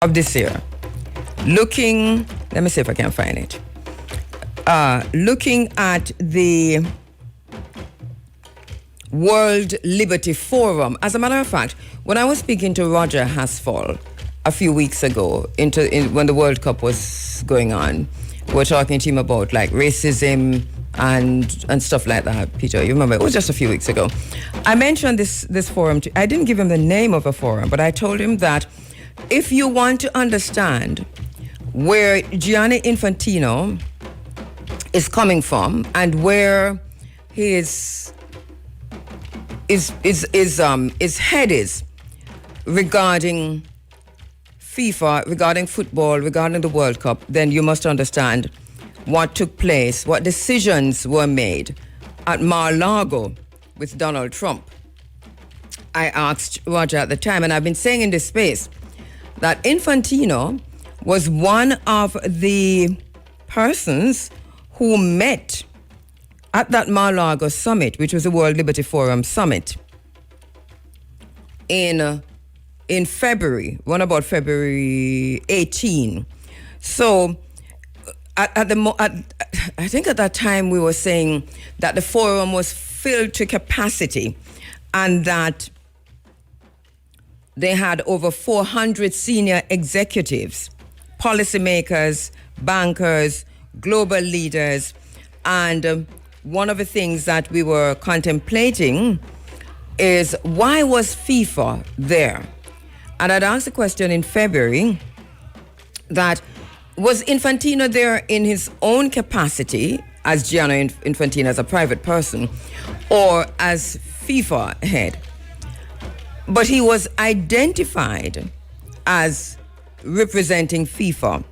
of this year, let me see if I can find it. Looking at the World Liberty Forum. As a matter of fact, when I was speaking to Roger Hasfall a few weeks ago, when the World Cup was going on, we were talking to him about like racism and stuff like that. Peter, you remember, it was just a few weeks ago. I mentioned this forum. I didn't give him the name of a forum, but I told him that if you want to understand where Gianni Infantino is coming from and where his head is regarding FIFA, regarding football, regarding the World Cup, then you must understand what took place, what decisions were made at Mar-a-Lago with Donald Trump. I asked Roger at the time, and I've been saying in this space, that Infantino was one of the persons who met at that Mar-a-Lago summit, which was the World Liberty Forum summit, in February, around about February 18. So I think at that time we were saying that the forum was filled to capacity and that they had over 400 senior executives, policymakers, bankers, global leaders. And one of the things that we were contemplating is, why was FIFA there? And I'd asked the question in February that, was Infantino there in his own capacity as Gianni Infantino, as a private person, or as FIFA head? But he was identified as representing FIFA.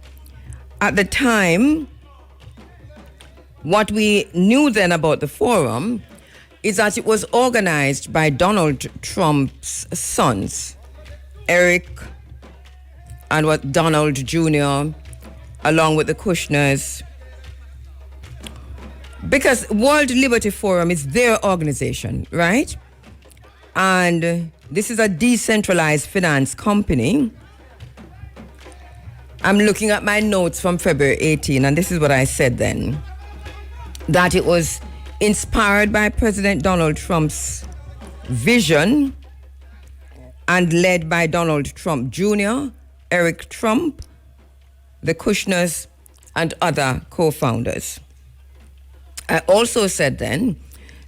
At the time, what we knew then about the forum is that it was organized by Donald Trump's sons, Eric and Donald Jr., along with the Kushners. Because World Liberty Forum is their organization, right? And this is a decentralized finance company. I'm looking at my notes from February 18, and this is what I said then. That it was inspired by President Donald Trump's vision and led by Donald Trump Jr., Eric Trump, the Kushners, and other co-founders. I also said then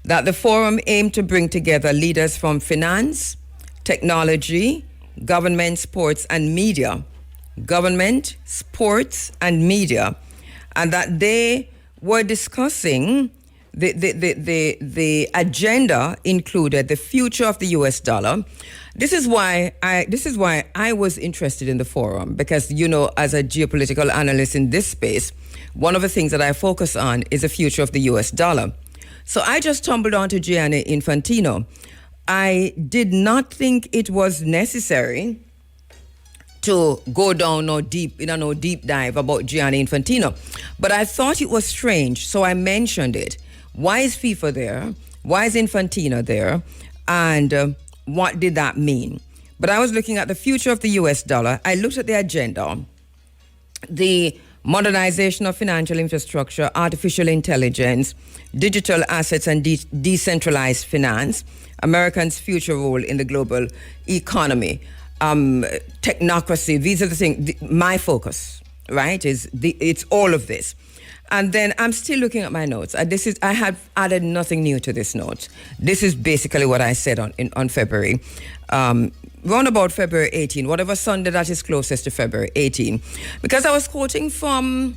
that the forum aimed to bring together leaders from finance, technology, government, sports, and media. Government, sports, and media. And that they were discussing the agenda included the future of the US dollar. This is why I was interested in the forum, because, you know, as a geopolitical analyst in this space, one of the things that I focus on is the future of the US dollar. So I just stumbled onto Gianni Infantino. I did not think it was necessary to go down no deep dive about Gianni Infantino. But I thought it was strange, so I mentioned it. Why is FIFA there? Why is Infantino there? And what did that mean? But I was looking at the future of the US dollar. I looked at the agenda, the modernization of financial infrastructure, artificial intelligence, digital assets, and decentralized finance, Americans' future role in the global economy, technocracy. These are the things. My focus, right, it's all of this. And then I'm still looking at my notes. I have added nothing new to this note. This is basically what I said on February. Round about February 18, whatever Sunday that is closest to February 18, because I was quoting from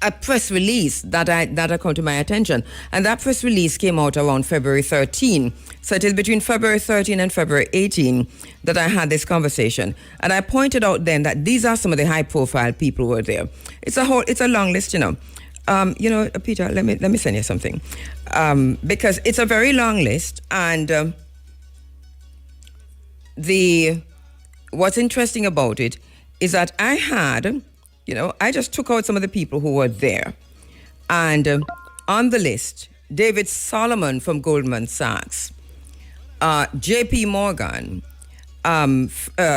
a press release that had come to my attention, and that press release came out around February 13. So it is between February 13 and February 18 that I had this conversation, and I pointed out then that these are some of the high-profile people who were there. It's a long list, you know. Peter, let me send you something, because it's a very long list, and what's interesting about it is that I just took out some of the people who were there. And on the list, David Solomon from Goldman Sachs, J.P. Morgan,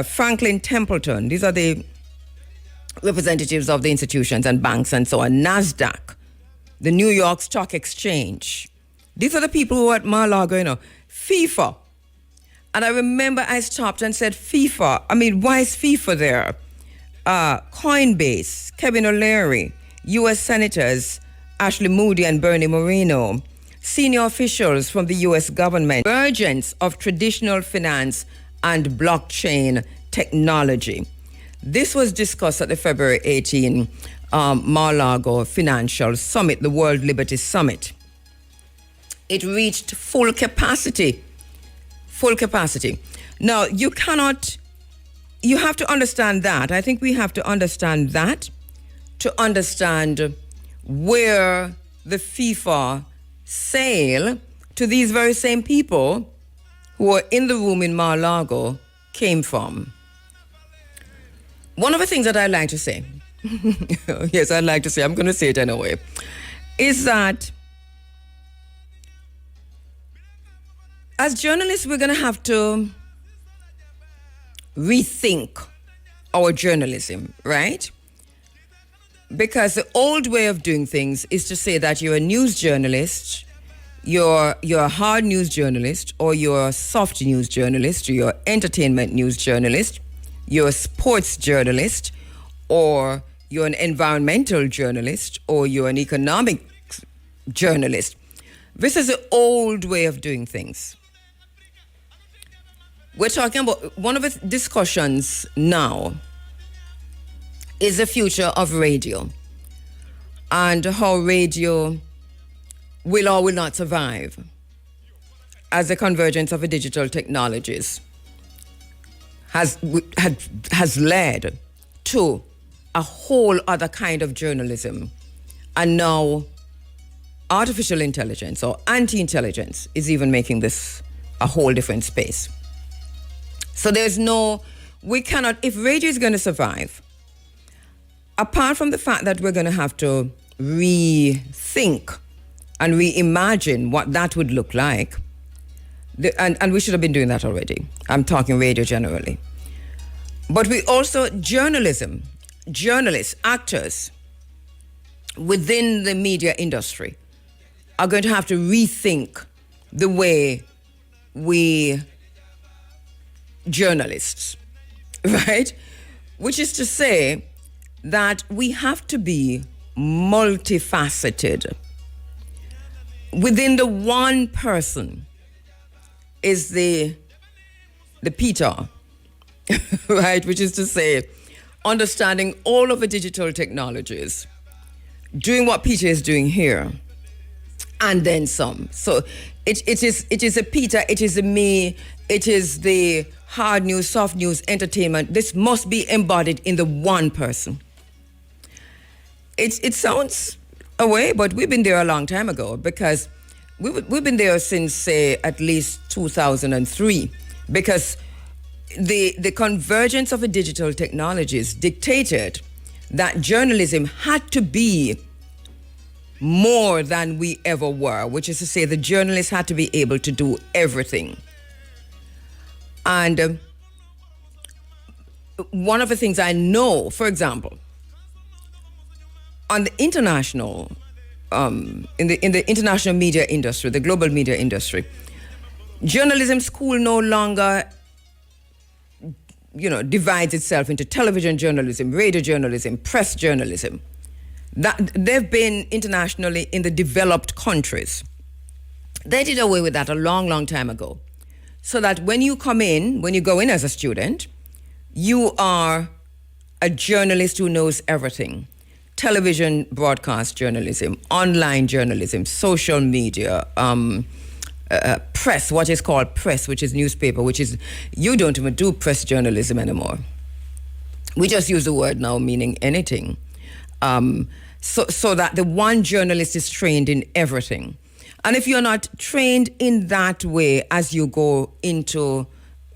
Franklin Templeton. These are the representatives of the institutions and banks and so on. NASDAQ, the New York Stock Exchange. These are the people who are at Mar-a-Lago, FIFA. And I remember I stopped and said, FIFA. I mean, why is FIFA there? Coinbase, Kevin O'Leary, U.S. Senators Ashley Moody and Bernie Moreno, senior officials from the U.S. government, emergence of traditional finance and blockchain technology. This was discussed at the February 18 Mar-a-Lago Financial Summit, the World Liberty Summit. It reached full capacity. Full capacity. Now, you have to understand that. I think we have to understand that to understand where the FIFA sale to these very same people who are in the room in Mar-a-Lago came from. One of the things that I like to say, yes, I'd like to say, I'm going to say it anyway, is that as journalists, we're going to have to rethink our journalism, right? Because the old way of doing things is to say that you're a news journalist, you're a hard news journalist, or you're a soft news journalist, or you're an entertainment news journalist, you're a sports journalist, or you're an environmental journalist, or you're an economic journalist. This is the old way of doing things. We're talking about one of the discussions now is the future of radio and how radio will or will not survive as the convergence of the digital technologies has led to a whole other kind of journalism. And now artificial intelligence or anti-intelligence is even making this a whole different space. So we cannot, if radio is going to survive, apart from the fact that we're going to have to rethink and reimagine what that would look like, and we should have been doing that already. I'm talking radio generally. But we also, journalists, actors within the media industry are going to have to rethink the way we journalists, right? Which is to say that we have to be multifaceted. Within the one person is the Peter, right? Which is to say, understanding all of the digital technologies, doing what Peter is doing here, and then some. So it is a Peter, it is a me, it is the hard news, soft news, entertainment. This must be embodied in the one person. It sounds away, but we've been there a long time ago, because we've been there since, say, at least 2003, because the convergence of the digital technologies dictated that journalism had to be more than we ever were, which is to say the journalists had to be able to do everything. And one of the things I know, for example, on the international, in the international media industry, the global media industry, journalism school no longer, divides itself into television journalism, radio journalism, press journalism. That they've been internationally in the developed countries. They did away with that a long, long time ago. So that when you go in as a student, you are a journalist who knows everything. Television broadcast journalism, online journalism, social media, press, what is called press, which is newspaper, you don't even do press journalism anymore. We just use the word now meaning anything. So that the one journalist is trained in everything. And if you're not trained in that way as you go into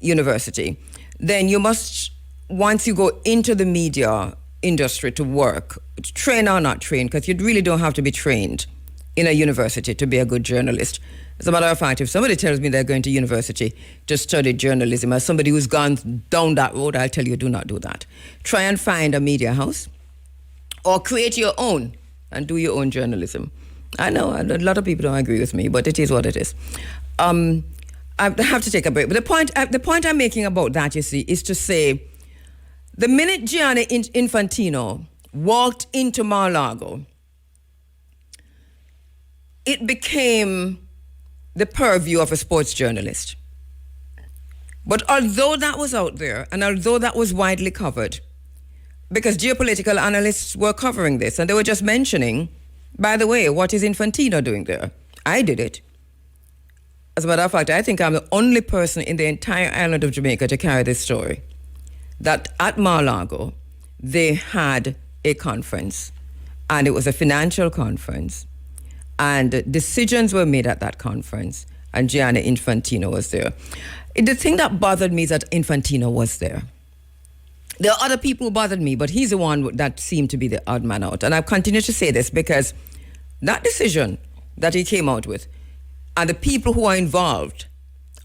university, then you must, once you go into the media industry to work, train or not trained, because you really don't have to be trained in a university to be a good journalist. As a matter of fact, if somebody tells me they're going to university to study journalism, as somebody who's gone down that road, I'll tell you, do not do that. Try and find a media house or create your own and do your own journalism. I know a lot of people don't agree with me, but it is what it is. I have to take a break. But the point I'm making about that, you see, is to say, the minute Gianni Infantino walked into Mar-a-Lago, it became the purview of a sports journalist. But although that was out there, and although that was widely covered, because geopolitical analysts were covering this, and they were just mentioning, by the way, what is Infantino doing there? I did it. As a matter of fact, I think I'm the only person in the entire island of Jamaica to carry this story. That at Mar-a-Lago, they had a conference, and it was a financial conference, and decisions were made at that conference, and Gianni Infantino was there. The thing that bothered me is that Infantino was there. There are other people who bothered me, but he's the one that seemed to be the odd man out. And I continue to say this because that decision that he came out with, and the people who are involved,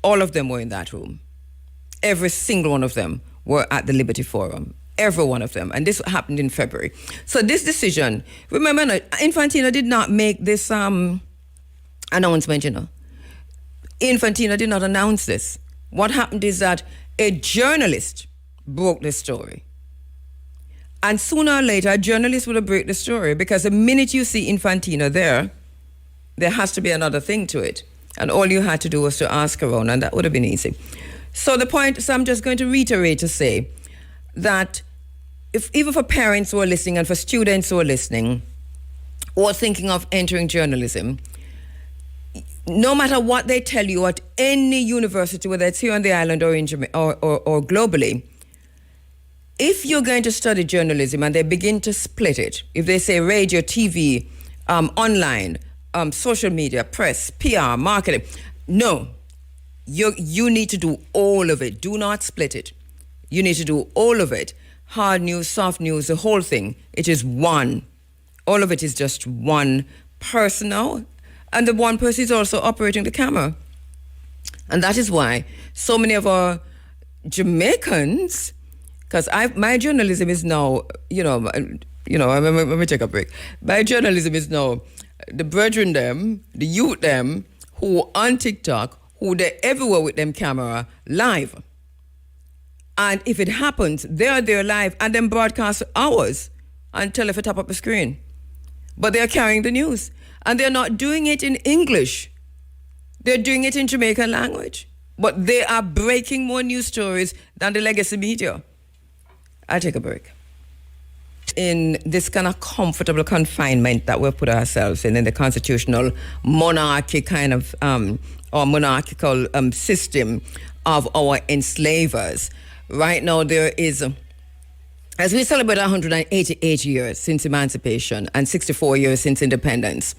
all of them were in that room. Every single one of them were at the Liberty Forum. Every one of them. And this happened in February. So this decision, remember, Infantino did not make this announcement, you know. Infantino did not announce this. What happened is that a journalist broke the story. And sooner or later, a journalist would have break the story, because the minute you see Infantino there has to be another thing to it. And all you had to do was to ask around, and that would have been easy. So I'm just going to reiterate to say that even for parents who are listening and for students who are listening or thinking of entering journalism, no matter what they tell you at any university, whether it's here on the island or in or globally, if you're going to study journalism and they begin to split it, if they say radio, TV, online, social media, press, PR, marketing, no, you need to do all of it. Do not split it. You need to do all of it. Hard news, soft news, the whole thing. It is one. All of it is just one person now. And the one person is also operating the camera. And that is why so many of our Jamaicans, because my journalism is now, let me take a break. My journalism is now the brethren them, the youth them, who on TikTok, who they're everywhere with them camera, live. And if it happens, they're there live and then broadcast hours until if it top up the screen. But they're carrying the news. And they're not doing it in English. They're doing it in Jamaican language. But they are breaking more news stories than the legacy media. I'll take a break. In this kind of comfortable confinement that we've put ourselves in the constitutional monarchy kind of, or monarchical system of our enslavers. Right now there is, as we celebrate 188 years since emancipation and 64 years since independence,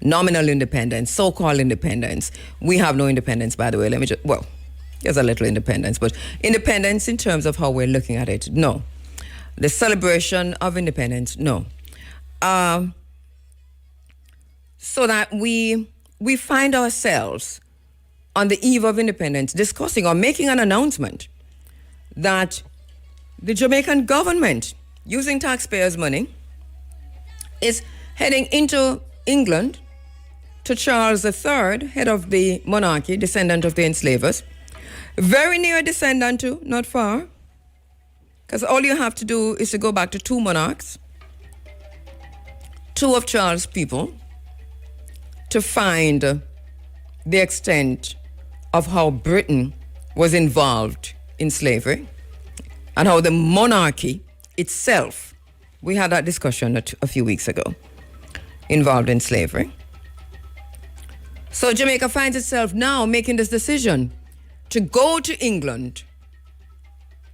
nominal independence, so-called independence. We have no independence, by the way. There's a little independence, but independence in terms of how we're looking at it, no. The celebration of independence, no. So that we find ourselves on the eve of independence discussing or making an announcement that the Jamaican government, using taxpayers' money, is heading into England to Charles III, head of the monarchy, descendant of the enslavers. Very near descendant to, not far. Because all you have to do is to go back to two monarchs, two of Charles' people, to find the extent of how Britain was involved in slavery and how the monarchy itself, we had that discussion a few weeks ago, involved in slavery. So Jamaica finds itself now making this decision to go to England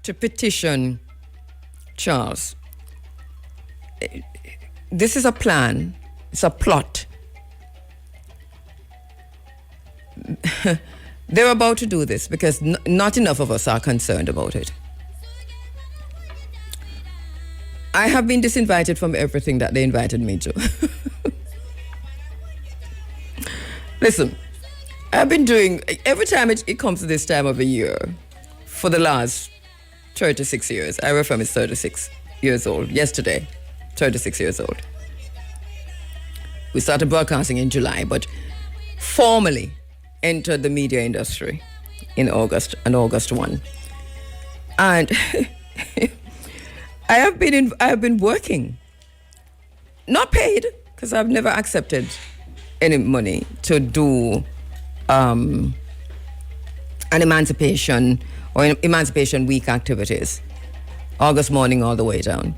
to petition Charles. This is a plan. It's a plot. They're about to do this because not enough of us are concerned about it. I have been disinvited from everything that they invited me to. Listen, I've been doing, every time it comes to this time of the year, for the last 36 years. Ira Firm is 36 years old. Yesterday, 36 years old. We started broadcasting in July, but formally entered the media industry in August, on August 1. And I have been working, not paid, because I've never accepted any money to do an emancipation or Emancipation Week activities, August morning all the way down.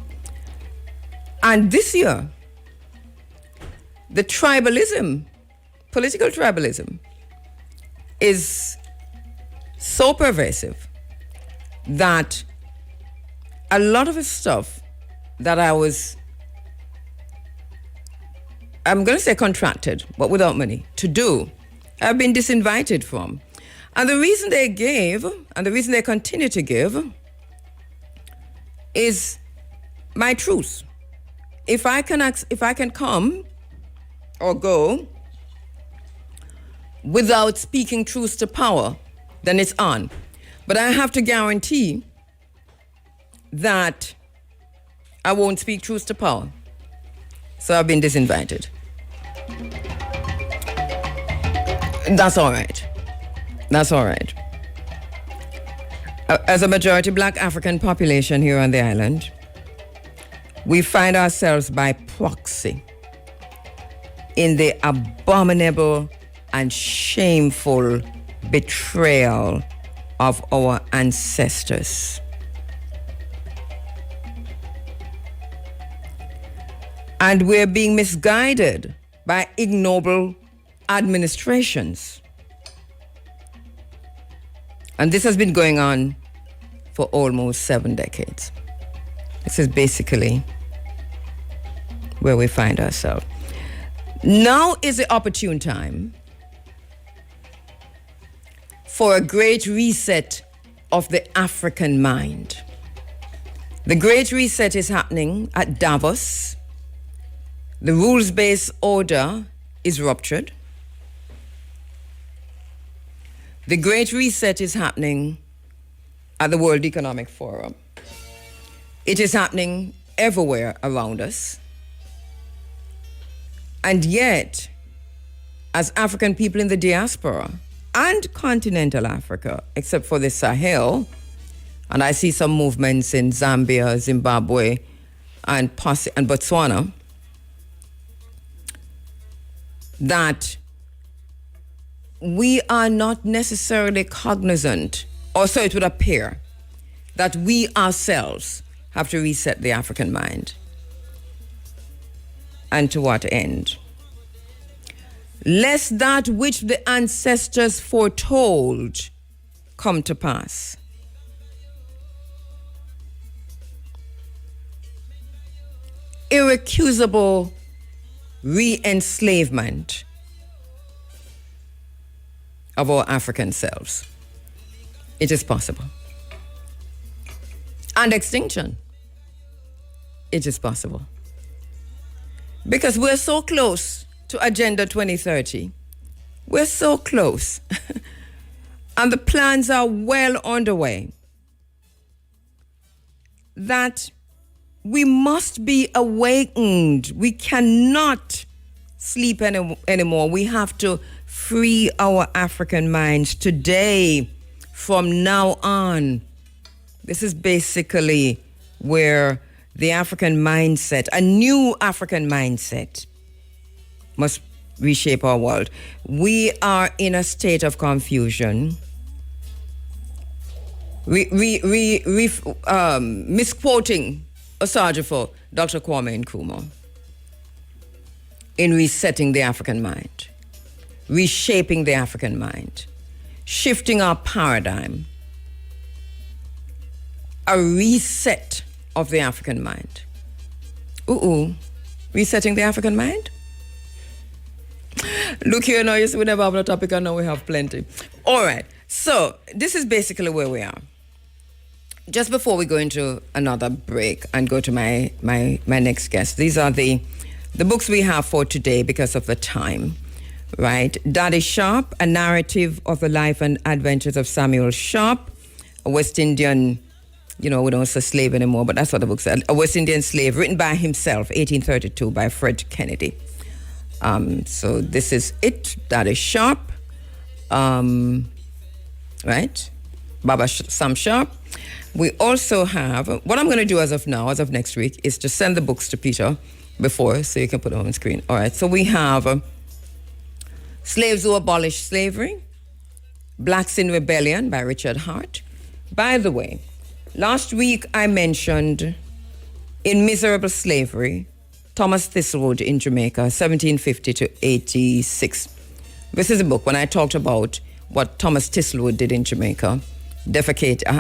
And this year, the tribalism, political tribalism, is so pervasive that a lot of the stuff that I'm going to say contracted, but without money, to do, I've been disinvited from. And the reason they gave, and the reason they continue to give, is my truth. If I can come or go without speaking truth to power, then it's on. But I have to guarantee that I won't speak truth to power. So I've been disinvited. That's all right. That's all right. As a majority black African population here on the island, we find ourselves by proxy in the abominable and shameful betrayal of our ancestors. And we're being misguided by ignoble administrations. And this has been going on for almost 7 decades. This is basically where we find ourselves. Now is the opportune time for a great reset of the African mind. The great reset is happening at Davos. The rules-based order is ruptured. The Great Reset is happening at the World Economic Forum. It is happening everywhere around us. And yet, as African people in the diaspora and continental Africa, except for the Sahel, and I see some movements in Zambia, Zimbabwe, and Botswana, that we are not necessarily cognizant, or so it would appear, that we ourselves have to reset the African mind. And to what end? Lest that which the ancestors foretold come to pass. Irrecusable re-enslavement of our African selves. It is possible. And extinction. It is possible. Because we're so close to Agenda 2030. We're so close. And the plans are well underway. That we must be awakened. We cannot sleep anymore. We have to free our African minds today, from now on. This is basically where the African mindset, a new African mindset, must reshape our world. We are in a state of confusion. Misquoting Osagyefo, Dr. Kwame Nkrumah, in resetting the African mind, reshaping the African mind, shifting our paradigm, a reset of the African mind. Resetting the African mind? Look here now, you see, we never have a topic, and now we have plenty. All right, so this is basically where we are. Just before we go into another break and go to my next guest, these are the books we have for today because of the time. right? Daddy Sharp, A Narrative of the Life and Adventures of Samuel Sharp, a West Indian, we don't say slave anymore, but that's what the book said. A West Indian slave, written by himself, 1832, by Fred Kennedy. So this is it. Daddy Sharp, right? Sam Sharp. We also have, what I'm going to do as of now, as of next week, is to send the books to Peter before, so you can put them on the screen. All right, so we have Slaves Who Abolished Slavery, Blacks in Rebellion by Richard Hart. By the way, last week I mentioned In Miserable Slavery, Thomas Thistlewood in Jamaica, 1750 to 86. This is a book when I talked about what Thomas Thistlewood did in Jamaica.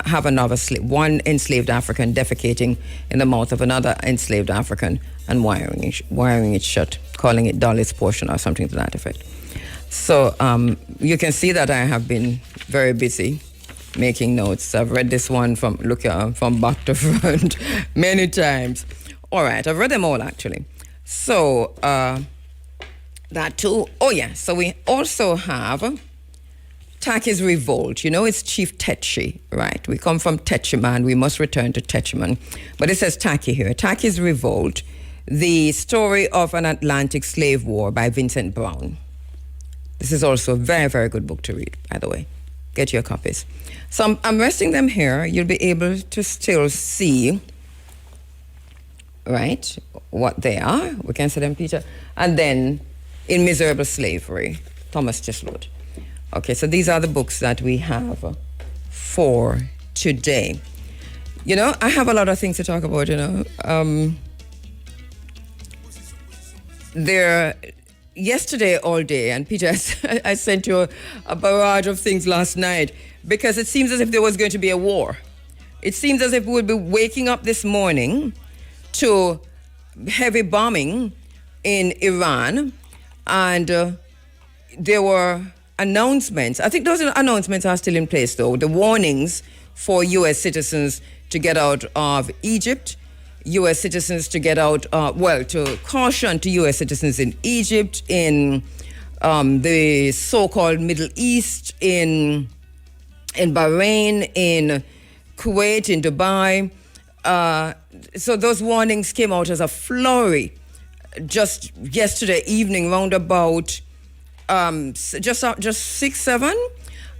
Have another one enslaved African defecating in the mouth of another enslaved African and wiring it shut, calling it Dolly's portion or something to that effect. So you can see that I have been very busy making notes. I've read this one from back to front many times. All right, I've read them all actually. So that too. Oh yeah, so we also have Taki's Revolt. It's Chief Tetchi, right? We come from Tetchiman. We must return to Tetchiman. But it says Taki here. Taki's Revolt, The Story of an Atlantic Slave War by Vincent Brown. This is also a very, very good book to read, by the way. Get your copies. So I'm resting them here. You'll be able to still see, right, what they are. We can see them, Peter. And then In Miserable Slavery, Thomas Thistlewood. Okay, so these are the books that we have for today. I have a lot of things to talk about, Yesterday all day, and Peter, I sent you a barrage of things last night because it seems as if there was going to be a war. It seems as if we would be waking up this morning to heavy bombing in Iran, and there were announcements. I think those announcements are still in place, though. The warnings for U.S. citizens to get out of Egypt, U.S. citizens to get out, to caution to U.S. citizens in Egypt, in the so-called Middle East, in Bahrain, in Kuwait, in Dubai. So those warnings came out as a flurry just yesterday evening, round about just 6, 7.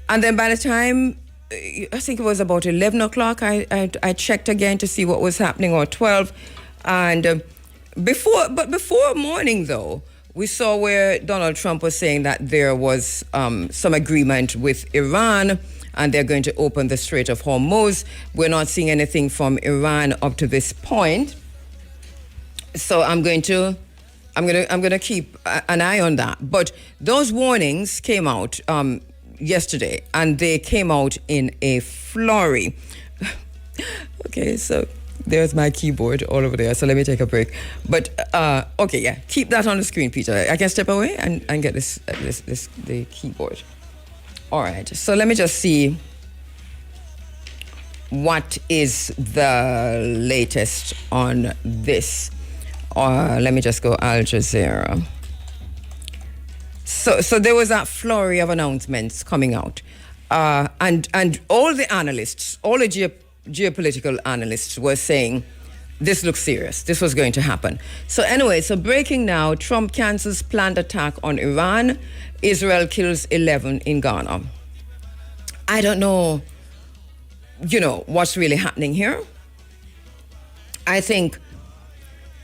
And then by the time, I think it was about 11 o'clock, I checked again to see what was happening, or 12. And before morning, though, we saw where Donald Trump was saying that there was some agreement with Iran, and they're going to open the Strait of Hormuz. We're not seeing anything from Iran up to this point. So I'm going to keep an eye on that. But those warnings came out yesterday, and they came out in a flurry. Okay, so there's my keyboard all over there. So let me take a break. But okay, yeah, keep that on the screen, Peter. I can step away and get the keyboard. All right. So let me just see what is the latest on this. Let me just go Al Jazeera. So there was that flurry of announcements coming out, and all the analysts, all the geopolitical analysts were saying this looks serious. This was going to happen. So anyway, so breaking now: Trump cancels planned attack on Iran. Israel kills 11 in Ghana. I don't know, what's really happening here. I think,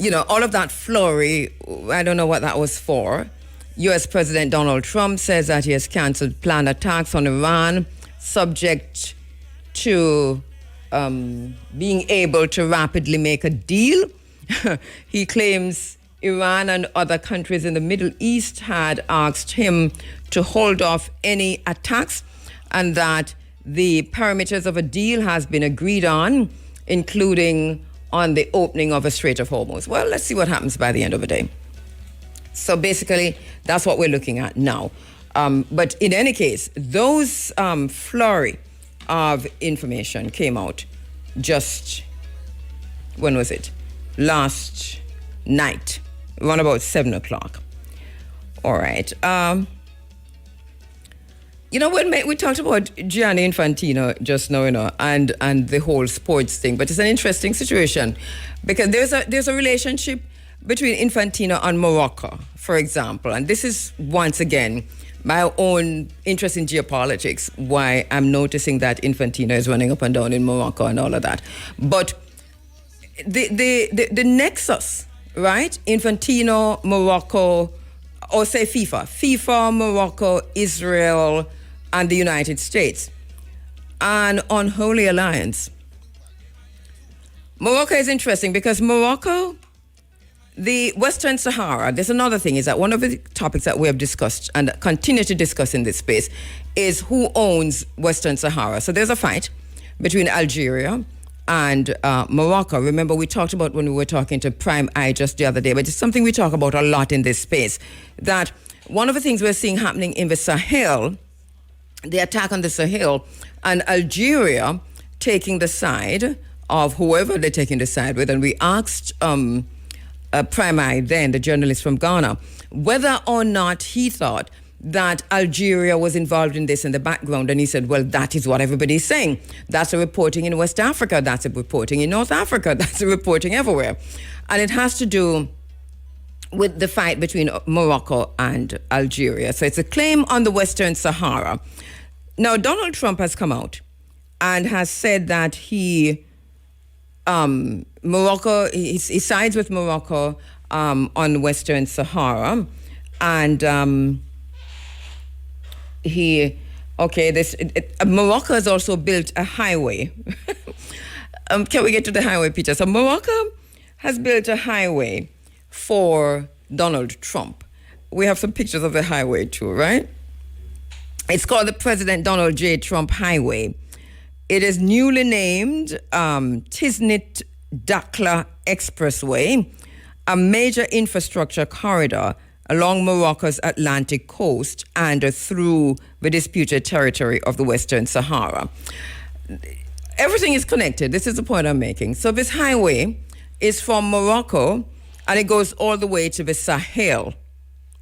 all of that flurry, I don't know what that was for. U.S. President Donald Trump says that he has canceled planned attacks on Iran, subject to being able to rapidly make a deal. He claims Iran and other countries in the Middle East had asked him to hold off any attacks, and that the parameters of a deal has been agreed on, including on the opening of a Strait of Hormuz. Well, let's see what happens by the end of the day. So basically, that's what we're looking at now. But in any case, those flurry of information came out just, when was it? Last night, around about 7 o'clock. All right. When we talked about Gianni Infantino just now, and the whole sports thing, but it's an interesting situation because there's a relationship between Infantino and Morocco, for example, and this is once again my own interest in geopolitics, why I'm noticing that Infantino is running up and down in Morocco and all of that. But the nexus, right? Infantino, Morocco, or say FIFA, Morocco, Israel, and the United States. An unholy alliance. Morocco is interesting because Morocco, the Western Sahara, there's another thing, is that one of the topics that we have discussed and continue to discuss in this space is who owns Western Sahara. So there's a fight between Algeria and Morocco. Remember, we talked about when we were talking to Prime Eye just the other day, but it's something we talk about a lot in this space, that one of the things we're seeing happening in the Sahel, the attack on the Sahel, and Algeria taking the side of whoever they're taking the side with, and we asked Prime Eye, then the journalist from Ghana, whether or not he thought that Algeria was involved in this in the background. And he said, well, that is what everybody's saying. That's a reporting in West Africa. That's a reporting in North Africa. That's a reporting everywhere. And it has to do with the fight between Morocco and Algeria. So it's a claim on the Western Sahara. Now, Donald Trump has come out and has said that he sides with Morocco on Western Sahara, and Morocco has also built a highway. Can we get to the highway, Peter? So Morocco has built a highway for Donald Trump. We have some pictures of the highway too, right? It's called the President Donald J. Trump Highway. It is newly named Tisnit Dakhla Expressway, a major infrastructure corridor along Morocco's Atlantic coast and through the disputed territory of the Western Sahara. Everything is connected. This is the point I'm making. So this highway is from Morocco and it goes all the way to the Sahel.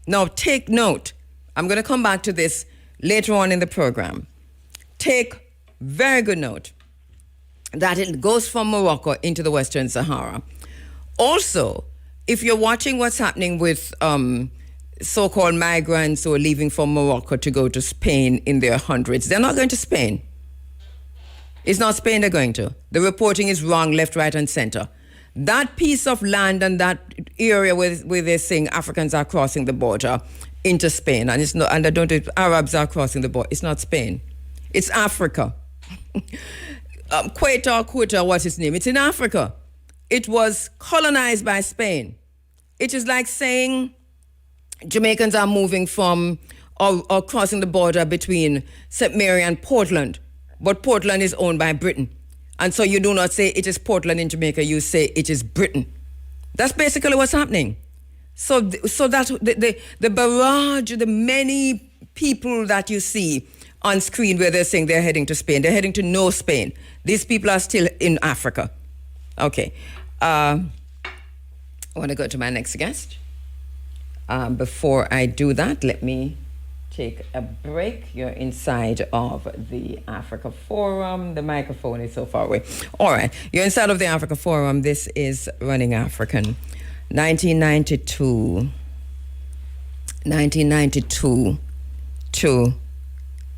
Now take note. I'm going to come back to this later on in the program. Take very good note that it goes from Morocco into the Western Sahara. Also, if you're watching what's happening with so-called migrants who are leaving from Morocco to go to Spain in their hundreds, they're not going to Spain. It's not Spain they're going to. The reporting is wrong, left, right, and center. That piece of land and that area where they're saying Africans are crossing the border into Spain, and it's not, and Arabs are crossing the border. It's not Spain. It's Africa. Quetta, what's its name? It's in Africa. It was colonized by Spain. It is like saying Jamaicans are moving from or crossing the border between St. Mary and Portland, but Portland is owned by Britain. And so you do not say it is Portland in Jamaica, you say it is Britain. That's basically what's happening. So that the barrage, the many people that you see on screen where they're saying they're heading to Spain, they're heading to no Spain. These people are still in Africa. Okay. I want to go to my next guest. Before I do that, let me take a break. You're inside of the Africa Forum. The microphone is so far away. All right. You're inside of the Africa Forum. This is Running African. 1992 to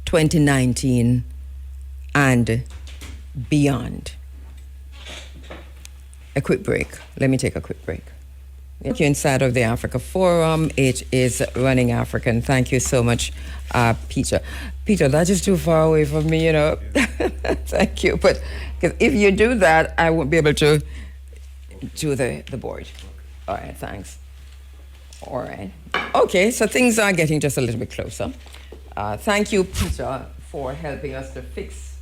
2019 and beyond. A quick break. Let me take a quick break. You're inside of the Africa Forum. It is Running African. Thank you so much, Peter. Peter, that is too far away from me, you know. Thank you. But because if you do that, I won't be able to do the board. All right, thanks. All right. Okay, so things are getting just a little bit closer. Thank you, Peter, for helping us to fix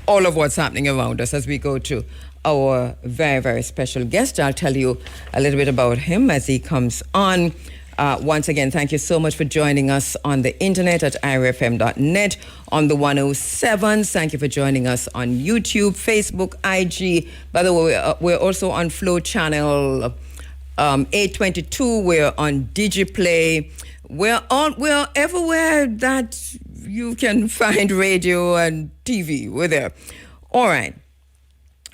all of what's happening around us as we go to our very, very special guest. I'll tell you a little bit about him as he comes on. Once again, thank you so much for joining us on the internet at irfm.net, on the 107s. Thank you for joining us on YouTube, Facebook, IG. By the way, we're also on Flow Channel 822. We're on DigiPlay. We're everywhere that you can find radio and TV. We're there. All right.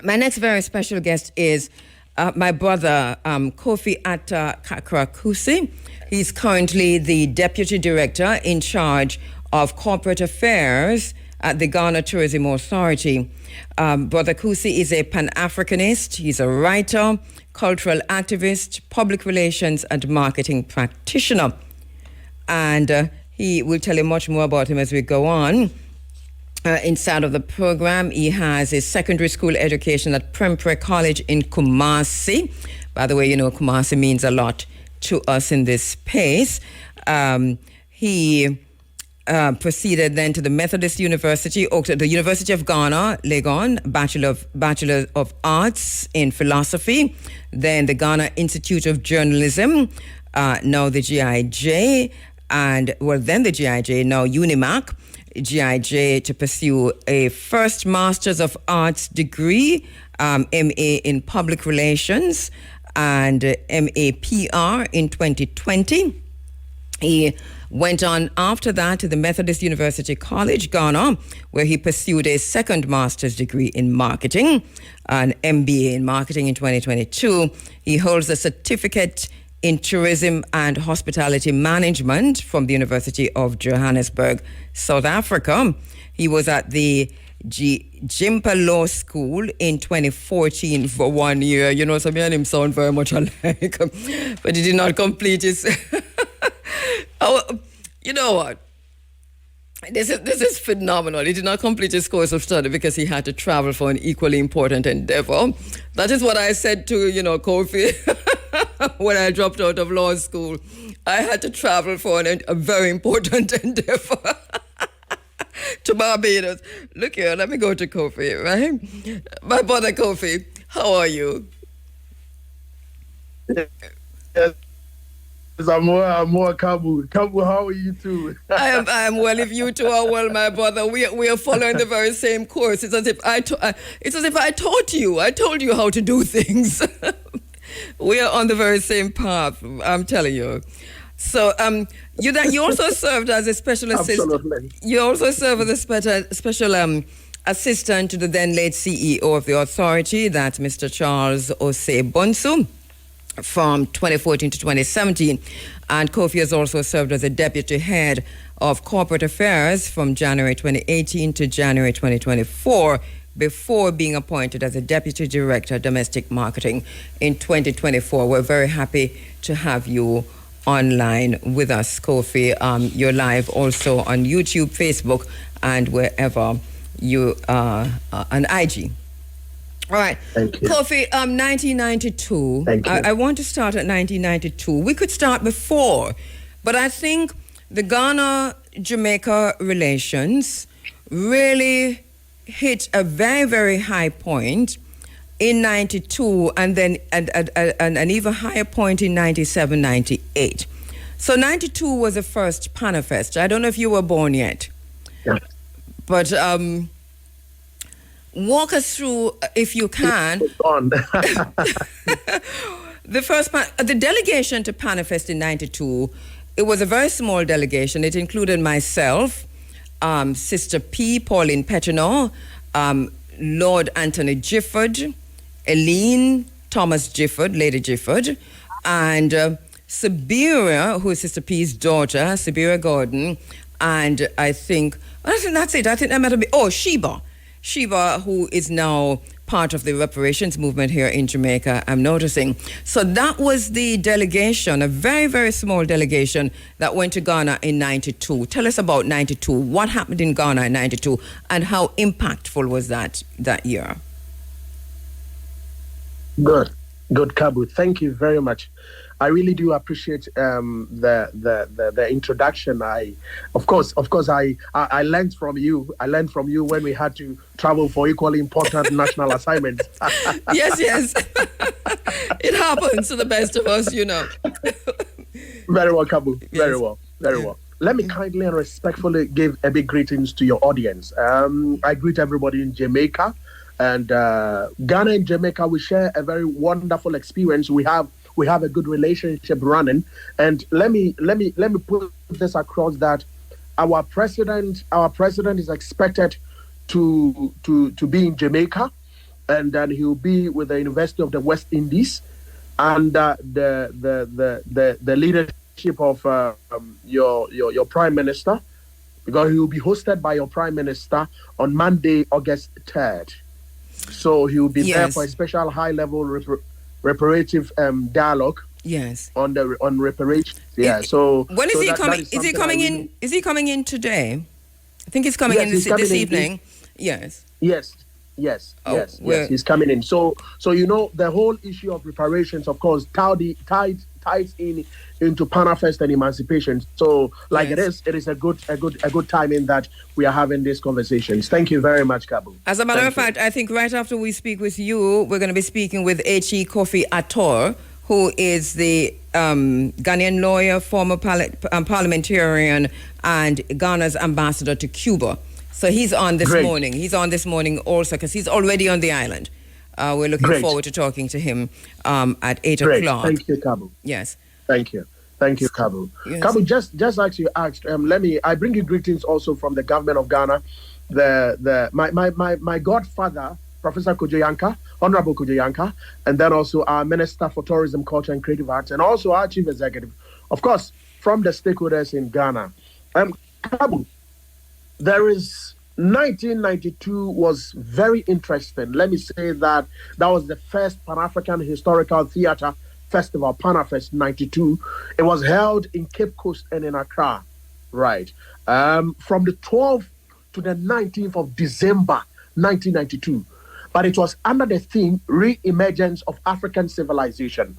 My next very special guest is my brother, Kofi Atta Kakra-Kusi. He's currently the Deputy Director in charge of Corporate Affairs at the Ghana Tourism Authority. Brother Kusi is a Pan-Africanist. He's a writer, cultural activist, public relations and marketing practitioner. And he will tell you much more about him as we go on. Inside of the program, he has a secondary school education at Prempeh College in Kumasi. By the way, you know, Kumasi means a lot to us in this space. He proceeded then to the Methodist University, the University of Ghana, Legon, Bachelor of Arts in Philosophy, then the Ghana Institute of Journalism, now the GIJ, and then the GIJ, now UNIMAC, GIJ, to pursue a first Masters of Arts degree, MA in Public Relations, and MA PR in 2020. He went on after that to the Methodist University College, Ghana, where he pursued a second master's degree in marketing, an MBA in marketing in 2022. He holds a certificate in tourism and hospitality management from the University of Johannesburg, South Africa. He was at the Jimpa Law School in 2014 for 1 year. You know, so me and him sound very much alike, but he did not complete his... you know what? This is phenomenal. He did not complete his course of study because he had to travel for an equally important endeavor. That is what I said to, Kofi, when I dropped out of law school. I had to travel for a very important endeavor to Barbados. Look here, let me go to Kofi, right? My brother Kofi, how are you? Yes. I'm more KABU. KABU, how are you too? I am well. If you two are well, my brother, we are following the very same course. It's as if I taught you. I told you how to do things. We are on the very same path. I'm telling you. So you also served as a special assistant. Absolutely. You also served as a special assistant to the then late CEO of the authority, that's Mr. Charles Osei Bonsu, from 2014 to 2017. And Kofi has also served as a deputy head of corporate affairs from January 2018 to January 2024, before being appointed as a deputy director domestic marketing in 2024. We're very happy to have you online with us, Kofi. You're live also on YouTube, Facebook, and wherever you are on IG. All right. Thank you. Kofi, 1992. Thank you. I want to start at 1992. We could start before, but I think the Ghana-Jamaica relations really hit a very, very high point in 92 and then an even higher point in 97, 98. So 92 was the first Panafest. I don't know if you were born yet. Yeah. But... walk us through, if you can, the delegation to Panafest in 92. It was a very small delegation. It included myself, Sister P, Pauline Petronor, Lord Anthony Gifford, Eileen Thomas Gifford, Lady Gifford, and Sibiria, who is Sister P's daughter, Sibiria Gordon, and I think that's it. I think that might be, Sheba, who is now part of the reparations movement here in Jamaica, I'm noticing. So that was the delegation, a very, very small delegation that went to Ghana in 92. Tell us about 92. What happened in Ghana in 92 and how impactful was that year? Good, KABU. Thank you very much. I really do appreciate the introduction. Of course, I learned from you. I learned from you when we had to travel for equally important national assignments. Yes. It happens to the best of us, you know. Very well, KABU. Yes. Very well. Let me kindly and respectfully give a big greetings to your audience. I greet everybody in Jamaica. And Ghana and Jamaica, we share a very wonderful experience. We have we have a good relationship running. And let me put this across that our president is expected to be in Jamaica, and then he'll be with the University of the West Indies, and the leadership of your Prime Minister, because he will be hosted by your Prime Minister on Monday, August 3rd. So he will be there for a special high-level reparative dialogue. Yes. On reparations. Yeah. So when is he coming? Is he coming in? Is he coming in today? I think he's coming in this evening. Yes. Yes. He's coming in. So the whole issue of reparations, of course, ties into Panafest and emancipation. So it is a good timing that we are having these conversations. Thank you very much, KABU. As a matter of fact, I think right after we speak with you, we're going to be speaking with H.E. Kofi Ator, who is the Ghanaian lawyer, former parliamentarian, and Ghana's ambassador to Cuba. So he's on this morning. He's on this morning also because he's already on the island. We're looking forward to talking to him at 8 o'clock. Thank you, KABU. Yes. Thank you, KABU. Yes. KABU, just like you asked, I bring you greetings also from the government of Ghana. My godfather, Professor Kujoyanka, Honorable Kujoyanka, and then also our Minister for Tourism, Culture and Creative Arts, and also our Chief Executive, of course, from the stakeholders in Ghana. KABU, there is 1992 was very interesting. Let me say that was the first Pan-African Historical Theatre Festival, Panafest 92. It was held in Cape Coast and in Accra, right? From the 12th to the 19th of December 1992. But it was under the theme Re-Emergence of African Civilization.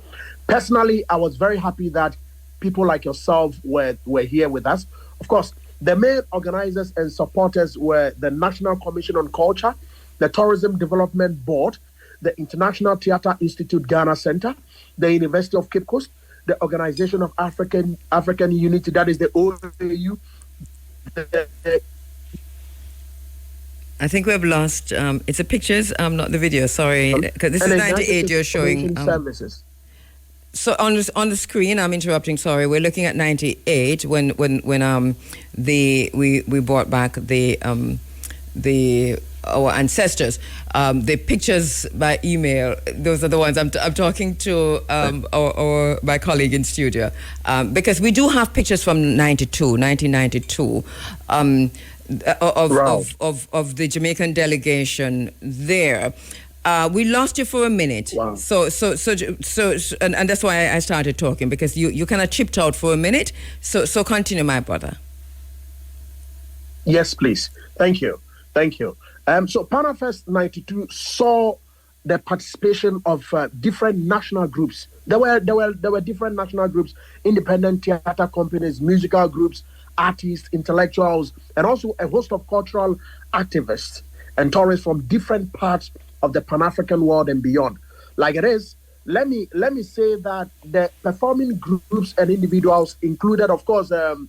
Personally, I was very happy that people like yourself were here with us. Of course, the main organizers and supporters were the National Commission on Culture, the Tourism Development Board, the International Theatre Institute Ghana Center, the University of Cape Coast, the Organization of African Unity, that is the OAU. I think we've lost. It's the pictures, not the video. Sorry, because this is 98. You're showing services. So on the screen, I'm interrupting. Sorry, we're looking at 98 when we brought back our ancestors. The pictures by email, those are the ones I'm talking to or my colleague in studio, because we do have pictures from 1992. Of the Jamaican delegation there. We lost you for a minute. Wow. So and that's why I started talking, because you kind of chipped out for a minute. So continue, my brother. Yes, please. Thank you. So Panafest 92 saw the participation of different national groups. There were different national groups, independent theater companies, musical groups, artists, intellectuals, and also a host of cultural activists and tourists from different parts of the Pan-African world and beyond. Like it is, let me say that the performing groups and individuals included, of course, the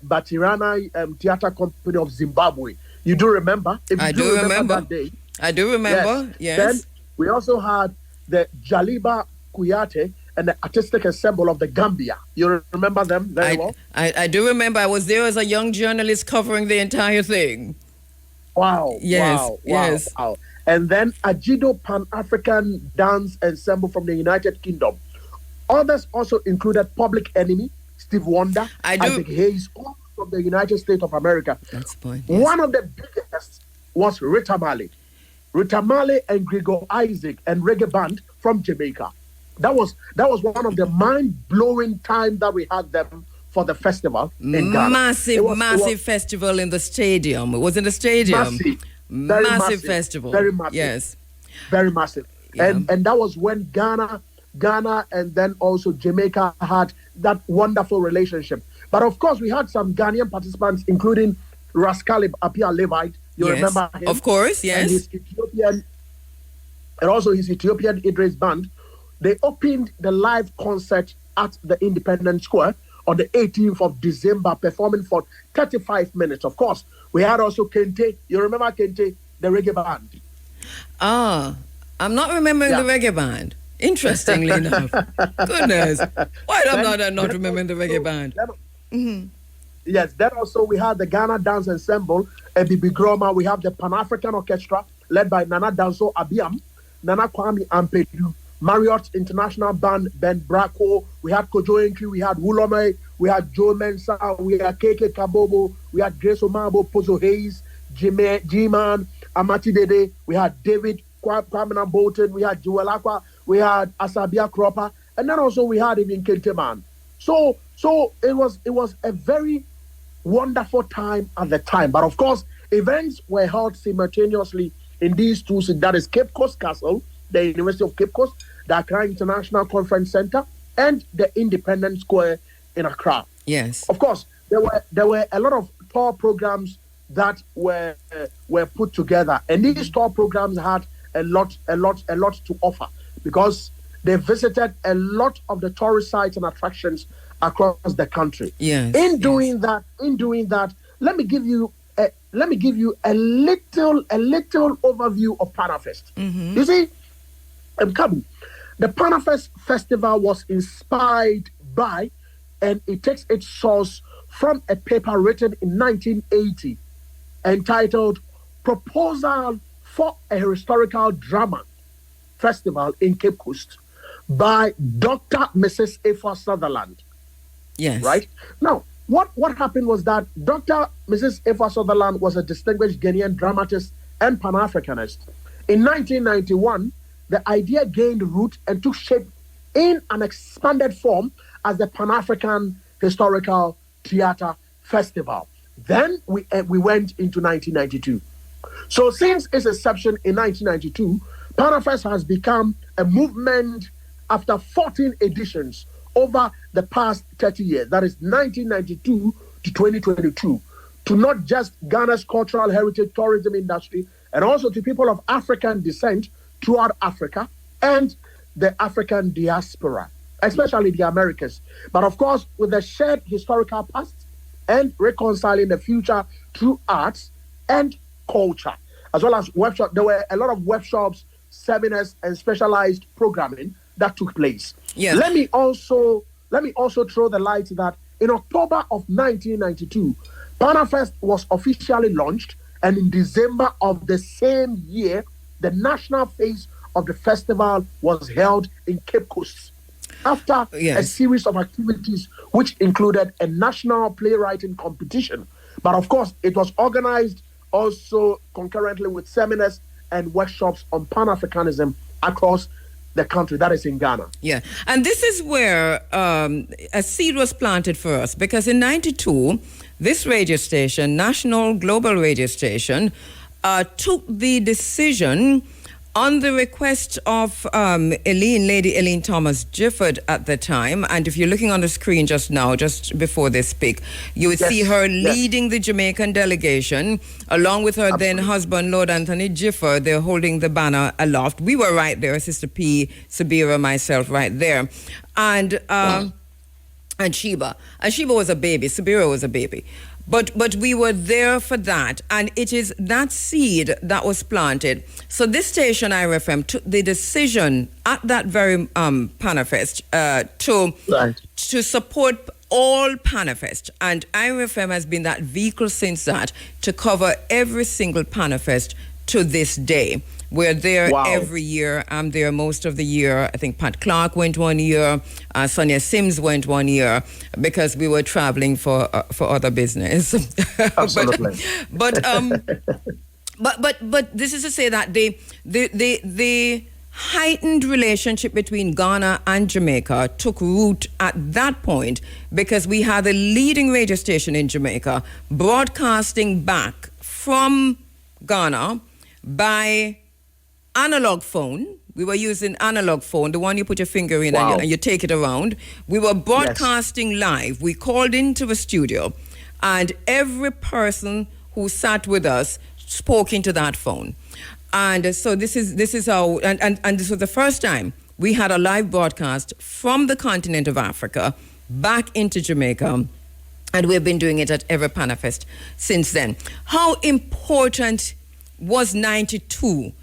Batirana Theatre Company of Zimbabwe. You do remember? I do remember that day. I do remember, yes. Then we also had the Jaliba Kuyate and the Artistic Ensemble of the Gambia. You remember them very well? I do remember. I was there as a young journalist covering the entire thing. Wow. Yes. Yes. Wow. And then Ajido Pan-African Dance Ensemble from the United Kingdom. Others also included Public Enemy, Steve Wonder, Isaac Hayes, all from the United States of America. That's the point. Yes. One of the biggest was Rita Marley. Rita Marley and Gregor Isaac and Reggae Band from Jamaica. That was one of the mind-blowing time that we had them for the festival in Ghana. Massive festival in the stadium. It was in the stadium. Massive festival. Very massive. Yes. Very massive. Yeah. And that was when Ghana and then also Jamaica had that wonderful relationship. But of course, we had some Ghanaian participants, including Rascalib Apia Levite. You remember him? Of course, yes. And also his Ethiopian Idris Band. They opened the live concert at the Independence Square on the 18th of December, performing for 35 minutes. Of course, we had also Kente. You remember Kente, the reggae band? I'm not remembering the reggae band. Interestingly enough. Goodness. Why am I not remembering the reggae band? Yes, then also we had the Ghana Dance Ensemble, Bibi Groma. We have the Pan-African Orchestra, led by Nana Danso Abiam, Nana Kwame Ampedu, Marriott International Band, Ben Bracco. We had Kojo Entry, we had Wulome, we had Joe Mensah, we had KK Kabobo, we had Grace Omabo, Pozo Hayes, G-Man, Amati Dede, we had David Kwamina Bolton, we had Joel Aqua, we had Asabia Cropper, and then also we had even Kente Man. So it was a very wonderful time at the time. But of course, events were held simultaneously in these two cities, that is Cape Coast Castle, the University of Cape Coast, the Accra International Conference Center, and the Independence Square in Accra. Yes. Of course, there were a lot of tour programs that were put together, and these tour programs had a lot to offer because they visited a lot of the tourist sites and attractions across the country. Yes. In doing that, let me give you a little overview of Panafest. You see, KABU, the Panafest Festival was inspired by, and it takes its source from a paper written in 1980 entitled Proposal for a Historical Drama Festival in Cape Coast by Dr. Mrs. Eva Sutherland. Yes. Right? Now, what happened was that Dr. Mrs. Eva Sutherland was a distinguished Ghanaian dramatist and Pan-Africanist. In 1991, the idea gained root and took shape in an expanded form as the Pan-African Historical Theatre Festival. Then we went into 1992. So since its inception in 1992, Panafest has become a movement after 14 editions over the past 30 years, that is 1992 to 2022, to not just Ghana's cultural heritage tourism industry, and also to people of African descent throughout Africa and the African diaspora, especially the Americas. But of course, with the shared historical past and reconciling the future through arts and culture, as well as workshops. There were a lot of workshops, seminars, and specialized programming that took place. Yes. Let me also throw the light that in October of 1992, Panafest was officially launched, and in December of the same year, the national phase of the festival was held in Cape Coast. After a series of activities which included a national playwriting competition. But of course, it was organized also concurrently with seminars and workshops on Pan-Africanism across the country, that is in Ghana. Yeah, and this is where a seed was planted for us, because in 92, this radio station, National Global Radio Station, took the decision on the request of Lady Eileen Thomas Gifford at the time, and if you're looking on the screen just now, just before they speak, you would see her leading the Jamaican delegation, along with her then husband, Lord Anthony Gifford. They're holding the banner aloft. We were right there, Sister P, Sabira, myself, right there. And Sheba. And Sheba was a baby. Sabira was a baby. But we were there for that, and it is that seed that was planted. So this station, IRFM, took the decision at that very Panafest to support all Panafest, and IRFM has been that vehicle since that to cover every single Panafest to this day. We're there every year. I'm there most of the year. I think Pat Clark went 1 year. Sonia Sims went 1 year because we were traveling for other business. Absolutely. but this is to say that the heightened relationship between Ghana and Jamaica took root at that point because we had a leading radio station in Jamaica broadcasting back from Ghana by analog phone. We were using analog phone, the one you put your finger in and you take it around. We were broadcasting live. We called into the studio, and every person who sat with us spoke into that phone. And so this is how, and this was the first time we had a live broadcast from the continent of Africa back into Jamaica, and we've been doing it at every Panafest since then. How important was 92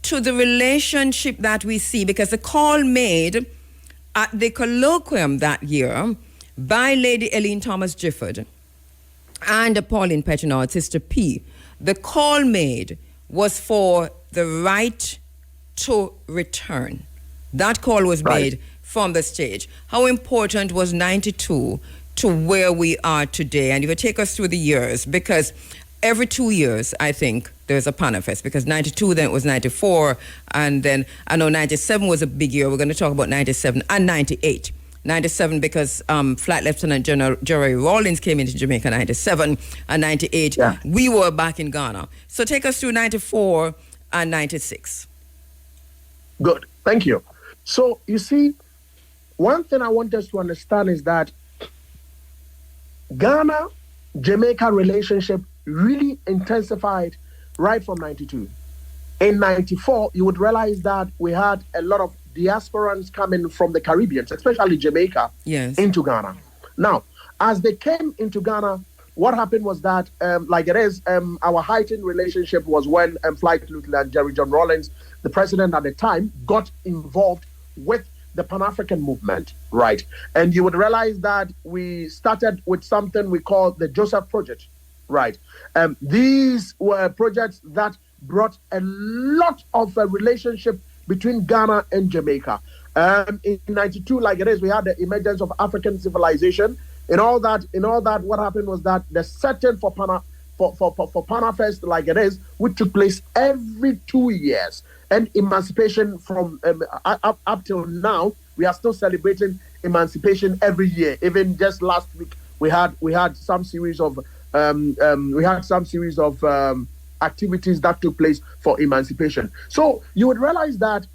to the relationship that we see, because the call made at the colloquium that year by Lady Eileen Thomas Gifford and Pauline Pettinard, Sister P, the call made was for the right to return. That call was made from the stage. How important was 92 to where we are today? And you would take us through the years, because every 2 years, I think, there's a Panafest, because 92, then it was 94, and then I know 97 was a big year. We're going to talk about 97 and 98. 97 because Flight Lieutenant General Jerry Rawlins came into Jamaica 97, and 98, we were back in Ghana. So take us through 94 and 96. Good. Thank you. So, you see, one thing I want us to understand is that Ghana-Jamaica relationship really intensified right from 92. In 94, you would realize that we had a lot of diasporans coming from the Caribbean, especially Jamaica, into Ghana. Now, as they came into Ghana, what happened was that, our heightened relationship was when Flight Lieutenant Jerry John Rawlins, the president at the time, got involved with the Pan-African movement, right? And you would realize that we started with something we call the Joseph Project, right? These were projects that brought a lot of a relationship between Ghana and Jamaica. In 92, like it is, we had the emergence of African civilization. In all that, what happened was that the setting for Panafest, like it is, which took place every 2 years, and emancipation from up till now, we are still celebrating emancipation every year. Even just last week, we had some series of activities that took place for emancipation. So you would realize that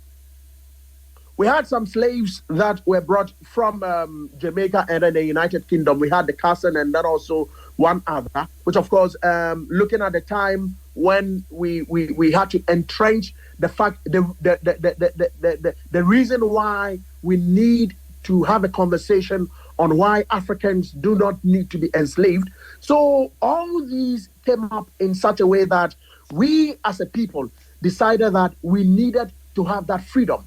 we had some slaves that were brought from Jamaica and then the United Kingdom. We had the cousin and then also one other, which of course, looking at the time when we had to entrench the fact, the reason why we need to have a conversation on why Africans do not need to be enslaved. So all these came up in such a way that we as a people decided that we needed to have that freedom.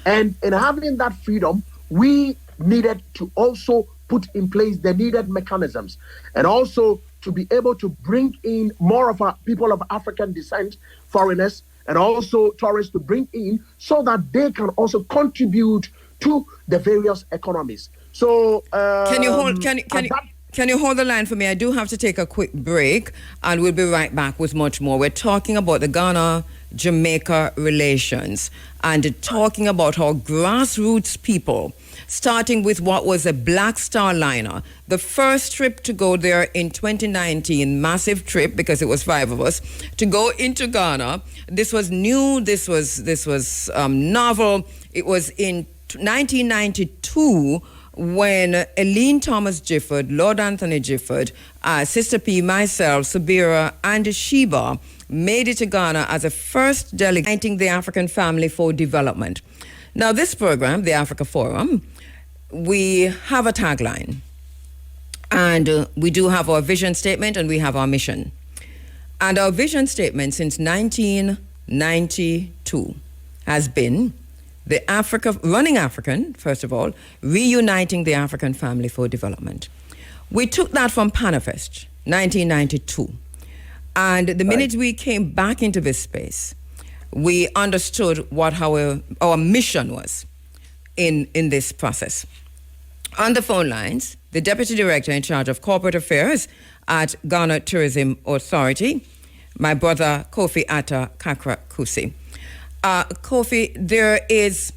And in having that freedom, we needed to also put in place the needed mechanisms, and also to be able to bring in more of our people of African descent, foreigners, and also tourists to bring in, so that they can also contribute to the various economies. So can you hold the line for me? I do have to take a quick break, and we'll be right back with much more. We're talking about the Ghana-Jamaica relations, and talking about how grassroots people, starting with what was a Black Star liner, the first trip to go there in 2019, massive trip because it was 5 of us, to go into Ghana. This was new, this was novel. It was in 1992 when Eileen Thomas Gifford, Lord Anthony Gifford, Sister P, myself, Sabira, and Sheba made it to Ghana as a first delegate uniting the African family for development. Now, this program, the Africa Forum, we have a tagline, and we do have our vision statement, and we have our mission. And our vision statement since 1992 has been running African, first of all, reuniting the African family for development. We took that from Panafest, 1992. And the minute we came back into this space, we understood what our mission was in this process. On the phone lines, the Deputy Director in charge of Corporate Affairs at Ghana Tourism Authority, my brother Kofi Atta Kakra Kusi. Kofi, there is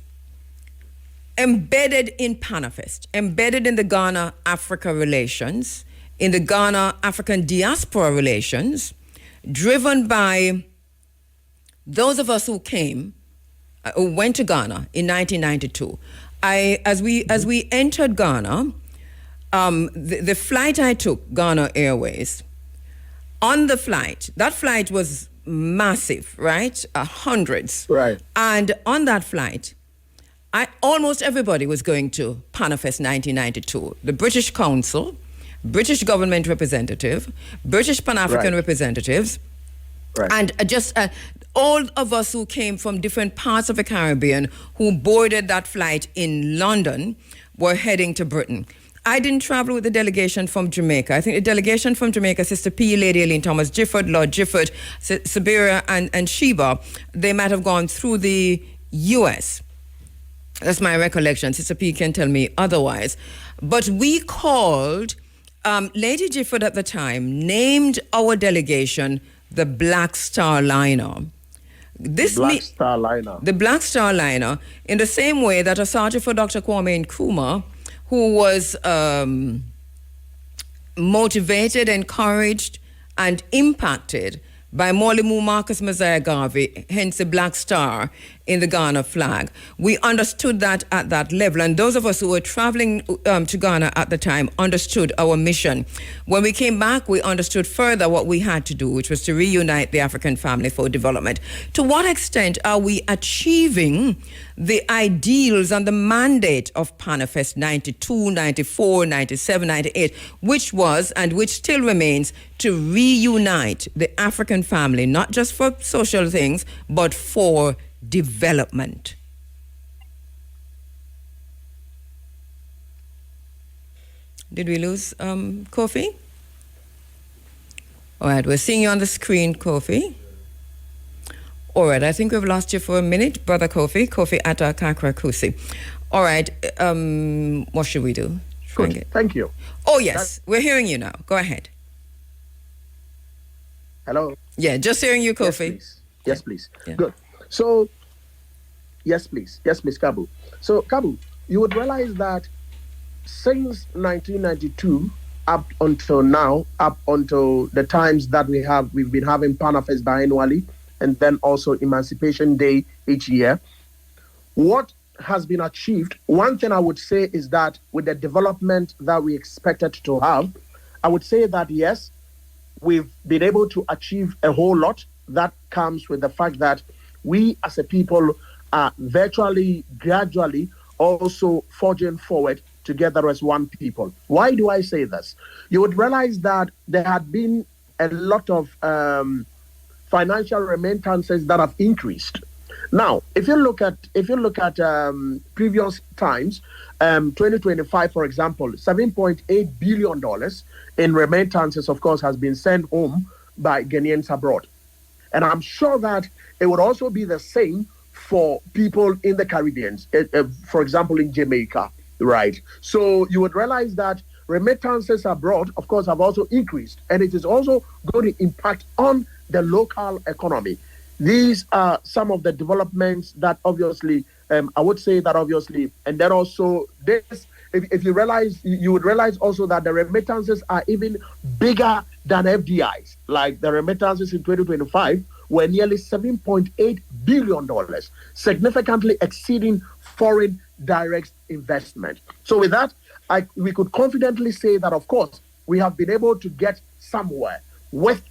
embedded in Panafest, embedded in the Ghana-Africa relations, in the Ghana-African diaspora relations, driven by those of us who went to Ghana in 1992. As we entered Ghana, the flight I took, Ghana Airways, on the flight, that flight was massive, right? Hundreds. Right. And on that flight, almost everybody was going to Panafest 1992. The British Council, British government representative, British Pan-African representatives, and just all of us who came from different parts of the Caribbean who boarded that flight in London were heading to Britain. I didn't travel with the delegation from Jamaica. I think the delegation from Jamaica, Sister P, Lady Eileen Thomas Gifford, Lord Gifford, Siberia, and Sheba, they might have gone through the U.S. That's my recollection. Sister P can tell me otherwise. But we called, Lady Gifford at the time named our delegation the Black Star Liner. The Black Star Liner, in the same way that Asante for Dr. Kwame Nkrumah, who was motivated, encouraged, and impacted by Molimu Marcus Messiah Garvey, hence the Black Star in the Ghana flag. We understood that at that level, and those of us who were traveling to Ghana at the time understood our mission. When we came back, we understood further what we had to do, which was to reunite the African family for development. To what extent are we achieving the ideals and the mandate of Panifest 92, 94, 97, 98, which was and which still remains to reunite the African family, not just for social things, but for development? Did we lose Kofi? All right, we're seeing you on the screen, Kofi. All right, I think we've lost you for a minute, Brother Kofi Atta Kakra Kusi. All right, what should we do? Good, thank you. Oh, yes, we're hearing you now. Go ahead. Hello? Yeah, just hearing you, Kofi. Yes, please. Yeah. Good. So, yes, please, KABU. So, KABU, you would realize that since 1992 up until now, up until the times that we've been having Panafest biannually, and then also Emancipation Day each year, what has been achieved, one thing I would say is that with the development that we expected to have, I would say that yes, we've been able to achieve a whole lot. That comes with the fact that we as a people are virtually, gradually also forging forward together as one people. Why do I say this? You would realize that there had been a lot of financial remittances that have increased. Now, if you look at previous times, 2025, for example, $7.8 billion in remittances, of course, has been sent home by Ghanaians abroad. And I'm sure that it would also be the same for people in the Caribbean, for example, in Jamaica, right? So you would realize that remittances abroad, of course, have also increased, and it is also going to impact on the local economy. These are some of the developments that obviously, I would say that obviously, and then also this, if you realize, you would realize also that the remittances are even bigger than FDIs. Like the remittances in 2025 were nearly $7.8 billion, significantly exceeding foreign direct investment. So with that, we could confidently say that, of course, we have been able to get somewhere with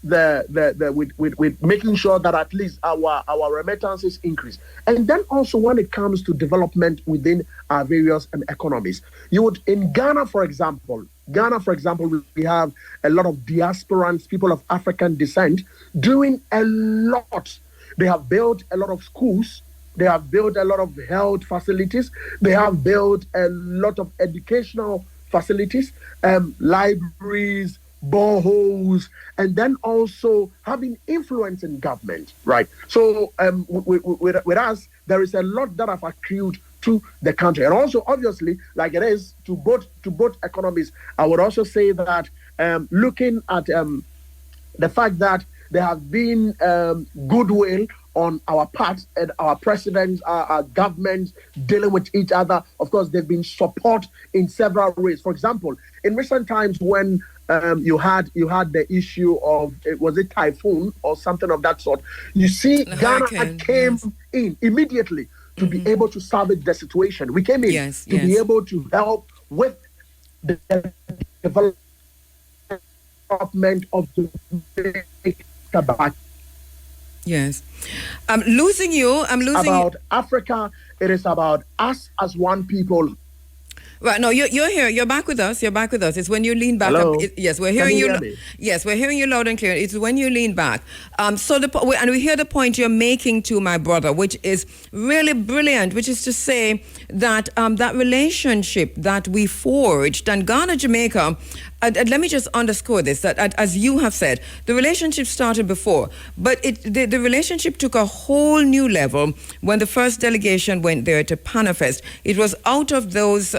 with making sure that at least our remittances increase. And then also when it comes to development within our various economies, you would, in Ghana, for example, we have a lot of diasporans, people of African descent, doing a lot. They have built a lot of schools. They have built a lot of health facilities. They have built a lot of educational facilities, libraries, boreholes, and then also having influence in government, right? So with us, there is a lot that have accrued to the country, and also obviously, like it is to both economies. I would also say that looking at the fact that there have been goodwill on our part, and our presidents, our governments dealing with each other. Of course, there've been support in several ways. For example, in recent times when you had the issue of, was it typhoon or something of that sort? You see, Ghana came in immediately to be able to salvage the situation. We came in to be able to help with the development of the tobacco. Yes. I'm losing you. About Africa, it is about us as one people. Right, no, you're here. You're back with us. You're back with us. It's when you lean back Hello? up. Yes, we're Can hearing you you. hear me? Yes, we're hearing you loud and clear. It's when you lean back. And we hear the point you're making to my brother, which is really brilliant. Which is to say that that relationship that we forged and Ghana, Jamaica. And let me just underscore this, that as you have said, the relationship started before, but the relationship took a whole new level when the first delegation went there to Panafest. It was out of those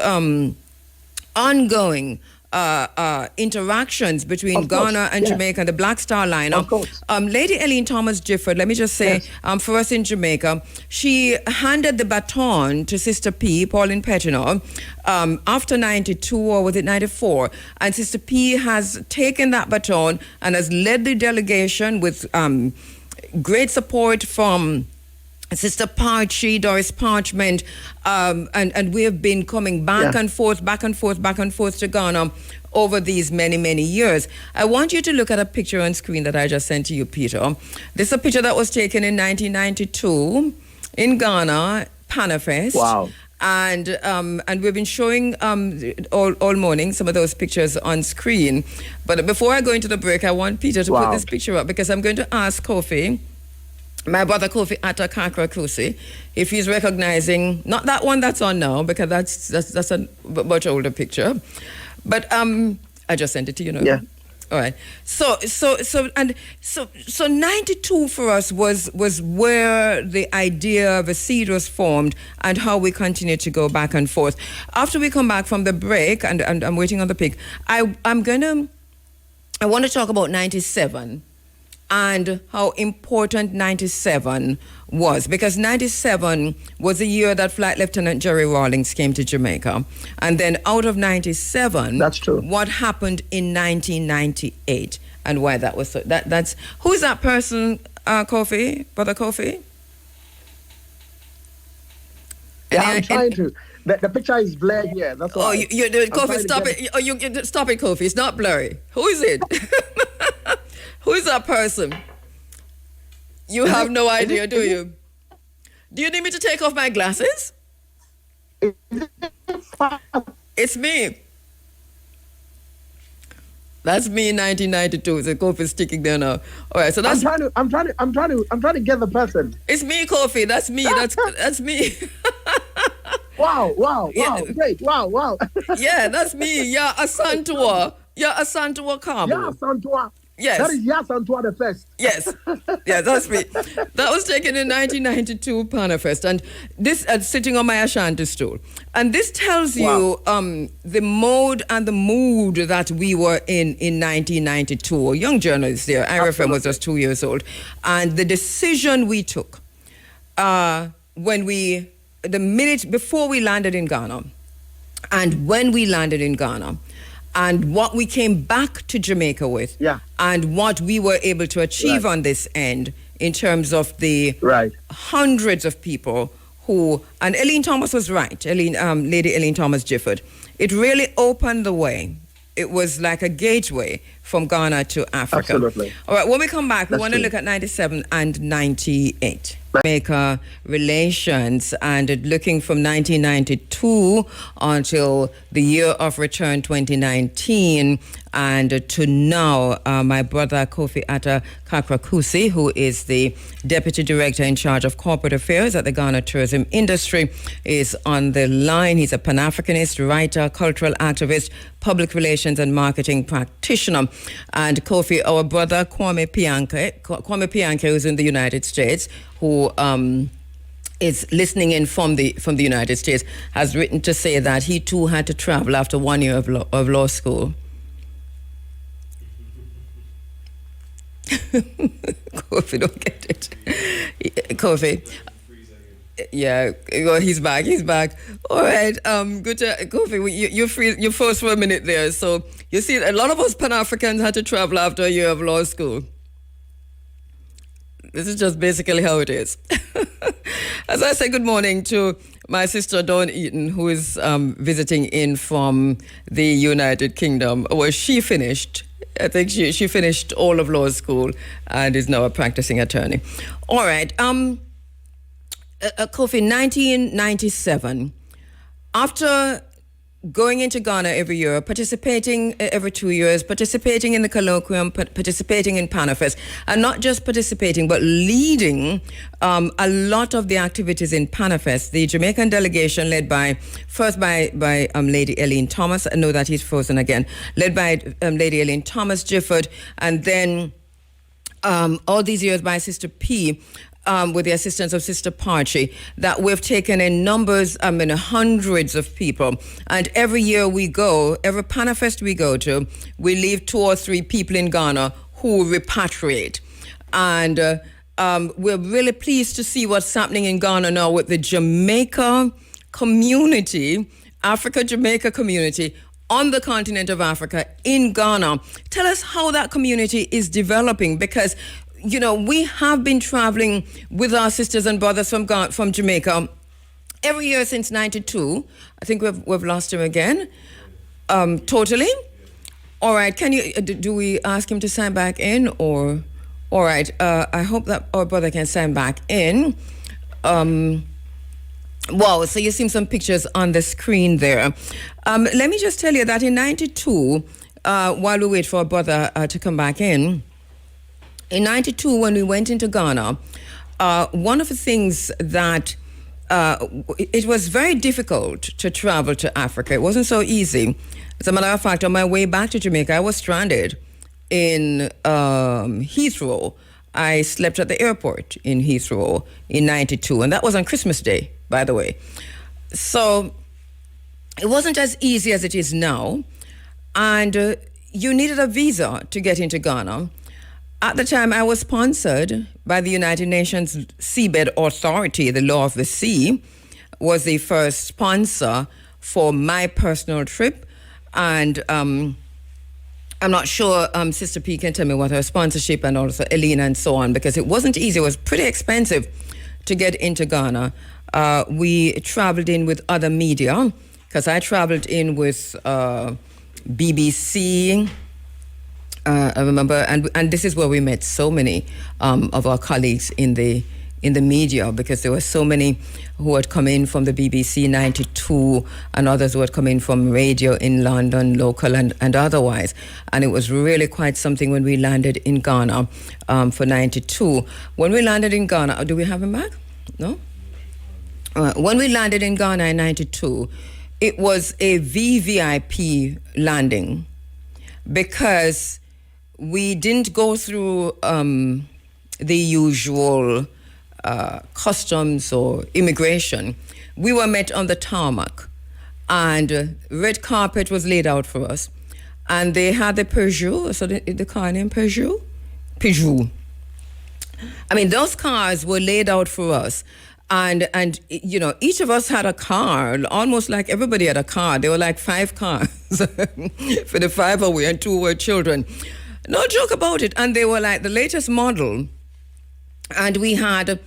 ongoing interactions between Ghana and Jamaica and the Black Star Line. Lady Eileen Thomas Gifford, let me just say, for us in Jamaica, she handed the baton to Sister P, Pauline Pettinor, after 92, or was it 94? And Sister P has taken that baton and has led the delegation with great support from Sister Parchy, Doris Parchment, and we have been coming back and forth to Ghana over these many, many years. I want you to look at a picture on screen that I just sent to you, Peter. This is a picture that was taken in 1992 in Ghana, Panafest. Wow. And we've been showing all morning some of those pictures on screen. But before I go into the break, I want Peter to put this picture up, because I'm going to ask Kofi, my brother Kofi Atta Kakra-Kusi, if he's recognizing, not that one that's on now, because that's a much older picture, but I just sent it to you now. Yeah. All right. So 92 for us was where the idea of a seed was formed, and how we continue to go back and forth. After we come back from the break, and I'm waiting on the pic, I want to talk about 97. And how important 97 was, because 97 was the year that Flight Lieutenant Jerry Rawlings came to Jamaica. And then out of 97, that's true, what happened in 1998 and why that was so. That's who's that person, Kofi, Brother Kofi? Yeah, I'm trying to. The picture is blurred here. That's all. Kofi, stop it. Stop it, Kofi. It's not blurry. Who is it? Who is that person? You have no idea, do you? Do you need me to take off my glasses? It's me. That's me in 1992. So Kofi's sticking there now. All right, so that's. I'm trying to get the person. It's me, Kofi. That's me. That's me. Wow, great, wow. Yeah, that's me. Yeah, Asantua. Yeah, Asantua KABU. Yeah, Asantua. Yes. That is Yasantua the first. Yes. Yeah, that's me. That was taken in 1992 Panafest. And this, sitting on my Ashanti stool. And this tells you the mode and the mood that we were in 1992. Young journalists there. IRFM was just 2 years old. And the decision we took the minute before we landed in Ghana, and when we landed in Ghana, and what we came back to Jamaica with, and what we were able to achieve on this end in terms of the hundreds of people who, and Eileen Thomas was right, Lady Eileen Thomas Gifford, it really opened the way. It was like a gateway from Ghana to Africa. Absolutely. All right, when we come back, we want to look at 97 and 98. Jamaica relations, and looking from 1992 until the year of return 2019, and to now, my brother Kofi Atta Kakra-Kusi, who is the Deputy Director in charge of Corporate Affairs at the Ghana Tourism Industry, is on the line. He's a Pan-Africanist, writer, cultural activist, public relations and marketing practitioner. And Kofi, our brother Kwame Pianke, who's in the United States, who is listening in from the United States, has written to say that he too had to travel after 1 year of law school. Kofi, don't get it. Kofi. Yeah, well, he's back. All right, good to, Kofi, you froze for a minute there. So you see, a lot of us Pan-Africans had to travel after a year of law school. This is just basically how it is. As I say good morning to my sister Dawn Eaton, who is visiting in from the United Kingdom. Well, she finished. I think she finished all of law school and is now a practicing attorney. All right. Kofi, 1997, after going into Ghana every year, participating every 2 years, participating in the colloquium, participating in Panafest, and not just participating, but leading a lot of the activities in Panafest. The Jamaican delegation, led by Lady Eileen Thomas, I know that he's frozen again, led by Lady Eileen Thomas Gifford, and then all these years by Sister P, with the assistance of Sister Parchy, that we've taken in numbers, hundreds of people. And every year we go, every Panafest we go to, we leave 2 or 3 people in Ghana who repatriate. And we're really pleased to see what's happening in Ghana now with the Jamaica community, Africa-Jamaica community, on the continent of Africa, in Ghana. Tell us how that community is developing, because we have been traveling with our sisters and brothers from Jamaica every year since '92. I think we've lost him again. Totally. All right. Do we ask him to sign back in, or? All right. I hope that our brother can sign back in. Wow. So you see some pictures on the screen there. Let me just tell you that in '92, while we wait for our brother to come back in '92, when we went into Ghana, one of the things that it was very difficult to travel to Africa. It wasn't so easy. As a matter of fact, on my way back to Jamaica, I was stranded in Heathrow. I slept at the airport in Heathrow in '92, and that was on Christmas Day, by the way. So it wasn't as easy as it is now, and you needed a visa to get into Ghana. At the time, I was sponsored by the United Nations Seabed Authority. The Law of the Sea was the first sponsor for my personal trip. And I'm not sure Sister P can tell me what her sponsorship, and also Elena and so on, because it wasn't easy. It was pretty expensive to get into Ghana. We traveled in with other media, because I traveled in with BBC, I remember, and this is where we met so many of our colleagues in the media, because there were so many who had come in from the BBC '92, and others who had come in from radio in London, local and otherwise. And it was really quite something when we landed in Ghana for '92. When we landed in Ghana, do we have him back? No? When we landed in Ghana in '92, it was a VVIP landing, because we didn't go through the usual customs or immigration. We were met on the tarmac, and red carpet was laid out for us. And they had the Peugeot, so the car named Peugeot? Peugeot. I mean, those cars were laid out for us. And each of us had a car, almost like everybody had a car. There were like 5 cars for the 5 of we, and 2 were children. No joke about it. And they were like the latest model. And we had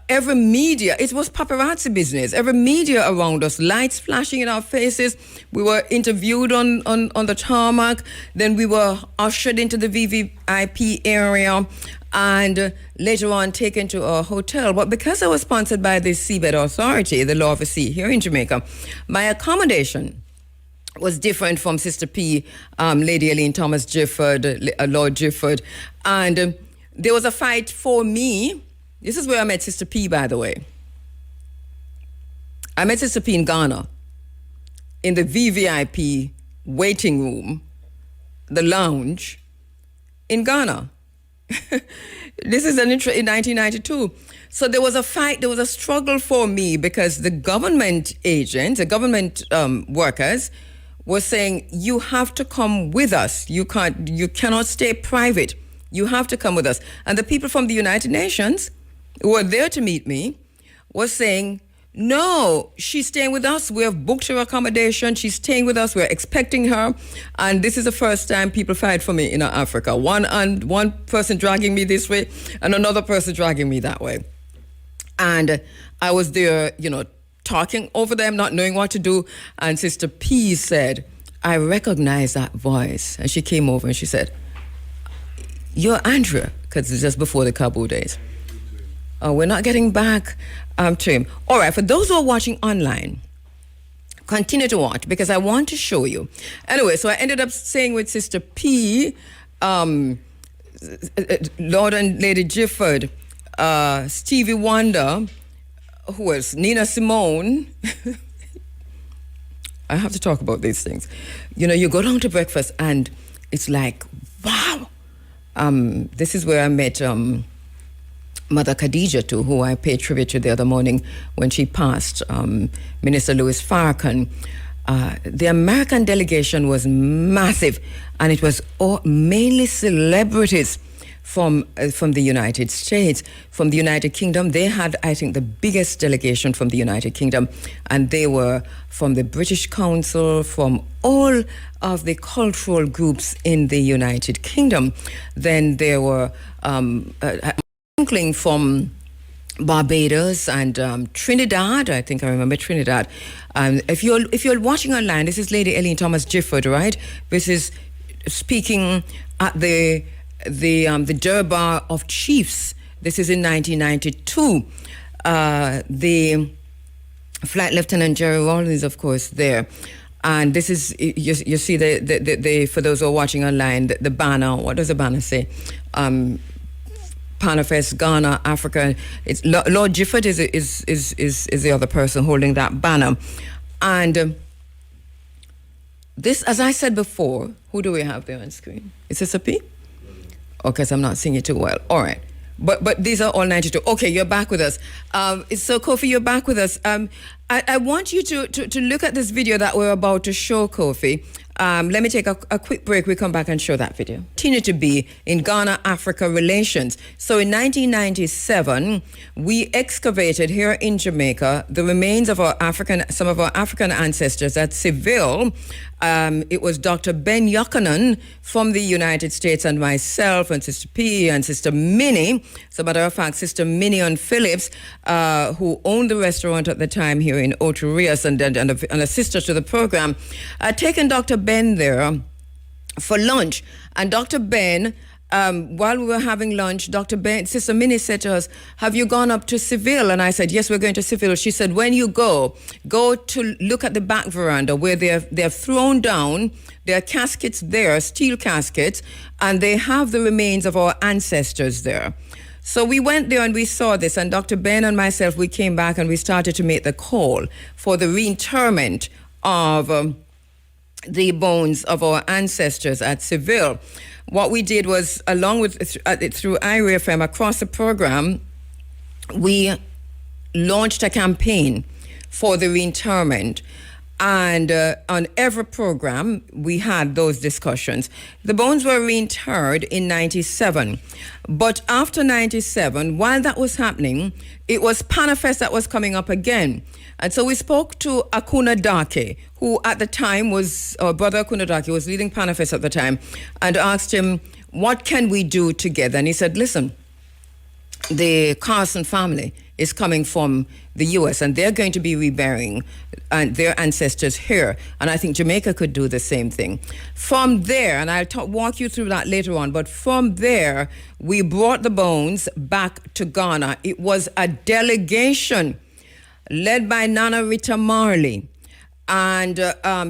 every media. It was paparazzi business. Every media around us, lights flashing in our faces. We were interviewed on the tarmac. Then we were ushered into the VVIP area, and later on taken to a hotel. But because I was sponsored by the Seabed Authority, the Law of the Sea here in Jamaica, my accommodation was different from Sister P, Lady Eileen Thomas Gifford, Lord Gifford. And there was a fight for me. This is where I met Sister P, by the way. I met Sister P in Ghana, in the VVIP waiting room, the lounge, in Ghana. This is in 1992. So there was a fight, there was a struggle for me, because the government agents, the government workers were saying, you have to come with us. You cannot stay private. You have to come with us. And the people from the United Nations who were there to meet me were saying, no, she's staying with us. We have booked her accommodation. She's staying with us. We're expecting her. And this is the first time people fight for me in Africa. One person dragging me this way and another person dragging me that way. And I was there, talking over them, not knowing what to do. And Sister P said, I recognize that voice. And she came over and she said, you're Andrea, because it's just before the KABU days. Oh, we're not getting back to him. All right, for those who are watching online, Continue to watch because I want to show you. Anyway, so I ended up staying with Sister P, Lord and Lady Gifford, Stevie Wonder, who else? Nina Simone. I have to talk about these things. You know, you go down to breakfast and it's like, wow. This is where I met Mother Khadija too, who I paid tribute to the other morning when she passed, Minister Louis Farrakhan. The American delegation was massive, and it was mainly celebrities from the United States, from the United Kingdom. They had, I think, the biggest delegation from the United Kingdom, and they were from the British Council, from all of the cultural groups in the United Kingdom. Then there were from Barbados and Trinidad. I think I remember Trinidad. If you're watching online, this is Lady Eileen Thomas Gifford, right? This is speaking at the Durbar of Chiefs. This is in 1992. The Flight Lieutenant Jerry Rawlings, of course, there. And this is, you see the for those who are watching online, the banner. What does the banner say? Panafest, Ghana, Africa. It's Lord Gifford is the other person holding that banner. And this, as I said before, who do we have there on screen? Is this a P? Okay, so I'm not seeing it too well. All right. But these are all 92. Okay, you're back with us. So Kofi, you're back with us. I want you to look at this video that we're about to show, Kofi. Let me take a quick break. We come back and show that video. Continue to be in Ghana-Africa relations. So in 1997, we excavated here in Jamaica the remains of some of our African ancestors at Seville. It was Dr. Ben Yuckonen from the United States and myself and Sister P and Sister Minnie. As a matter of fact, Sister Minnie and Phillips, who owned the restaurant at the time here in Ocho Rios and a sister to the program, taken Dr. Ben there for lunch. And Dr. Ben, while we were having lunch, Dr. Ben, Sister Minnie said to us, have you gone up to Seville? And I said, yes, we're going to Seville. She said, when you go to look at the back veranda where they're thrown down. There are caskets there, steel caskets, and they have the remains of our ancestors there. So we went there and we saw this, and Dr. Ben and myself, we came back and we started to make the call for the reinterment of the bones of our ancestors at Seville. What we did was, along with through IRFM across the program, we launched a campaign for the reinterment. And on every program, we had those discussions. The bones were reinterred in 97. But after 97, while that was happening, it was Panafest that was coming up again. And so we spoke to Akuna Dake, who at the time was, our brother Akuna Dake was leading Panafest at the time, and asked him, what can we do together? And he said, listen, the Carson family is coming from the U.S. and they're going to be reburying their ancestors here. And I think Jamaica could do the same thing. From there, and I'll walk you through that later on, but from there, we brought the bones back to Ghana. It was a delegation led by Nana Rita Marley and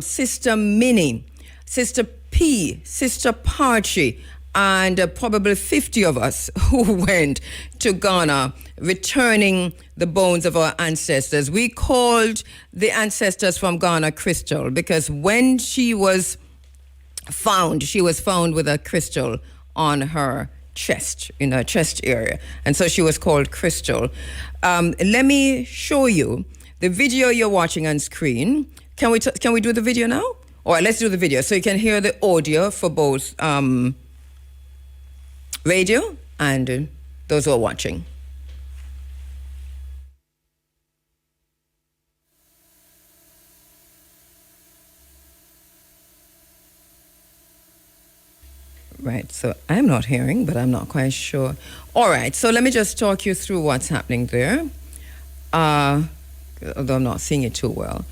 Sister Minnie, Sister P, Sister Parchi, and probably 50 of us who went to Ghana returning the bones of our ancestors. We called the ancestors from Ghana Crystal because when she was found with a crystal on her chest, in her chest area. And so she was called Crystal. Let me show you the video you're watching on screen. Can we do the video now? All right, let's do the video so you can hear the audio for both radio and those who are watching. Right, so I'm not hearing, but I'm not quite sure. All right, so let me just talk you through what's happening there, although I'm not seeing it too well.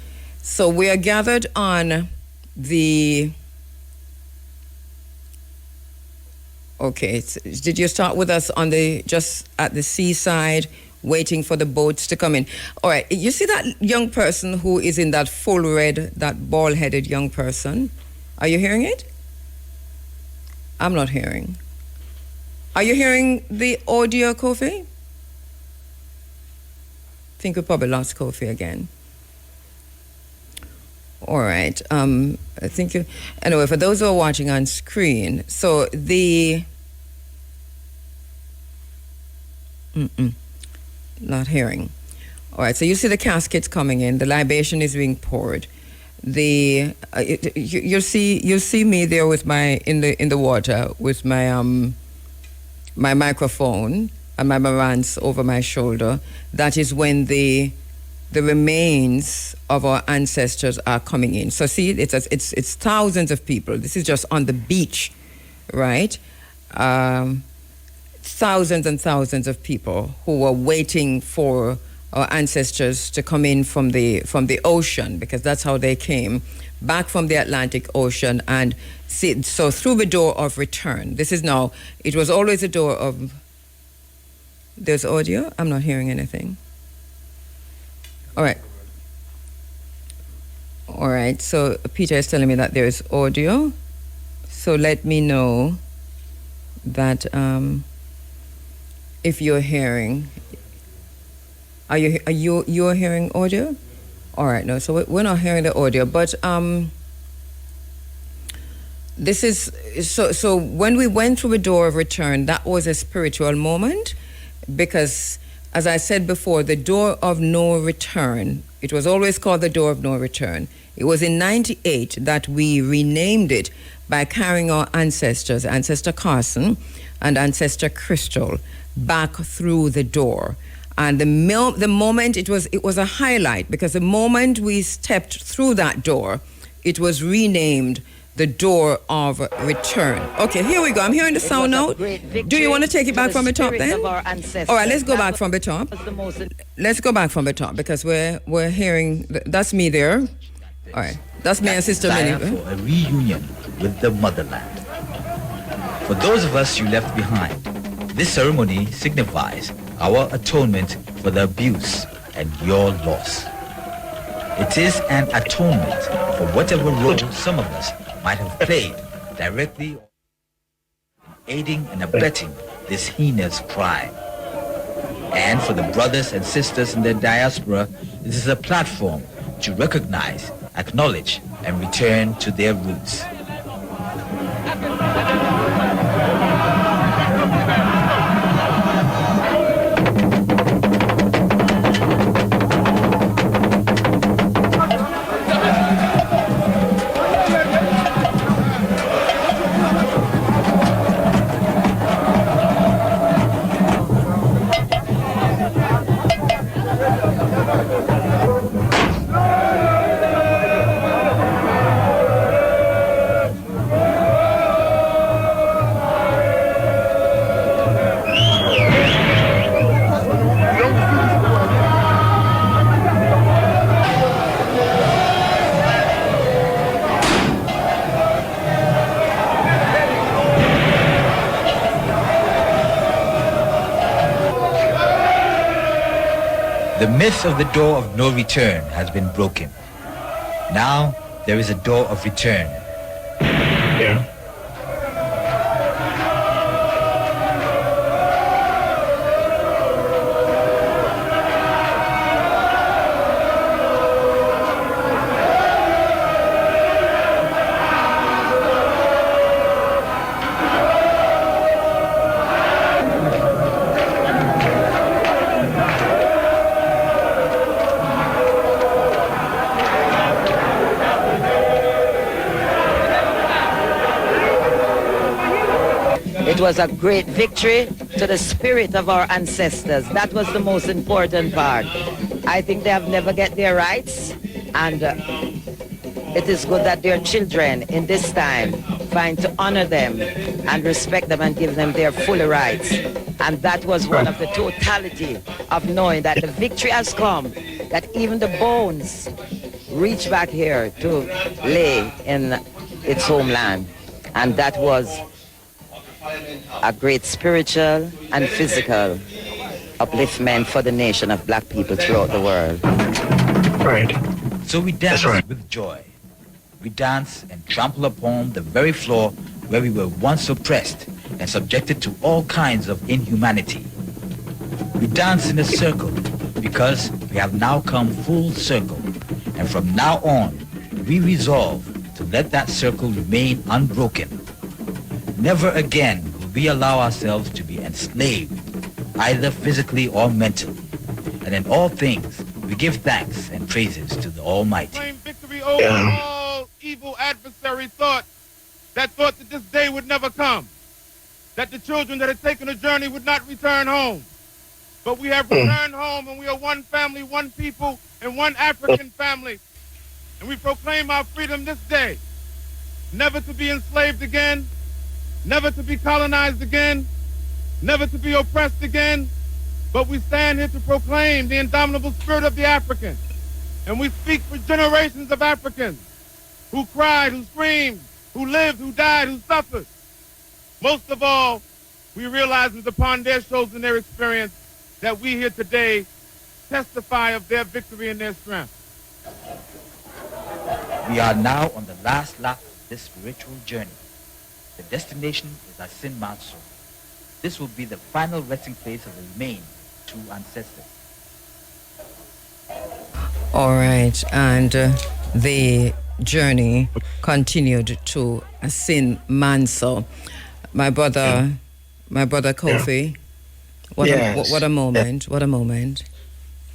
So we are gathered on the... Okay, did you start with us on just at the seaside waiting for the boats to come in. All right, you see that young person who is in that full red, that bald-headed young person? Are you hearing it? I'm not hearing. Are you hearing the audio, Kofi? I think we probably lost Kofi again. All right. I think you. Anyway, for those who are watching on screen, so the. Not hearing. All right. So you see the caskets coming in. The libation is being poured. You'll see me there with my in the water with my my microphone and my marantz over my shoulder. That is when the remains of our ancestors are coming in. So see, it's thousands of people. This is just on the beach, right? Thousands and thousands of people who were waiting for our ancestors to come in from the ocean, because that's how they came back from the Atlantic Ocean. And see, so through the door of return. This is now. It was always a door of. There's audio. I'm not hearing anything. All right. All right. So Peter is telling me that there is audio. So let me know that if you're hearing. Are you hearing audio? All right. No. So we're not hearing the audio, but this is so when we went through the door of return, that was a spiritual moment, because as I said before, the door of no return, it was always called the door of no return. It was in 98 that we renamed it by carrying our ancestors, Ancestor Carson and Ancestor Crystal, back through the door. And the moment, it was a highlight, because the moment we stepped through that door, it was renamed the door of return. Okay, here we go. I'm hearing the sound now. Do you want to take it back from the top then? All right, let's go back from the top. Let's go back from the top, because we're hearing. That's me there. All right, that's me and Sister Minnie. For a reunion with the motherland. For those of us you left behind, this ceremony signifies our atonement for the abuse and your loss. It is an atonement for whatever role some of us might have played directly in aiding and abetting this heinous crime. And for the brothers and sisters in the diaspora, it is a platform to recognize, acknowledge, and return to their roots. The myth of the door of no return has been broken. Now there is a door of return. Yeah. It was a great victory to the spirit of our ancestors. That was the most important part. I think they have never get their rights, and it is good that their children in this time find to honor them and respect them and give them their full rights. And that was one of the totality of knowing that the victory has come, that even the bones reach back here to lay in its homeland. And that was a great spiritual and physical upliftment for the nation of black people throughout the world. Right. So we dance with joy. We dance and trample upon the very floor where we were once oppressed and subjected to all kinds of inhumanity. We dance in a circle because we have now come full circle. And from now on, we resolve to let that circle remain unbroken. Never again will we allow ourselves to be enslaved, either physically or mentally. And in all things, we give thanks and praises to the Almighty. Claim victory over all evil adversary thought that this day would never come, that the children that had taken a journey would not return home. But we have returned home, and we are one family, one people, and one African family. And we proclaim our freedom this day, never to be enslaved again, never to be colonized again, never to be oppressed again. But we stand here to proclaim the indomitable spirit of the African. And we speak for generations of Africans who cried, who screamed, who lived, who died, who suffered. Most of all, we realize that upon their shoulders and their experience that we here today testify of their victory and their strength. We are now on the last lap of this spiritual journey. The destination is Asin Manso. This will be the final resting place of the remains of true ancestors. All right, and the journey continued to Asin Manso. My brother Kofi, what a moment, what a moment.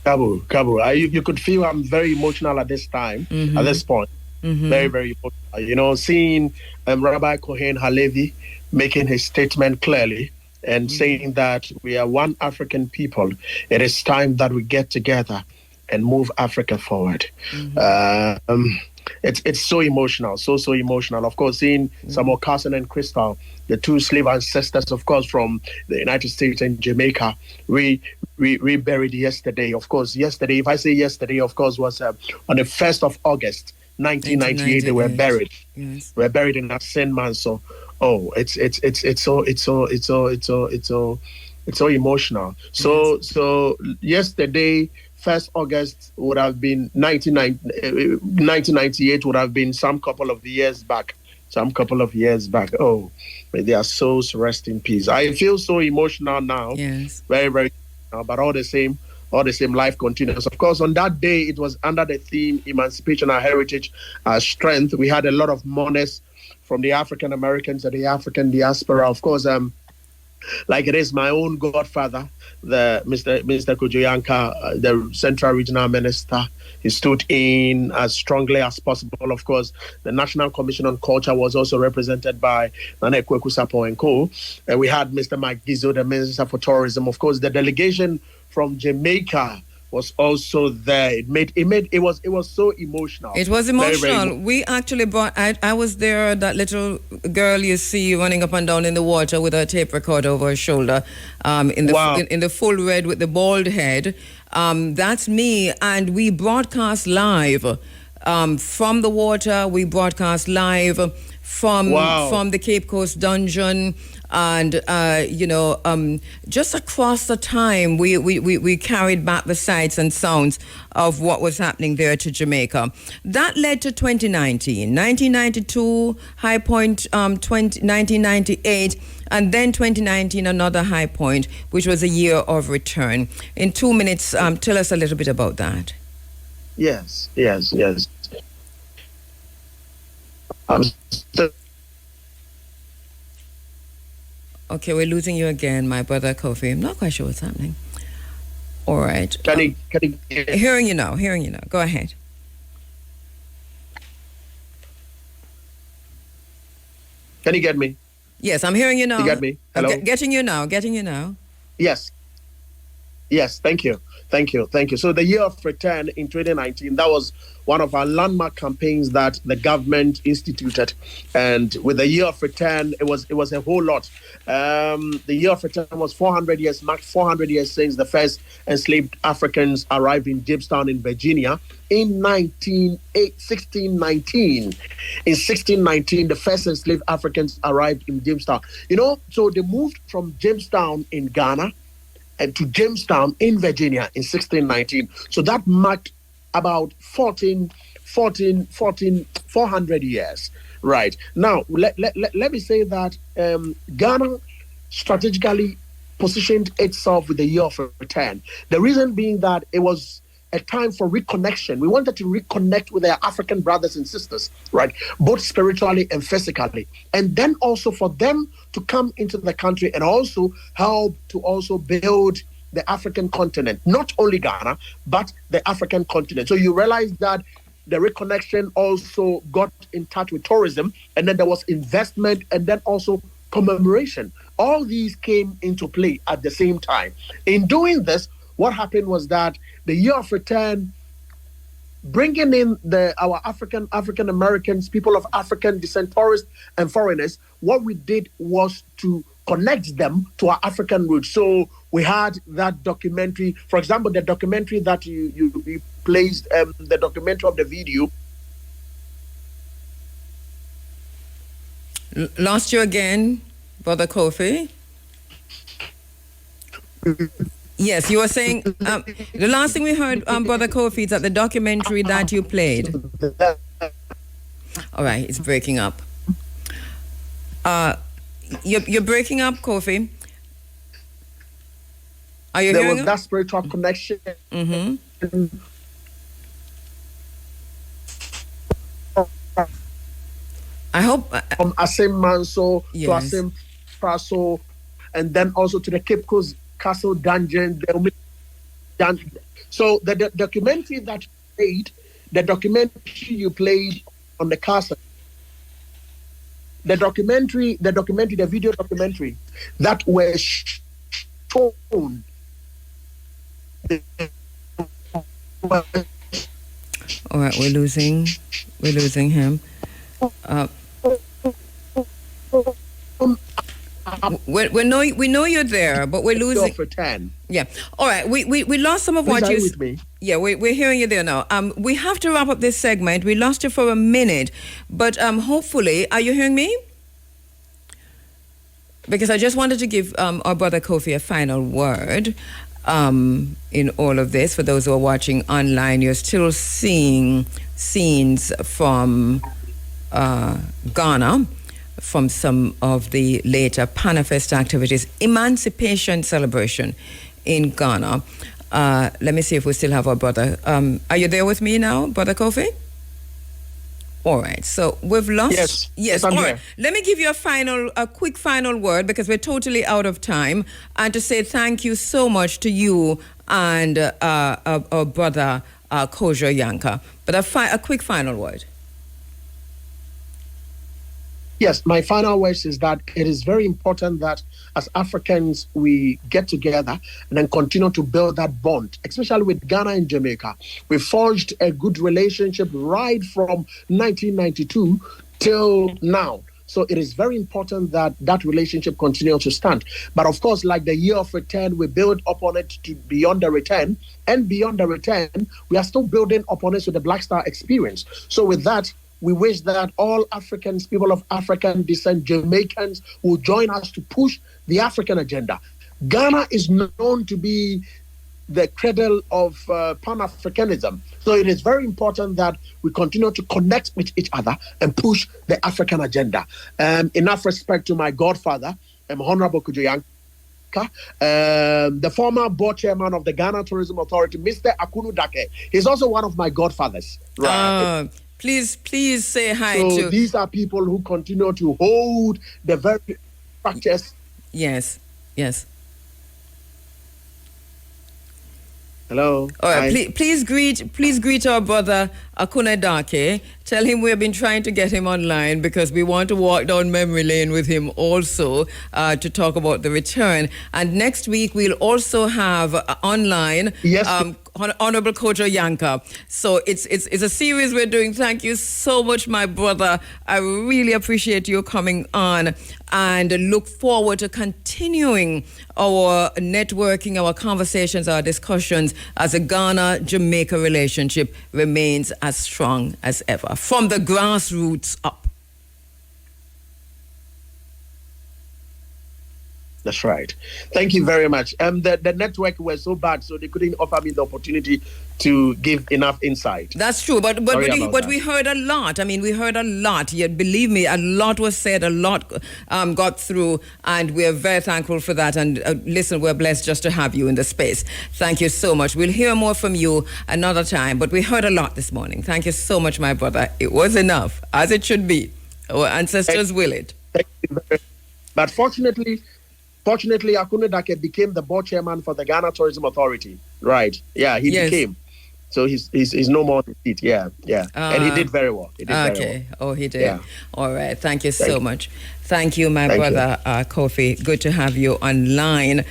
KABU, you could feel I'm very emotional at this time, at this point. Very, very emotional. You know, seeing Rabbi Cohen Halevi making his statement clearly and saying that we are one African people. It is time that we get together and move Africa forward. It's so emotional, so emotional. Of course, seeing Samuel Carson and Crystal, the two slave ancestors, of course, from the United States and Jamaica, we buried yesterday. Of course, yesterday, if I say yesterday, of course, was on the 1st of August, 1998. They were buried. Yes. Were buried in Asin Manso. Oh, it's so emotional. So yesterday, 1st August would have been 1998 would have been some couple of years back. Oh, may their souls rest in peace. I feel so emotional now. Yes. Very, very, but all the same, life continues. Of course, on that day, it was under the theme Emancipation, Our Heritage, Our Strength. We had a lot of mourners from the African Americans and the African diaspora. Of course, like it is my own godfather, the Mr. Kujoyanka, the Central Regional Minister. He stood in as strongly as possible. Of course, the National Commission on Culture was also represented by Nana Kweku Sapon and Co. And we had Mr. Mike Gizo, the Minister for Tourism. Of course, the delegation from Jamaica was also there. It was so emotional. It was emotional. Very, very we actually brought. I was there. That little girl you see running up and down in the water with her tape recorder over her shoulder, in the full red with the bald head. That's me, and we broadcast live from the water. We broadcast live from the Cape Coast dungeon. And just across the time, we carried back the sights and sounds of what was happening there to Jamaica. That led to 2019, 1992 high point, 1998, and then 2019 another high point, which was a year of return. In 2 minutes, tell us a little bit about that. Yes. Okay, we're losing you again, my brother Kofi. I'm not quite sure what's happening. All right. Can you hearing you now. Go ahead. Can you get me? Yes, I'm hearing you now. You get me? Hello? Getting you now. Yes, thank you. So the year of return in 2019, that was one of our landmark campaigns that the government instituted. And with the year of return, it was a whole lot. The year of return was 400 years, marked 400 years since the first enslaved Africans arrived in Jamestown in Virginia in 1619. In 1619, the first enslaved Africans arrived in Jamestown. So they moved from Jamestown in Ghana, to Jamestown in Virginia in 1619. So that marked about 400 years. Right. Now, let me say that Ghana strategically positioned itself with the year of return. The reason being that it was a time for reconnection. We wanted to reconnect with our African brothers and sisters, right? Both spiritually and physically. And then also for them to come into the country and also help to also build the African continent, not only Ghana, but the African continent. So you realize that the reconnection also got in touch with tourism, and then there was investment, and then also commemoration. All these came into play at the same time. In doing this, what happened was that the year of return, bringing in our African Americans, people of African descent, tourists and foreigners, what we did was to connect them to our African roots. So we had that documentary, for example, the documentary that you placed, the documentary of the video. Lost you again, Brother Kofi. Yes, you were saying the last thing we heard, Brother Kofi, is that the documentary that you played. All right, it's breaking up. You're breaking up, Kofi. Are you there hearing was that spiritual connection. Mm-hmm. I hope from Asim Manso yes. to Asim Praso, and then also to the Cape Coast Castle dungeon. So the documentary that you played on the castle, the video documentary that was shown. All right, we're losing him. We know you're there, but we're losing. For 10. Yeah. All right. We lost some of what you. With me? Yeah, we're hearing you there now. We have to wrap up this segment. We lost you for a minute, but hopefully, are you hearing me? Because I just wanted to give our brother Kofi a final word in all of this. For those who are watching online, you're still seeing scenes from Ghana, from some of the later Panafest activities, Emancipation Celebration in Ghana. Let me see if we still have our brother. Are you there with me now, Brother Kofi? All right, so we've lost. Yes, I'm all here. right. Let me give you a quick final word because we're totally out of time, and to say thank you so much to you and our brother Kojo Yanka. But a quick final word. Yes, my final words is that it is very important that as Africans we get together and then continue to build that bond, especially with Ghana and Jamaica. We forged a good relationship right from 1992 till now. So it is very important that that relationship continues to stand. But of course, like the year of return, we build upon it to beyond the return. And beyond the return, we are still building upon it with the Black Star experience. So with that, we wish that all Africans, people of African descent, Jamaicans, will join us to push the African agenda. Ghana is known to be the cradle of Pan-Africanism. So it is very important that we continue to connect with each other and push the African agenda. Enough respect to my godfather, Honorable Kojo Yanka, the former board chairman of the Ghana Tourism Authority, Mr. Akunu Dake. He's also one of my godfathers. Right. Please say hi so to... these are people who continue to hold the very practice. Yes. Hello. All right, please greet our brother Akuna Dake. Tell him we've been trying to get him online because we want to walk down memory lane with him also to talk about the return. And next week we'll also have online Honorable Kojo Yanka. So it's a series we're doing. Thank you so much, my brother. I really appreciate you coming on and look forward to continuing our networking, our conversations, our discussions as the Ghana-Jamaica relationship remains as strong as ever, from the grassroots up. That's right. Thank you very much. The network was so bad, so they couldn't offer me the opportunity to give enough insight. That's true, but we heard a lot. I mean, we heard a lot. Yet, believe me, a lot was said, a lot got through, and we're very thankful for that. And listen, we're blessed just to have you in the space. Thank you so much. We'll hear more from you another time, but we heard a lot this morning. Thank you so much, my brother. It was enough, as it should be. Our ancestors will it. Thank you very much. But fortunately, Akune Dake became the board chairman for the Ghana Tourism Authority. Right. Yeah, he became. So he's no more in the seat. Yeah. And he did very well. He did. Yeah. All right. Thank you so much. Thank you, my brother Kofi. Good to have you online.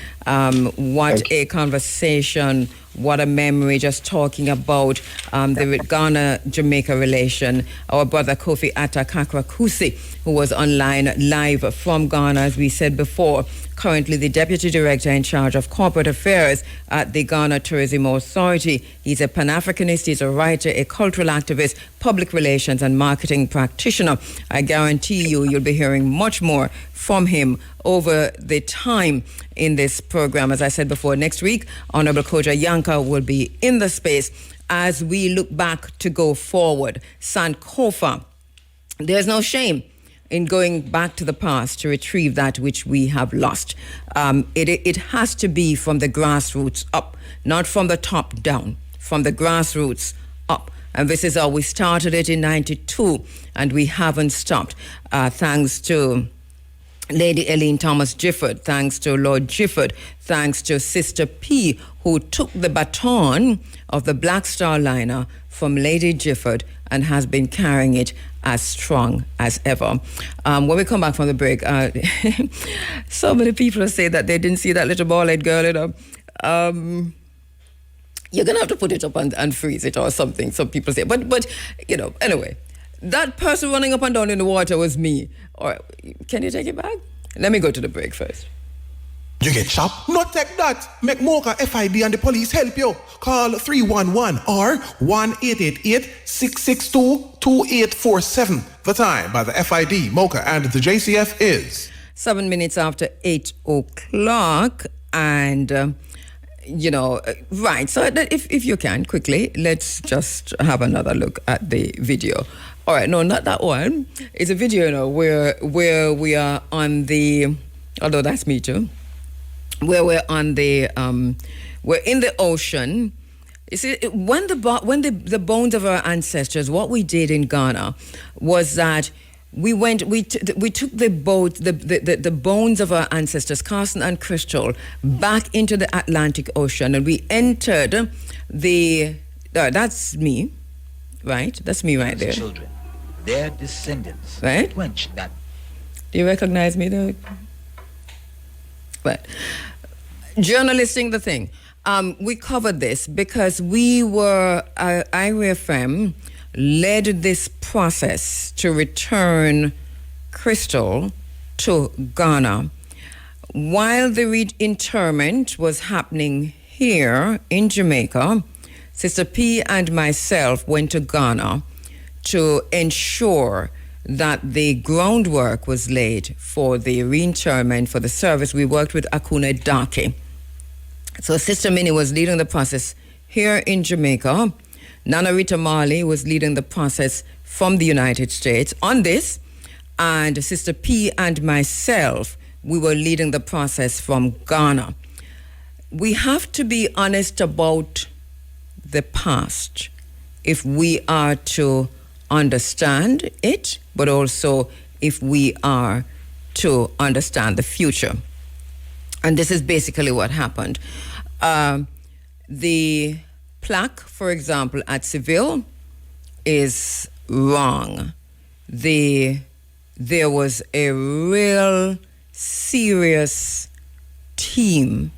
What a conversation. What a memory, just talking about the Ghana-Jamaica relation. Our brother Kofi Atta-Kakra Kusi, who was online live from Ghana, as we said before, currently the Deputy Director in charge of Corporate Affairs at the Ghana Tourism Authority. He's a Pan-Africanist, he's a writer, a cultural activist, public relations and marketing practitioner. I guarantee you'll be hearing much more from him over the time in this program. As I said before, next week, Honorable Koja Yanka will be in the space as we look back to go forward. Sankofa, there's no shame in going back to the past to retrieve that which we have lost. It has to be from the grassroots up, not from the top down, from the grassroots up. And this is how we started it in 92, and we haven't stopped. Thanks to Lady Eileen Thomas Gifford, thanks to Lord Gifford, thanks to Sister P, who took the baton of the Black Star liner from Lady Gifford and has been carrying it as strong as ever. When we come back from the break, so many people say that they didn't see that little bald-head girl, You're going to have to put it up and freeze it or something, some people say. But anyway, that person running up and down in the water was me. Or can you take it back? Let me go to the break first. You get chopped? Not take that. Make Mocha FIB and the police help you. Call 311 or 1-888-662-2847. The time by the FID, Mocha and the JCF is 7 minutes after 8 o'clock. And right. So if you can, quickly, let's just have another look at the video. All right, no, not that one. It's a video, where we are on the, although that's me too, where we're on the, we're in the ocean. You see, when the bones of our ancestors, what we did in Ghana was that we took the bones of our ancestors, Carson and Crystal, back into the Atlantic Ocean, and we entered that's me, right? That's me right there. Children, their descendants, right? quench that. Do you recognize me though? But journalisting the thing. We covered this because we were, IRFM led this process to return Crystal to Ghana. While the reinterment was happening here in Jamaica, Sister P and myself went to Ghana to ensure that the groundwork was laid for the reinterment, for the service. We worked with Akune Dake. So Sister Minnie was leading the process here in Jamaica. Nana Rita Marley was leading the process from the United States on this. And Sister P and myself, we were leading the process from Ghana. We have to be honest about the past if we are to understand it, but also if we are to understand the future. And this is basically what happened. The plaque, for example, at Seville is wrong. There was a real serious team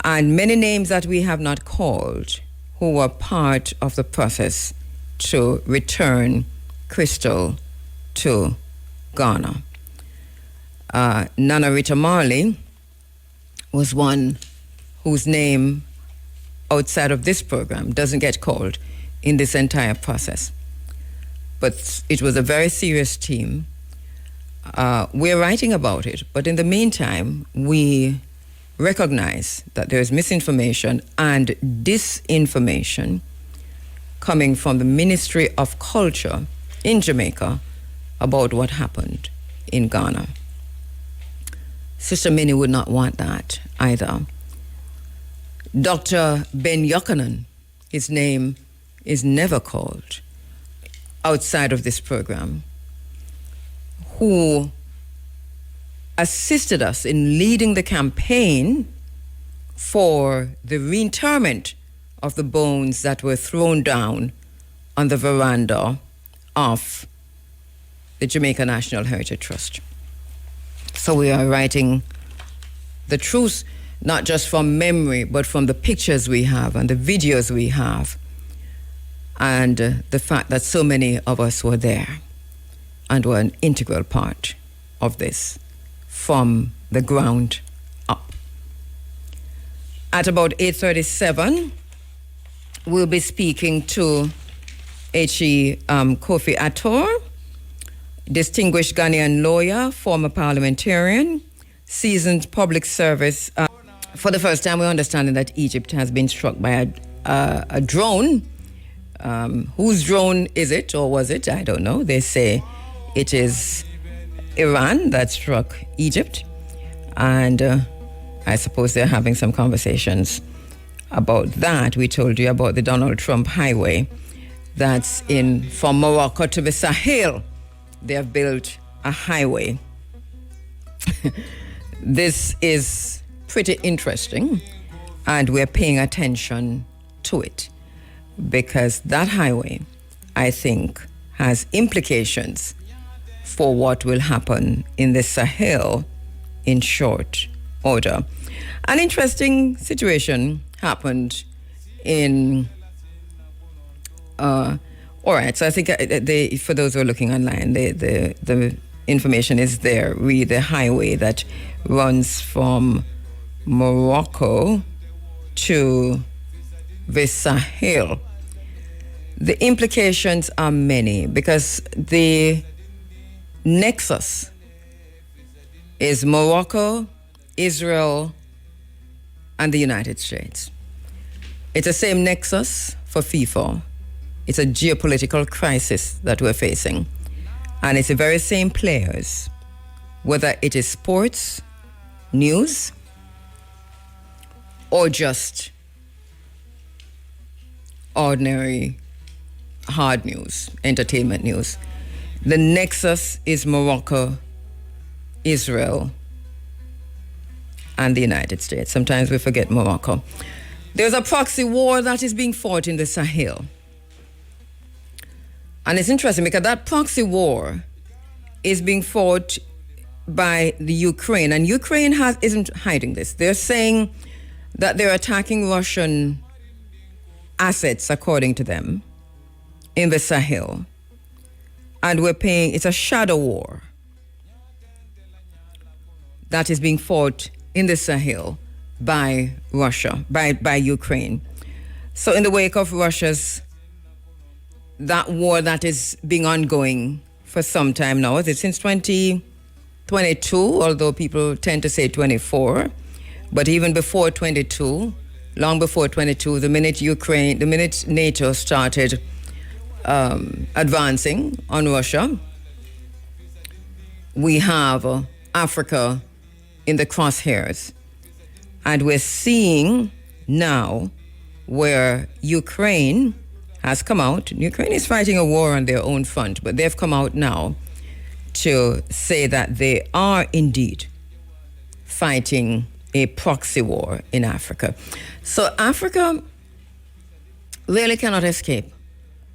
and many names that we have not called who were part of the process to return Crystal to Ghana. Nana Rita Marley was one whose name outside of this program doesn't get called in this entire process. But it was a very serious team. we're writing about it. But in the meantime, we recognize that there is misinformation and disinformation coming from the Ministry of Culture in Jamaica about what happened in Ghana. Sister Minnie would not want that either. Dr. Ben Yochanan, his name is never called outside of this program, who assisted us in leading the campaign for the reinterment of the bones that were thrown down on the veranda of the Jamaica National Heritage Trust. So we are writing the truth, not just from memory, but from the pictures we have and the videos we have, and the fact that so many of us were there and were an integral part of this from the ground up. At about 8:37, we'll be speaking to H.E. Kofi Attor, distinguished Ghanaian lawyer, former parliamentarian, seasoned public service. For the first time, we're understanding that Egypt has been struck by a drone. Whose drone is it, or was it? I don't know. They say it is Iran that struck Egypt. And I suppose they're having some conversations about that. We told you about the Donald Trump highway that's from Morocco to the Sahel. They have built a highway. This is pretty interesting, and we're paying attention to it because that highway, I think, has implications for what will happen in the Sahel in short order. An interesting situation happened in all right, so I think for those who are looking online, the information is there. Read the highway that runs from Morocco to the Sahel. The implications are many because the nexus is Morocco, Israel, and the United States. It's the same nexus for FIFA. It's a geopolitical crisis that we're facing. And it's the very same players, whether it is sports, news, or just ordinary hard news, entertainment news. The nexus is Morocco, Israel, and the United States. Sometimes we forget Morocco. There's a proxy war that is being fought in the Sahel. And it's interesting because that proxy war is being fought by the Ukraine. And Ukraine isn't hiding this. They're saying that they're attacking Russian assets, according to them, in the Sahel. And it's a shadow war that is being fought in the Sahel by Russia, by Ukraine. So in the wake of Russia's that war that is being ongoing for some time now, is it since 2022, although people tend to say 24, but even before 22, long before 22, the minute NATO started advancing on Russia, we have Africa in the crosshairs. And we're seeing now where Ukraine has come out. Ukraine is fighting a war on their own front, but they've come out now to say that they are indeed fighting a proxy war in Africa. So Africa really cannot escape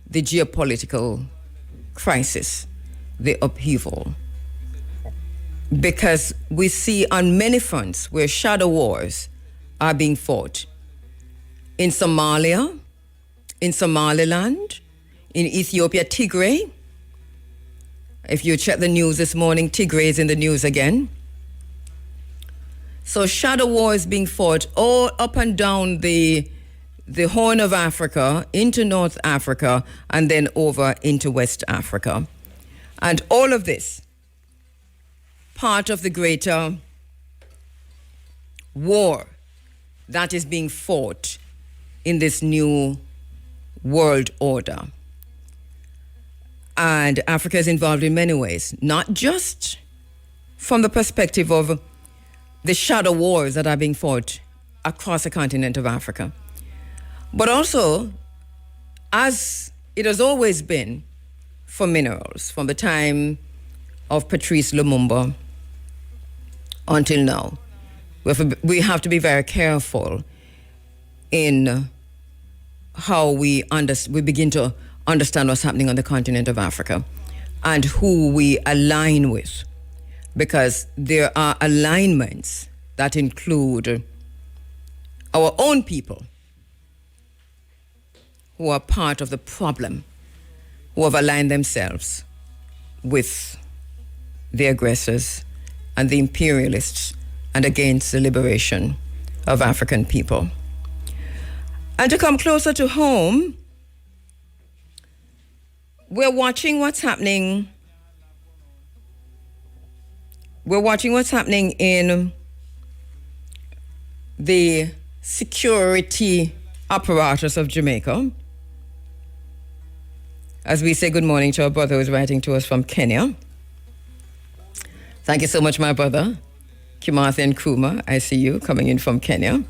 the geopolitical crisis, the upheaval, because we see on many fronts where shadow wars are being fought. In Somalia, in Somaliland, in Ethiopia, Tigray. If you check the news this morning, Tigray is in the news again. So shadow war is being fought all up and down the Horn of Africa, into North Africa, and then over into West Africa. And all of this part of the greater war that is being fought in this new world order. And Africa is involved in many ways, not just from the perspective of the shadow wars that are being fought across the continent of Africa, but also, as it has always been for minerals, from the time of Patrice Lumumba until now. We have to be very careful in how we begin to understand what's happening on the continent of Africa and who we align with, because there are alignments that include our own people who are part of the problem, who have aligned themselves with the aggressors and the imperialists and against the liberation of African people. And to come closer to home, we're watching what's happening. We're watching what's happening in the security apparatus of Jamaica. As we say good morning to our brother who's writing to us from Kenya. Thank you so much, my brother. Kimathi and Kuma, I see you coming in from Kenya.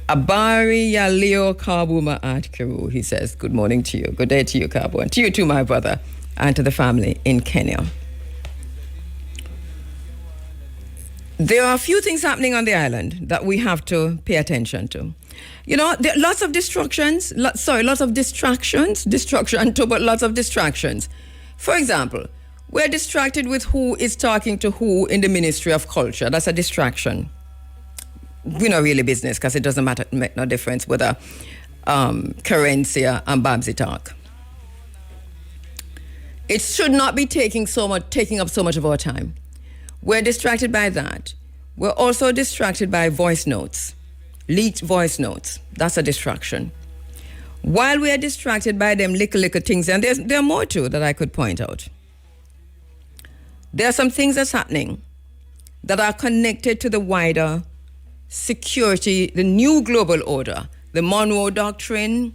Abari Yalio Kabu Ma'at Kiru, he says, good morning to you. Good day to you, Kabu. And to you too, my brother, and to the family in Kenya. There are a few things happening on the island that we have to pay attention to. You know, there are lots of distractions. Destruction too, but lots of distractions. For example, we're distracted with who is talking to who in the Ministry of Culture. That's a distraction. We're not really business, because it doesn't make no difference whether Carencia and Babsy talk. It should not be taking up so much of our time. We're distracted by that. We're also distracted by voice notes, leaked voice notes. That's a distraction. While we are distracted by them little things, and there are more too that I could point out. There are some things that's happening that are connected to the wider security, the new global order, the Monroe Doctrine,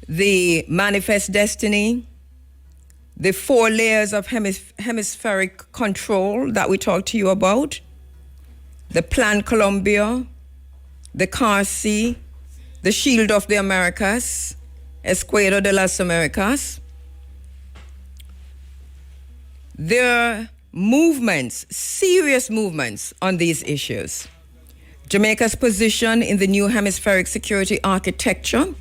the Manifest Destiny, the 4 layers of hemispheric control that we talked to you about, the Plan Colombia, the CARC, the Shield of the Americas, Escudo de las Americas. There are movements, serious movements on these issues. Jamaica's position in the new hemispheric security architecture.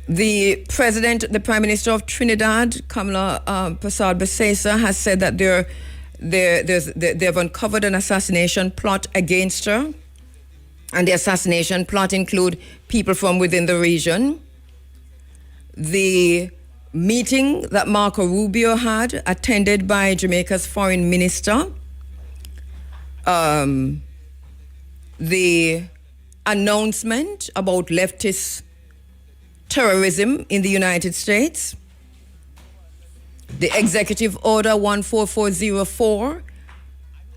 The Prime Minister of Trinidad, Kamala Prasad Besesa, has said that they've uncovered an assassination plot against her. And the assassination plot include people from within the region. The meeting that Marco Rubio had, attended by Jamaica's foreign minister. The announcement about leftist terrorism in the United States. The Executive Order 14404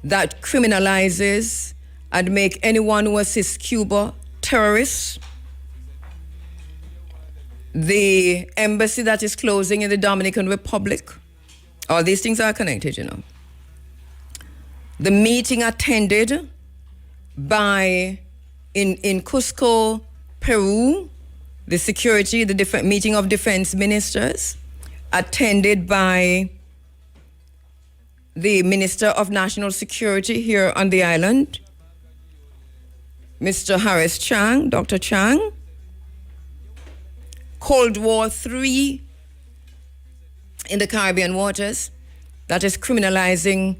that criminalizes and make anyone who assists Cuba terrorists. The embassy that is closing in the Dominican Republic. All these things are connected, you know. The meeting attended by, in Cusco, Peru, the different meeting of defense ministers, attended by the Minister of National Security here on the island, Mr. Harris Chang, Dr. Chang. Cold War III in the Caribbean waters, that is criminalizing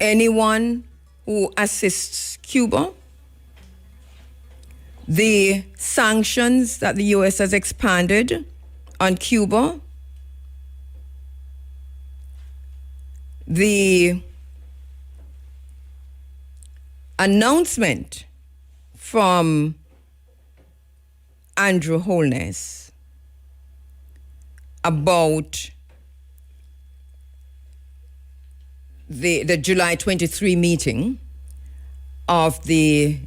anyone who assists Cuba. The sanctions that the U.S. has expanded on Cuba. The announcement from Andrew Holness about the July 23 meeting of the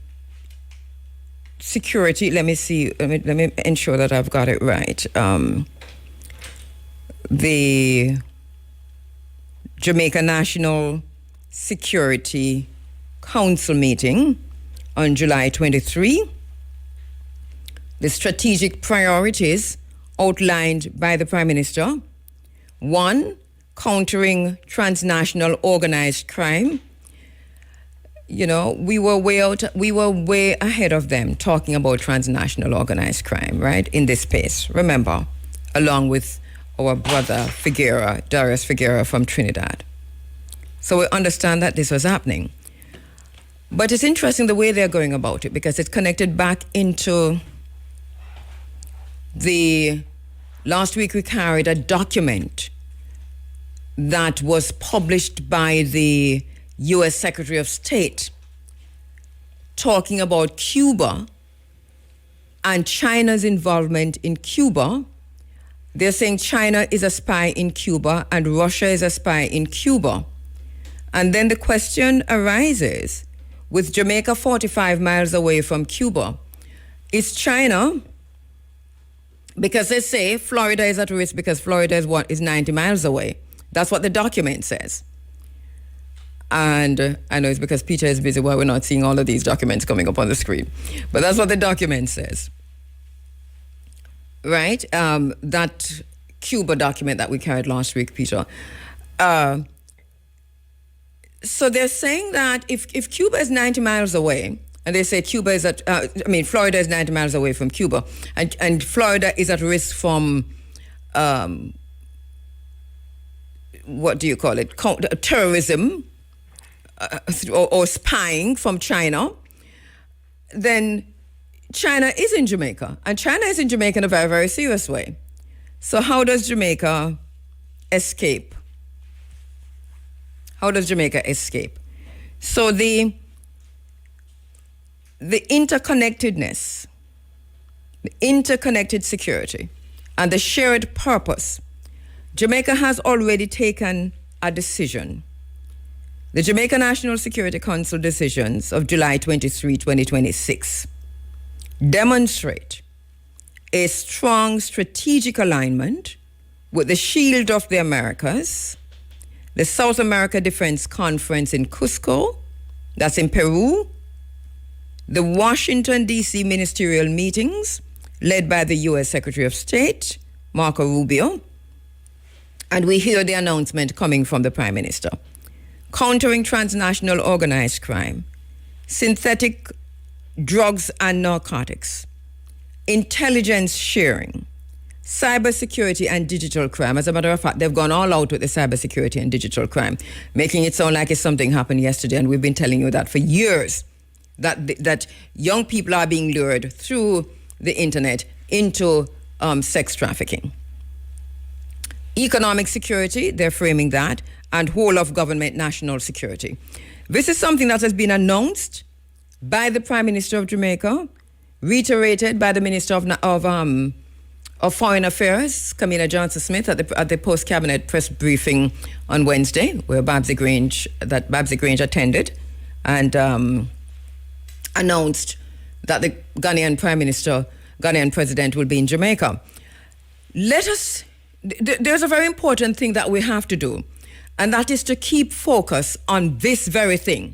security. Let me see. Let me ensure that I've got it right. The Jamaica National Security Council meeting on July 23. The strategic priorities outlined by the Prime Minister. 1, countering transnational organized crime. You know, we were way ahead of them talking about transnational organized crime, right, in this space. Remember, along with our brother Figueroa, Darius Figueroa from Trinidad. So we understand that this was happening. But it's interesting the way they're going about it, because it's connected back into last week we carried a document that was published by the U.S. Secretary of State talking about Cuba and China's involvement in Cuba. They're saying China is a spy in Cuba and Russia is a spy in Cuba. And then the question arises, with Jamaica 45 miles away from Cuba, is China, because they say Florida is at risk because Florida is 90 miles away. That's what the document says. And I know it's because Peter is busy while we're not seeing all of these documents coming up on the screen. But that's what the document says. Right? That Cuba document that we carried last week, Peter. So they're saying that if Cuba is 90 miles away, and they say Cuba is Florida is 90 miles away from Cuba, and Florida is at risk from, what do you call it, terrorism or spying from China, then China is in Jamaica. And China is in Jamaica in a very, very serious way. So how does Jamaica escape? How does Jamaica escape? So the interconnectedness, the interconnected security, and the shared purpose, Jamaica has already taken a decision. The Jamaica National Security Council decisions of July 23, 2026 demonstrate a strong strategic alignment with the Shield of the Americas, the South America Defense Conference in Cusco, that's in Peru, the Washington, D.C. ministerial meetings led by the U.S. Secretary of State, Marco Rubio, and we hear the announcement coming from the Prime Minister. Countering transnational organized crime, synthetic drugs and narcotics, intelligence sharing, cybersecurity and digital crime. As a matter of fact, they've gone all out with the cybersecurity and digital crime, making it sound like it's something happened yesterday, and we've been telling you that for years, that young people are being lured through the internet into sex trafficking. Economic security, they're framing that, and whole of government national security. This is something that has been announced by the Prime Minister of Jamaica, reiterated by the Minister of Foreign Affairs, Camilla Johnson-Smith, at the post-cabinet press briefing on Wednesday, where Babsy Grange attended and announced that the Ghanaian President will be in Jamaica. There's a very important thing that we have to do, and that is to keep focus on this very thing.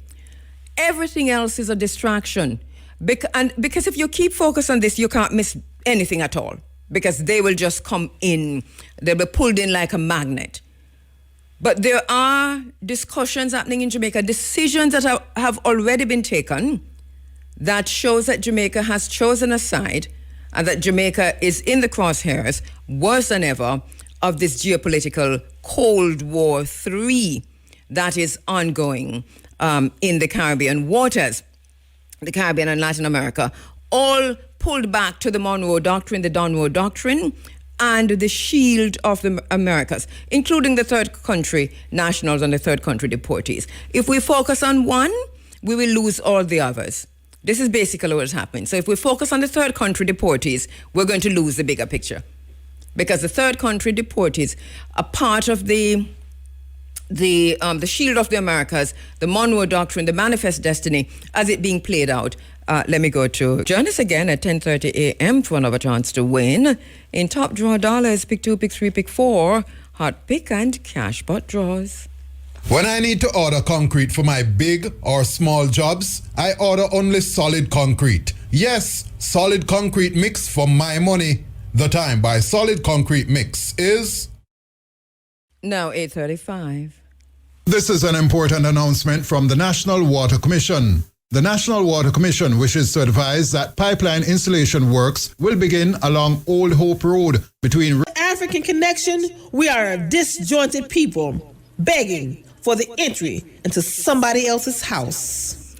Everything else is a distraction. Because if you keep focus on this, you can't miss anything at all, because they will just come in. They'll be pulled in like a magnet. But there are discussions happening in Jamaica, decisions that have already been taken that shows that Jamaica has chosen a side and that Jamaica is in the crosshairs, worse than ever, of this geopolitical Cold War III that is ongoing in the Caribbean waters, the Caribbean and Latin America, all pulled back to the Monroe Doctrine, the Donroe Doctrine, and the Shield of the Americas, including the third country nationals and the third country deportees. If we focus on one, we will lose all the others. This is basically what is happening. So if we focus on the third country deportees, we're going to lose the bigger picture. Because the third country deportees are part of the the Shield of the Americas, the Monroe Doctrine, the Manifest Destiny, as it being played out. Let me go to join us again at 10:30 a.m. for another chance to win in Top Draw Dollars, Pick 2, Pick 3, Pick 4, Hot Pick and Cash Pot draws. When I need to order concrete for my big or small jobs, I order only Solid Concrete. Yes, Solid Concrete Mix for my money. The time by Solid Concrete Mix is... Now 8:35. This is an important announcement from the National Water Commission. The National Water Commission wishes to advise that pipeline installation works will begin along Old Hope Road between... African Connection, we are a disjointed people begging for the entry into somebody else's house.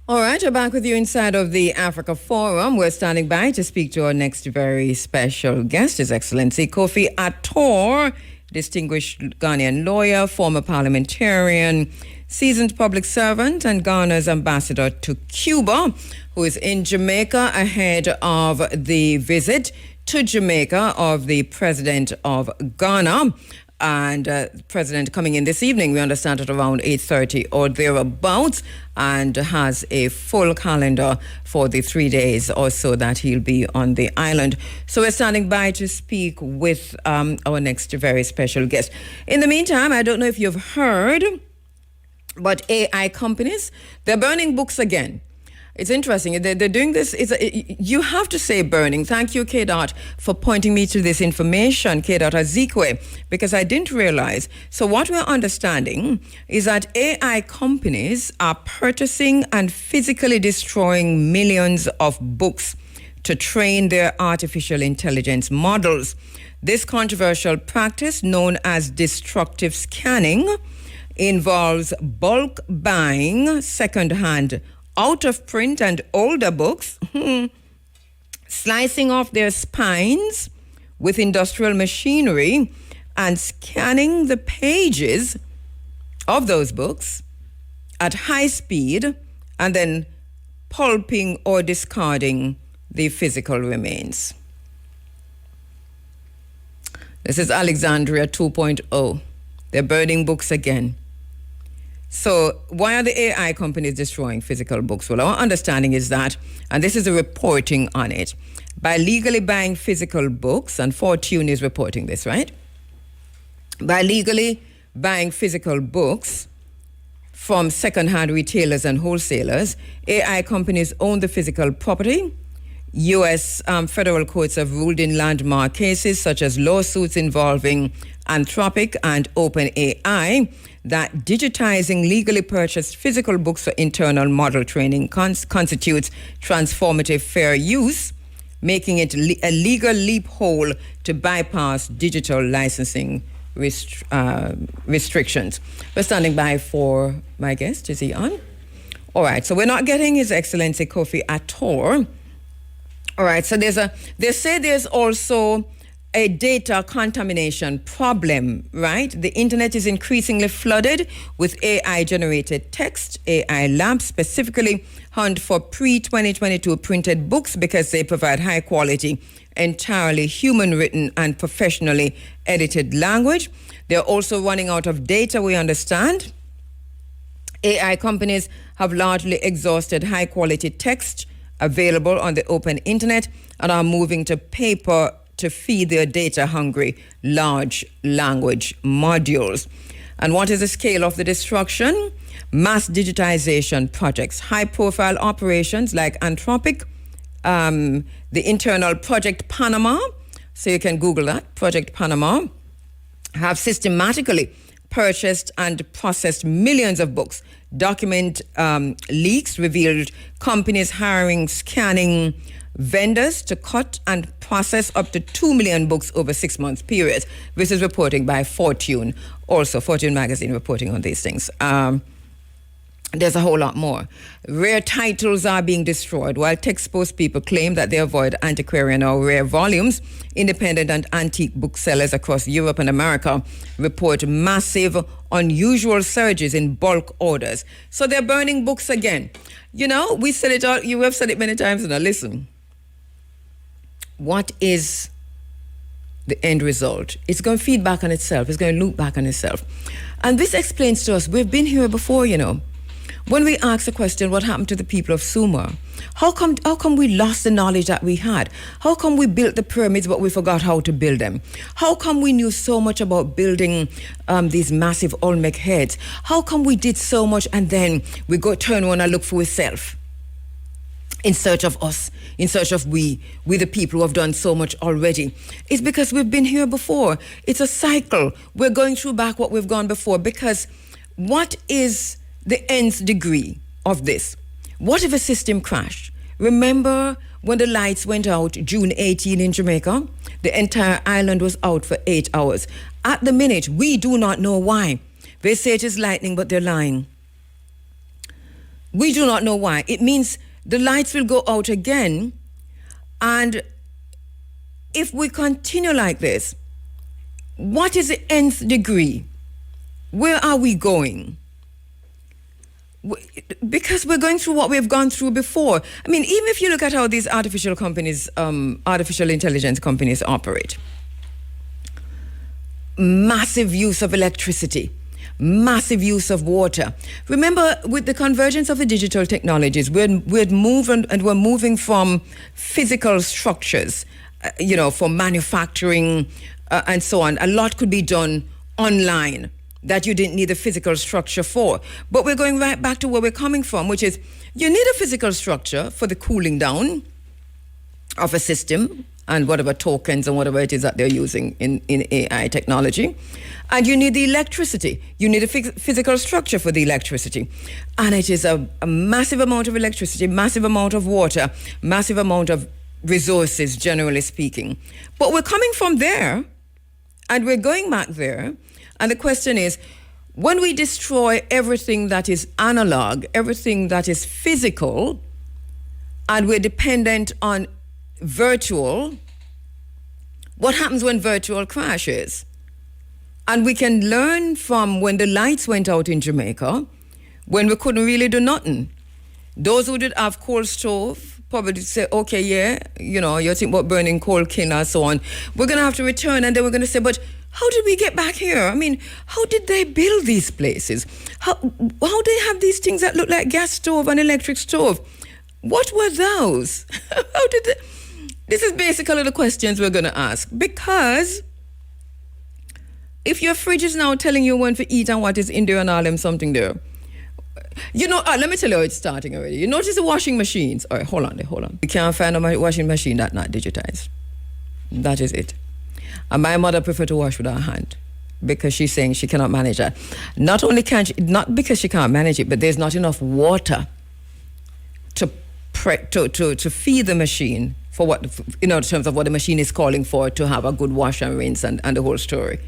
All right, we're back with you inside of the Africa Forum. We're standing by to speak to our next very special guest, His Excellency Kofi Attor, distinguished Ghanaian lawyer, former parliamentarian, seasoned public servant, and Ghana's ambassador to Cuba, who is in Jamaica ahead of the visit to Jamaica of the President of Ghana. And President coming in this evening, we understand, at around 8:30 or thereabouts, and has a full calendar for the 3 days or so that he'll be on the island. So we're standing by to speak with our next very special guest. In the meantime, I don't know if you've heard, but AI companies, they're burning books again. It's interesting. They're doing this. You have to say burning. Thank you, K-Dot, for pointing me to this information, K-Dot Azikwe, because I didn't realize. So what we're understanding is that AI companies are purchasing and physically destroying millions of books to train their artificial intelligence models. This controversial practice, known as destructive scanning, involves bulk buying second-hand out of print and older books, slicing off their spines with industrial machinery and scanning the pages of those books at high speed and then pulping or discarding the physical remains. This is Alexandria 2.0. They're burning books again. So why are the AI companies destroying physical books? Well, our understanding is that, and this is a reporting on it, by legally buying physical books, and Fortune is reporting this, right? By legally buying physical books from second-hand retailers and wholesalers, AI companies own the physical property. U.S. federal courts have ruled in landmark cases such as lawsuits involving Anthropic and OpenAI that digitizing legally purchased physical books for internal model training constitutes transformative fair use, making it a legal loophole to bypass digital licensing restrictions. We're standing by for my guest. Is he on? All right, so we're not getting His Excellency Kofi Attor. All right, so they say there's also a data contamination problem, right? The internet is increasingly flooded with AI-generated text. AI labs specifically hunt for pre-2022 printed books because they provide high-quality, entirely human-written and professionally edited language. They're also running out of data, we understand. AI companies have largely exhausted high-quality text available on the open internet and are moving to paper to feed their data-hungry large language modules. And what is the scale of the destruction? Mass digitization projects, high-profile operations like Anthropic, the internal Project Panama, so you can Google that, Project Panama, have systematically purchased and processed millions of books. Document leaks revealed companies hiring scanning vendors to cut and process up to 2 million books over 6 months period. This is reporting by Fortune, also Fortune magazine reporting on these things. There's a whole lot more. Rare titles are being destroyed. While text-post people claim that they avoid antiquarian or rare volumes, independent and antique booksellers across Europe and America report massive, unusual surges in bulk orders. So they're burning books again. You know, we said it all, you have said it many times now. Listen, what is the end result? It's going to feed back on itself. It's going to loop back on itself. And this explains to us, we've been here before, you know. When we ask the question, what happened to the people of Sumer? How come we lost the knowledge that we had? How come we built the pyramids but we forgot how to build them? How come we knew so much about building these massive Olmec heads? How come we did so much and then we go turn around and look for ourselves? In search of us, in search of we the people who have done so much already. It's because we've been here before. It's a cycle. We're going through back what we've gone before, because what is the nth degree of this? What if a system crashed? Remember when the lights went out June 18 in Jamaica? The entire island was out for 8 hours. At the minute, we do not know why. They say it is lightning, but they're lying. We do not know why. It means the lights will go out again, and if we continue like this, what is the nth degree? Where are we going? Because we're going through what we've gone through before. I mean, even if you look at how these artificial intelligence companies operate, massive use of electricity, massive use of water. Remember, with the convergence of the digital technologies, we're moving from physical structures, for manufacturing and so on. A lot could be done online that you didn't need a physical structure for. But we're going right back to where we're coming from, which is you need a physical structure for the cooling down of a system and whatever tokens and whatever it is that they're using in AI technology. And you need the electricity. You need a physical structure for the electricity. And it is a massive amount of electricity, massive amount of water, massive amount of resources, generally speaking. But we're coming from there, and we're going back there. And the question is, when we destroy everything that is analog, everything that is physical, and we're dependent on virtual, what happens when virtual crashes? And we can learn from when the lights went out in Jamaica, when we couldn't really do nothing. Those who did have coal stove probably say, okay, yeah, you think about burning coal kiln and so on. We're going to have to return, and then we're going to say, but how did we get back here? I mean, how did they build these places? How they have these things that look like gas stove and electric stove? What were those? How did they? This is basically the questions we're going to ask. Because if your fridge is now telling you when to eat and what is in there and all them something there, let me tell you how it's starting already. You notice the washing machines. All right, hold on. You can't find a washing machine that's not digitized. That is it. And my mother preferred to wash with her hand because she's saying she cannot manage that. Not because she can't manage it, but there's not enough water to feed the machine for what, in terms of what the machine is calling for to have a good wash and rinse and the whole story.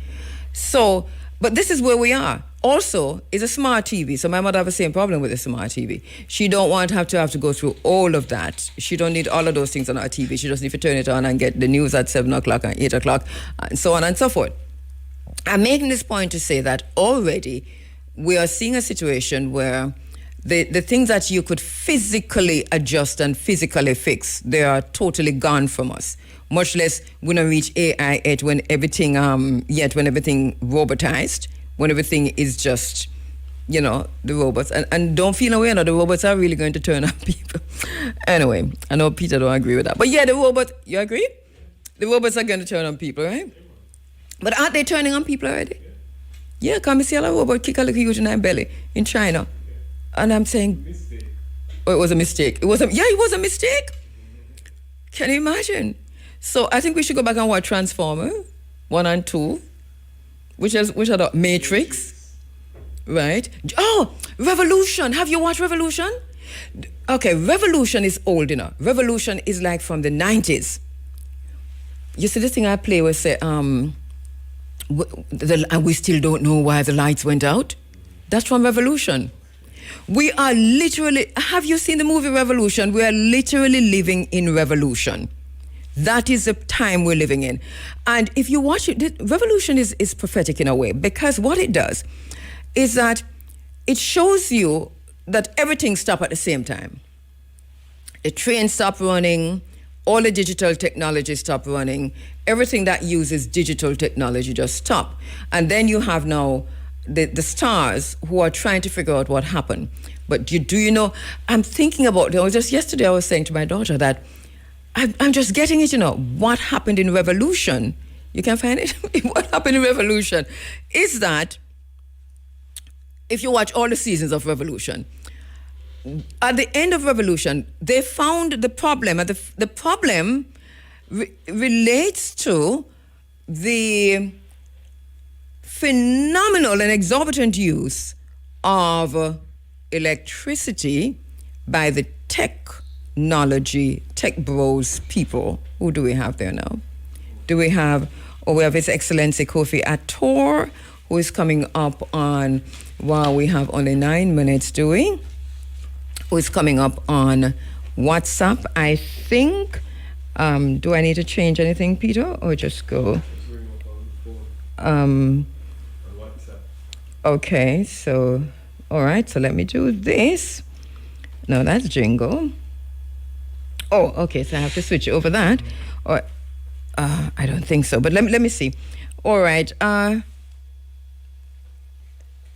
So, but this is where we are. Also, it's a smart TV. So my mother has the same problem with the smart TV. She don't want to have to go through all of that. She don't need all of those things on her TV. She just need to turn it on and get the news at 7 o'clock and 8 o'clock and so on and so forth. I'm making this point to say that already we are seeing a situation where the things that you could physically adjust and physically fix, they are totally gone from us. Much less when I reach AI yet when everything robotized, when everything is just, the robots. And don't feel away, the robots are really going to turn on people. Anyway, I know Peter don't agree with that. But yeah, the robots, you agree? The robots are going to turn on people, right? But aren't they turning on people already? Yeah, come see a robot kick a little huge in my belly in China. And I'm saying, it was a mistake. It was a mistake. Can you imagine? So I think we should go back and watch Transformer 1 and 2, which are the Matrix, right? Oh, Revolution. Have you watched Revolution? Okay, Revolution is old enough. Revolution is like from the 90s. You see this thing I play where say, we still don't know why the lights went out? That's from Revolution. We are literally, have you seen the movie Revolution? We are literally living in revolution. That is the time we're living in. And if you watch it, Revolution is prophetic in a way, because what it does is that it shows you that everything stopped at the same time. The train stopped running, all the digital technology stopped running, everything that uses digital technology just stopped. And then you have now the stars who are trying to figure out what happened. But do you know, I'm thinking about, just yesterday I was saying to my daughter that I'm just getting it, what happened in Revolution. You can find it. What happened in Revolution is that if you watch all the seasons of Revolution, at the end of Revolution, they found the problem. And the problem relates to the phenomenal and exorbitant use of electricity by the tech bros people. Who do we have there now? We have His Excellency Kofi Attor, who is coming up on, we have only 9 minutes, do we? Who is coming up on WhatsApp, I think. Do I need to change anything, Peter, or just go? Okay, so, all right, so let me do this. No, that's jingle. Oh, okay, so I have to switch over that. Or, I don't think so, but let me see. All right,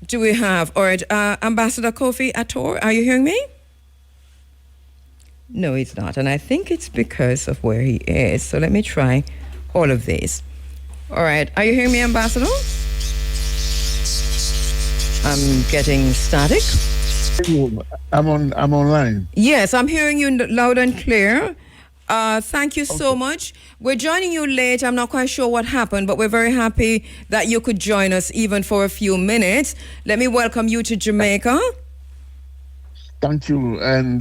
do we have, all right, Ambassador Kofi Attor, are you hearing me? No, he's not, and I think it's because of where he is. So let me try all of these. All right, are you hearing me, Ambassador? I'm getting static. I'm online. Yes, I'm hearing you loud and clear. Thank you so much. We're joining you late. I'm not quite sure what happened, but we're very happy that you could join us even for a few minutes. Let me welcome you to Jamaica. Thank you. And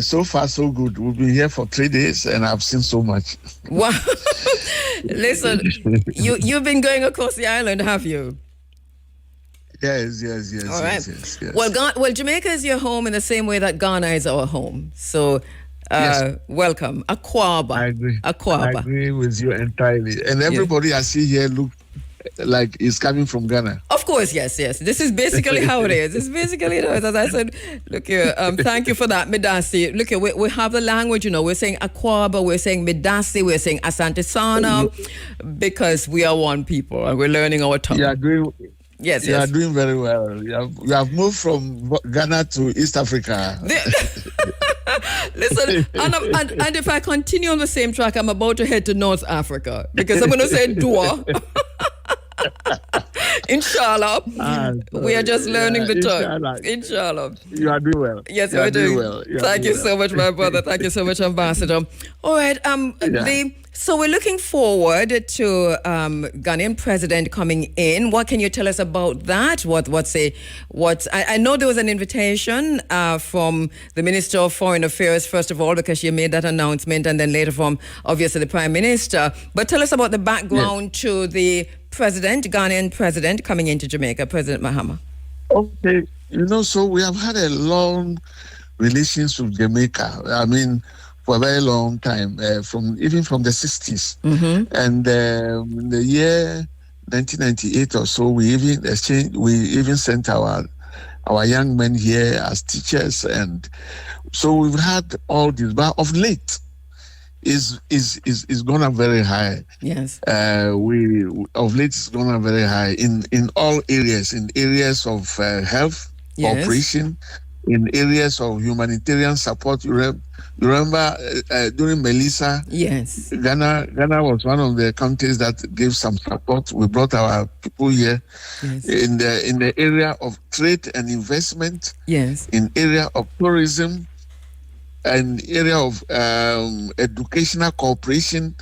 so far, so good. We've been here for 3 days, and I've seen so much. Wow. Listen, you've been going across the island, have you? Yes. All right. Yes. Well, Jamaica is your home in the same way that Ghana is our home. So, yes. Welcome. Akwaba. I agree. Akwaba. I agree with you entirely. And everybody I see here look like it's coming from Ghana. Of course, yes. This is basically how it is. It's basically it is. As I said, look here, thank you for that, Midasi. Look here, we have the language, we're saying Akwaba, we're saying Midasi, we're saying Asante Sana, because we are one people and we're learning our tongue. You are doing, yes. You are doing very well. You have moved from Ghana to East Africa. Listen, and if I continue on the same track, I'm about to head to North Africa because I'm going to say Dua. Inshallah. We are just learning the tongue. Inshallah. You are doing well. Yes, we're doing well. Thank you so much, my brother. Thank you so much, Ambassador. All right. So we're looking forward to Ghanaian president coming in. What can you tell us about that? I know there was an invitation from the Minister of Foreign Affairs, first of all, because she made that announcement, and then later from, obviously, the Prime Minister. But tell us about the background to the president, Ghanaian president, coming into Jamaica, President Mahama. Okay. So we have had a long relations with Jamaica. I mean, for a very long time, from the 60s. Mm-hmm. And in the year 1998 or so, we even sent our young men here as teachers, and so we've had all this. But of late, is gone up very high. Yes. We of late is gone up very high in all areas, in areas of health, yes, operation, in areas of humanitarian support. You remember during Melissa, yes, Ghana was one of the countries that gave some support. We brought our people here, yes, in the area of trade and investment, yes, in area of tourism, and area of educational cooperation.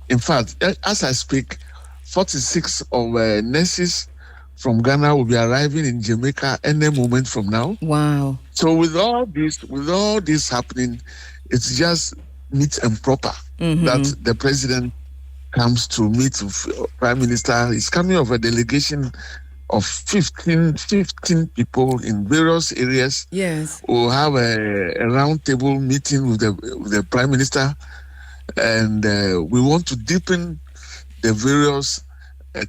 In fact, as I speak, 46 of nurses from Ghana will be arriving in Jamaica any moment from now. Wow. So with all this happening, it's just neat and proper that the president comes to meet with Prime Minister. He's coming of a delegation of 15 people in various areas. Yes. We'll have a round table meeting with the Prime Minister, and we want to deepen the various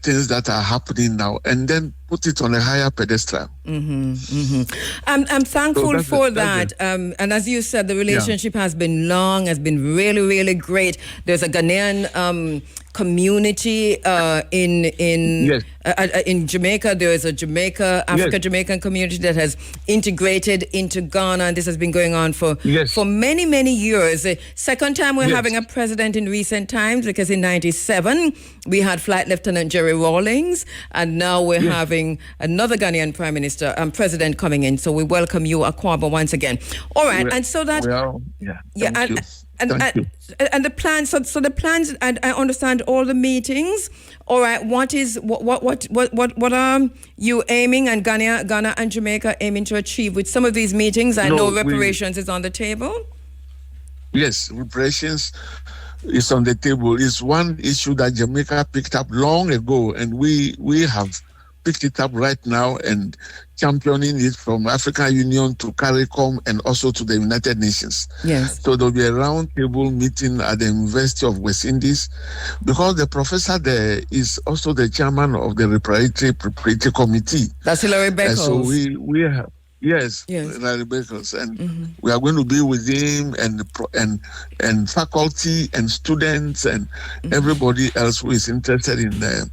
things that are happening now. And then put it on a higher pedestal. I'm thankful that's for it, that. that's it. And as you said, the relationship has been long, has been really, really great. There's a Ghanaian community in Jamaica. There is a African community that has integrated into Ghana, and this has been going on for many, many years. Second time we're having a president in recent times, because in '97 we had Flight Lieutenant Jerry Rawlings, and now we're having another Ghanaian president coming in. So we welcome you, Akwaba, once again. All right, and so that Thank you. And the plans. So the plans. And I understand all the meetings. All right. What are you aiming, and Ghana and Jamaica aiming to achieve with some of these meetings? I know reparations is on the table. Yes, reparations is on the table. It's one issue that Jamaica picked up long ago, and we have picked it up right now and championing it from African Union to CARICOM and also to the United Nations. Yes. So there'll be a round table meeting at the University of West Indies, because the professor there is also the chairman of the Reparatory Committee. That's Hilary Beckles. So we have Hilary Beckles, and we are going to be with him and faculty and students and everybody else who is interested in the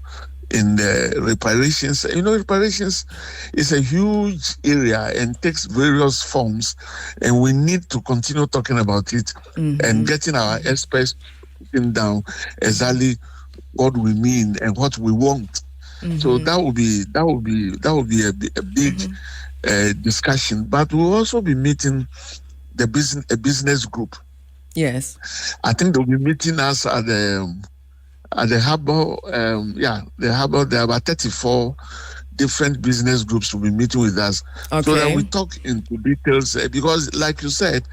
reparations. Reparations is a huge area and takes various forms, and we need to continue talking about it and getting our experts putting down exactly what we mean and what we want. So that will be a big discussion. But we'll also be meeting a business group. Yes, I think they'll be meeting us at the harbor. The harbor. There are about 34 different business groups will be meeting with us, so that we talk into details. Because, like you said,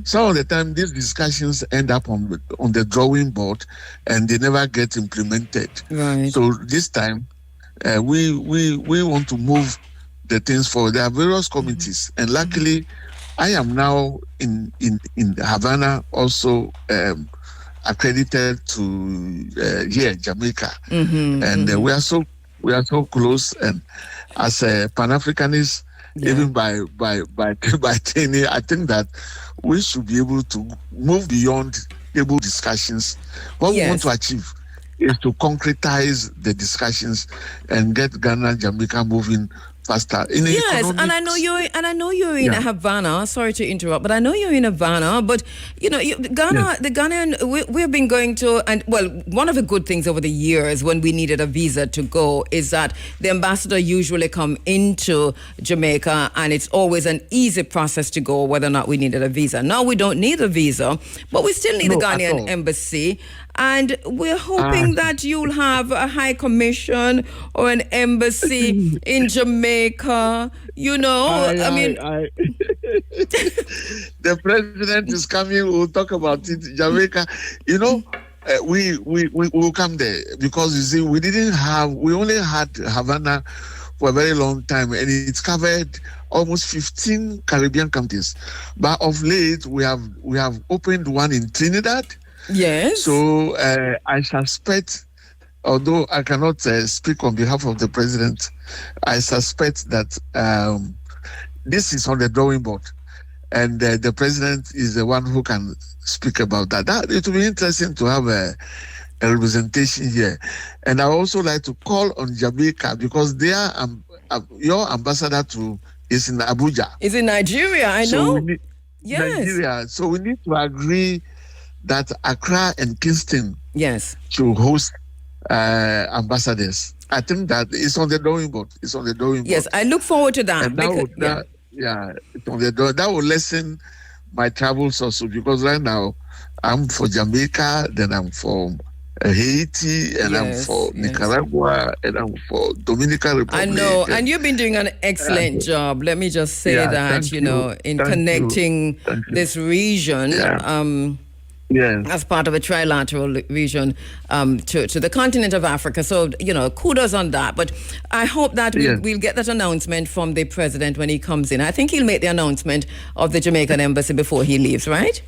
some of the time these discussions end up on the drawing board, and they never get implemented. Right. So this time, we want to move the things forward. There are various committees, and luckily, I am now in Havana also. Accredited to Jamaica, and we are so close. And as a Pan-Africanist, even by training, I think that we should be able to move beyond table discussions. What we want to achieve is to concretize the discussions and get Ghana and Jamaica moving faster. And I know you're in Havana. Sorry to interrupt, but I know you're in Havana. But Ghana, the Ghanaian, we've been going to, and one of the good things over the years when we needed a visa to go is that the ambassador usually come into Jamaica, and it's always an easy process to go, whether or not we needed a visa. Now we don't need a visa, but we still need the Ghanaian embassy. And we're hoping that you'll have a high commission or an embassy in Jamaica. The president is coming. We'll talk about it. Jamaica, we will come there, because you see, we only had Havana for a very long time, and it's covered almost 15 Caribbean countries. But of late, we have opened one in Trinidad. Yes. So I suspect, although I cannot speak on behalf of the president, I suspect that this is on the drawing board, and the president is the one who can speak about that. It will be interesting to have a representation here. And I also like to call on Jamaica, because they are your ambassador is in Abuja. It's in Nigeria, I know. Nigeria. So we need to agree that Accra and Kingston should host ambassadors. I think that it's on the drawing board. Yes, I look forward to that. And it's on the drawing. That will lessen my travels also, because right now I'm for Jamaica, then I'm for Haiti, and I'm for Nicaragua, and I'm for Dominican Republic. I know, and you've been doing an excellent job. Let me just say that, in connecting this region. As part of a trilateral region to the continent of Africa. So, kudos on that. But I hope that we'll get that announcement from the president when he comes in. I think he'll make the announcement of the Jamaican embassy before he leaves, right?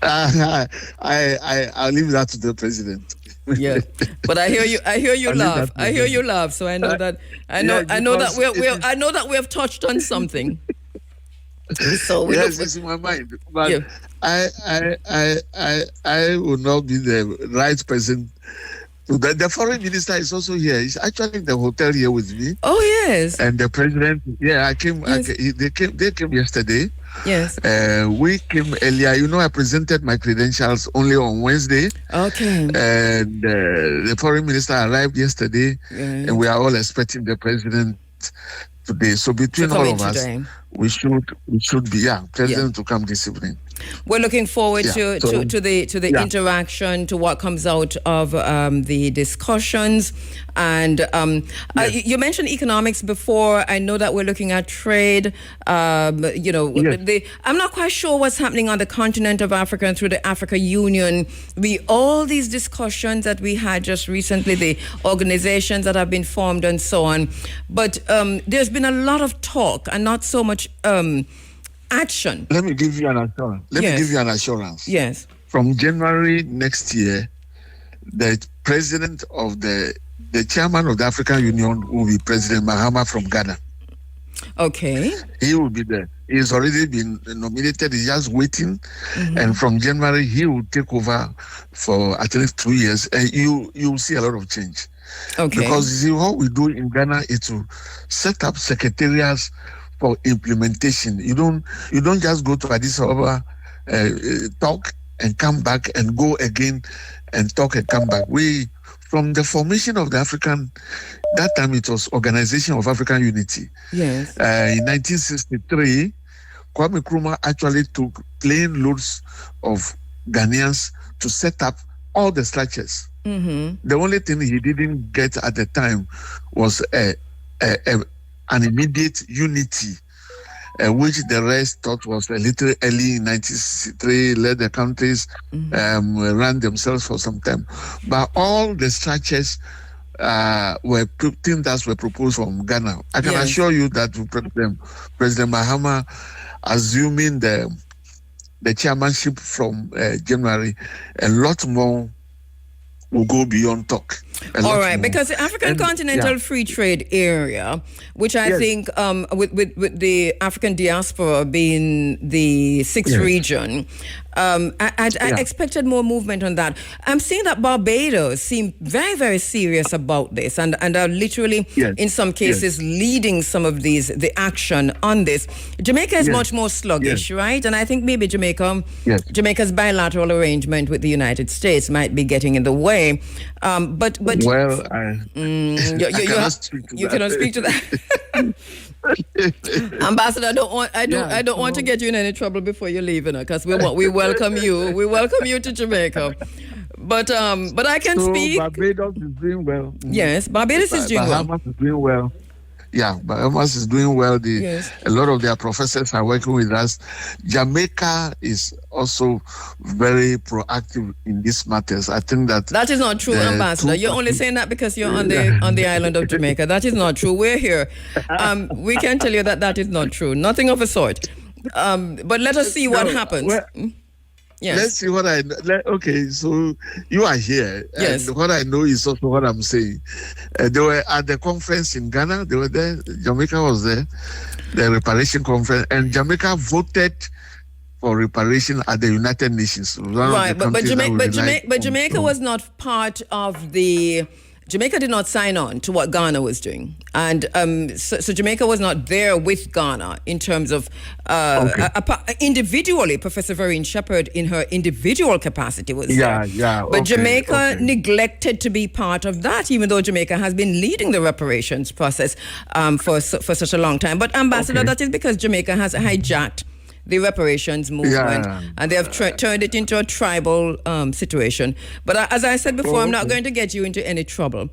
I'll leave that to the president. Yeah, but I hear you. I hear you I leave laugh. that to I hear them. you laugh. So I know that. I Yeah, know that because I know that we have touched on something. So we yes, look. it's in my mind, but Yeah. I will not be the right person. The foreign minister is also here. He's actually in the hotel here with me. Oh yes. And the president, yeah, I came. Yes. They came yesterday. Yes. We came earlier. You know, I presented my credentials only on Wednesday. Okay. And the foreign minister arrived yesterday, Right. and we are all expecting the president today. So between come all in of us, today. we should be president to come this evening. We're looking forward Yeah, to the yeah. interaction, to what comes out of the discussions. And you mentioned economics before. I know that we're looking at trade. Yes. I'm not quite sure what's happening on the continent of Africa and through the Africa Union. All these discussions that we had just recently, the organizations that have been formed and so on. But there's been a lot of talk and not so much action. Let me give you an assurance. Yes. From January next year, the president of the chairman of the African Union will be President Mahama from Ghana. Okay. He will be there. He's already been nominated. He's just waiting. Mm-hmm. And from January, he will take over for at least 2 years. And you will see a lot of change. Okay. Because you see, what we do in Ghana is to set up secretariats for implementation. You don't just go to Addis Ababa, talk and come back and go again and talk and come back. From the formation of the that time it was Organization of African Unity. Yes. In 1963, Kwame Nkrumah actually took plane loads of Ghanaians to set up all the structures. Mm-hmm. The only thing he didn't get at the time was an immediate unity, which the rest thought was a little early in 1963, let the countries run themselves for some time. But all the structures were things that were proposed from Ghana. I can assure you that President Mahama, assuming the chairmanship from January, a lot more will go beyond talk. All right, because the African Continental Free Trade Area, which I think with the African diaspora being the sixth region, I expected more movement on that. I'm seeing that Barbados seem very, very serious about this and are literally, in some cases, leading some of the action on this. Jamaica is much more sluggish, right? And I think maybe Jamaica's bilateral arrangement with the United States might be getting in the way. But well, you cannot speak to that. Ambassador, I don't want to get you in any trouble before you leave, because we welcome you. We welcome you to Jamaica. But I can speak. Barbados is doing well. Yes, Barbados is doing well. Bahamas is doing well. Yeah, Bahamas is doing well. A lot of their professors are working with us. Jamaica is also very proactive in these matters. I think that is not true, Ambassador. You're only saying that because you're on the island of Jamaica. That is not true. We're here. We can tell you that is not true. Nothing of the sort. But let us see what happens. Yes. Let's see what okay, so you are here. Yes. And what I know is also what I'm saying. They were at the conference in Ghana. They were there. Jamaica was there. The reparation conference. And Jamaica voted for reparation at the United Nations. Right, but Jamaica was not part of the... Jamaica did not sign on to what Ghana was doing. And so Jamaica was not there with Ghana in terms of individually. Professor Vereen Shepherd, in her individual capacity, was there. But Jamaica neglected to be part of that, even though Jamaica has been leading the reparations process for such a long time. But Ambassador, that is because Jamaica has hijacked the reparations movement, and they have turned it into a tribal situation. But as I said before, I'm not going to get you into any trouble.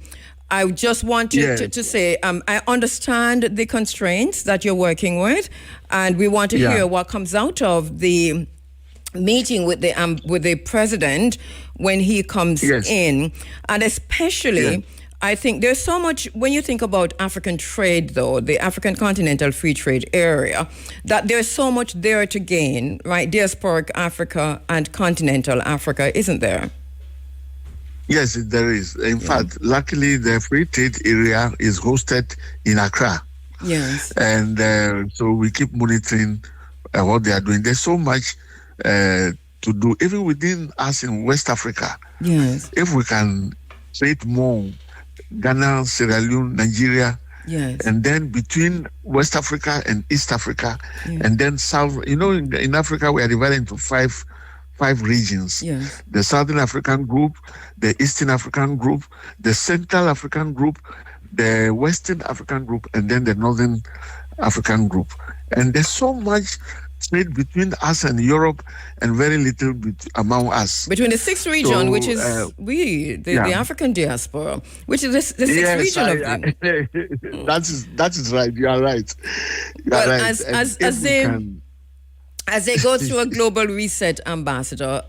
I just want to say I understand the constraints that you're working with, and we want to hear what comes out of the meeting with the president when he comes in, and especially. I think there's so much, when you think about African trade, though, the African Continental Free Trade Area, that there's so much there to gain, right? Diasporic Africa and continental Africa, isn't there? Yes, there is. In fact, luckily, the free trade area is hosted in Accra. Yes. And so we keep monitoring what they are doing. There's so much to do, even within us in West Africa. Yes. If we can trade more, Ghana, Sierra Leone, Nigeria, Yes. and then between West Africa and East Africa, and then South, in Africa, we are divided into five regions. Yes. The Southern African group, the Eastern African group, the Central African group, the Western African group, and then the Northern African group. And there's so much trade between us and Europe and very little among us. Between the sixth region, which is the African diaspora, which is the sixth region of them. That is right. You are right. As they go through a global reset, Ambassador,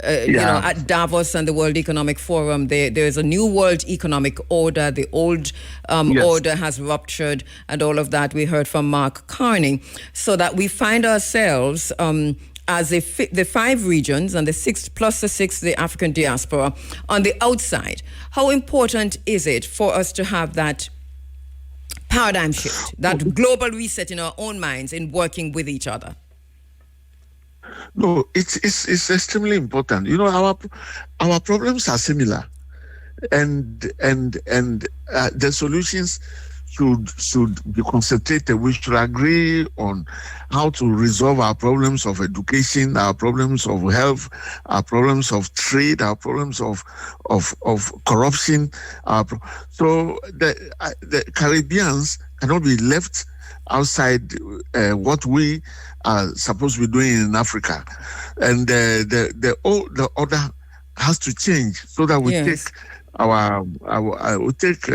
at Davos and the World Economic Forum, there is a new world economic order. The old order has ruptured and all of that. We heard from Mark Carney. So that we find ourselves as the five regions and the sixth plus the sixth, the African diaspora, on the outside. How important is it for us to have that paradigm shift, that global reset in our own minds in working with each other? No, it's extremely important. Our problems are similar, and the solutions should be concentrated. We should agree on how to resolve our problems of education, our problems of health, our problems of trade, our problems of corruption. So the Caribbeans cannot be left outside what we are supposed to be doing in Africa, and the order has to change so that we take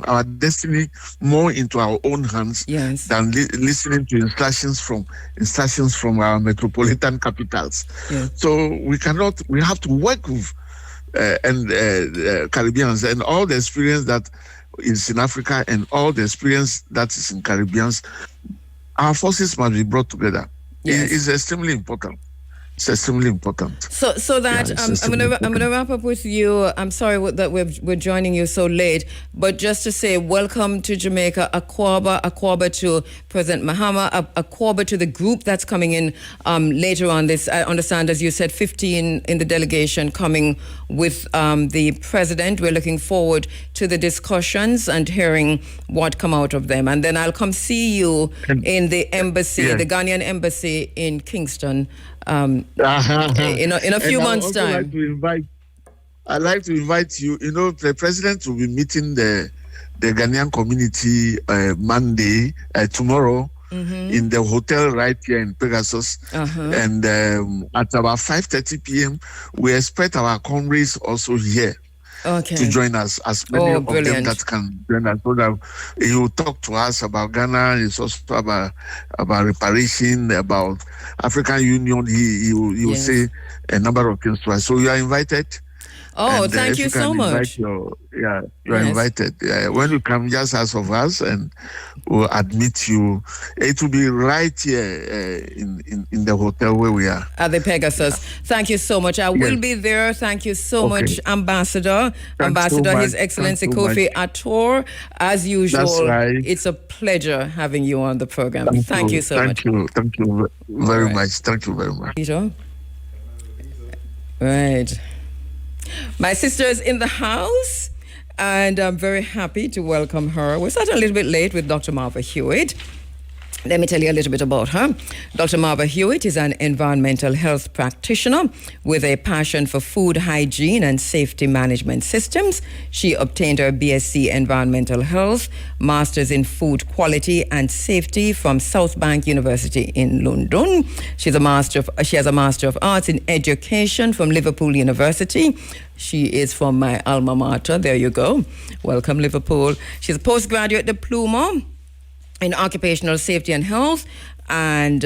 our destiny more into our own hands than listening to instructions from our metropolitan capitals. So we have to work with Caribbeans and all the experience that is in Africa and all the experience that is in Caribbeans. Our forces must be brought together. It's extremely important. It's extremely important. So that I'm gonna wrap up with you. I'm sorry that we're joining you so late, but just to say welcome to Jamaica, Akwaba to President Mahama, Akwaba to the group that's coming in later on. This, I understand, as you said, 15 in the delegation coming with the president. We're looking forward to the discussions and hearing what come out of them. And then I'll come see you in the embassy, the Ghanaian embassy in Kingston. In a few months' time. I'd like to invite you. The president will be meeting the Ghanaian community Monday, tomorrow, in the hotel right here in Pegasus. And at about 5:30 p.m., we expect our comrades also here to join us, as many of them that can join us. So that he will talk to us about Ghana. It's also about reparation, about African Union. He will say a number of things to us. So you are invited. Thank you so much. You are invited. When you come, just ask of us, and we'll admit you. It will be right here in the hotel where we are at the Pegasus. Thank you so much. I will be there. Thank you so much, Ambassador. His Excellency Kofi Attor. As usual, that's right. It's a pleasure having you on the program. Thank you so much. Thank you very much. Thank you very much. Peter. Right. My sister is in the house, and I'm very happy to welcome her. We're starting a little bit late with Dr. Marva Hewitt. Let me tell you a little bit about her. Dr. Marva Hewitt is an environmental health practitioner with a passion for food hygiene and safety management systems. She obtained her BSc Environmental Health, Masters in Food Quality and Safety from South Bank University in London. She has a Master of Arts in Education from Liverpool University. She is from my alma mater. There you go. Welcome, Liverpool. She's a postgraduate diploma in occupational safety and health and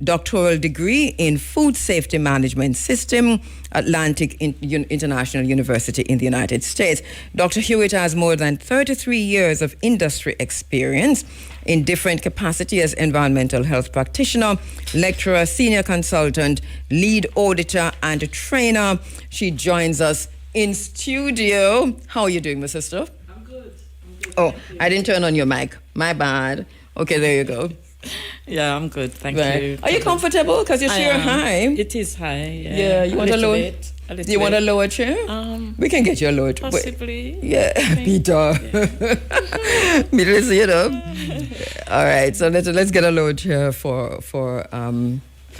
doctoral degree in food safety management system, Atlantic International University in the United States. Dr. Hewitt has more than 33 years of industry experience in different capacity as environmental health practitioner, lecturer, senior consultant, lead auditor, and trainer. She joins us in studio. How are you doing, my sister? I'm good. Oh, I didn't turn on your mic. My bad. Okay, there you go. Yeah, I'm good. Thank Right. you. Are you comfortable? Because your I chair am. high. It is high. Yeah. Yeah, you want a little lower? bit, a little You want a bit. lower chair? We can get you a lower chair. Possibly. Yeah, Peter. Peter, you know. All right, so let's get a lower chair for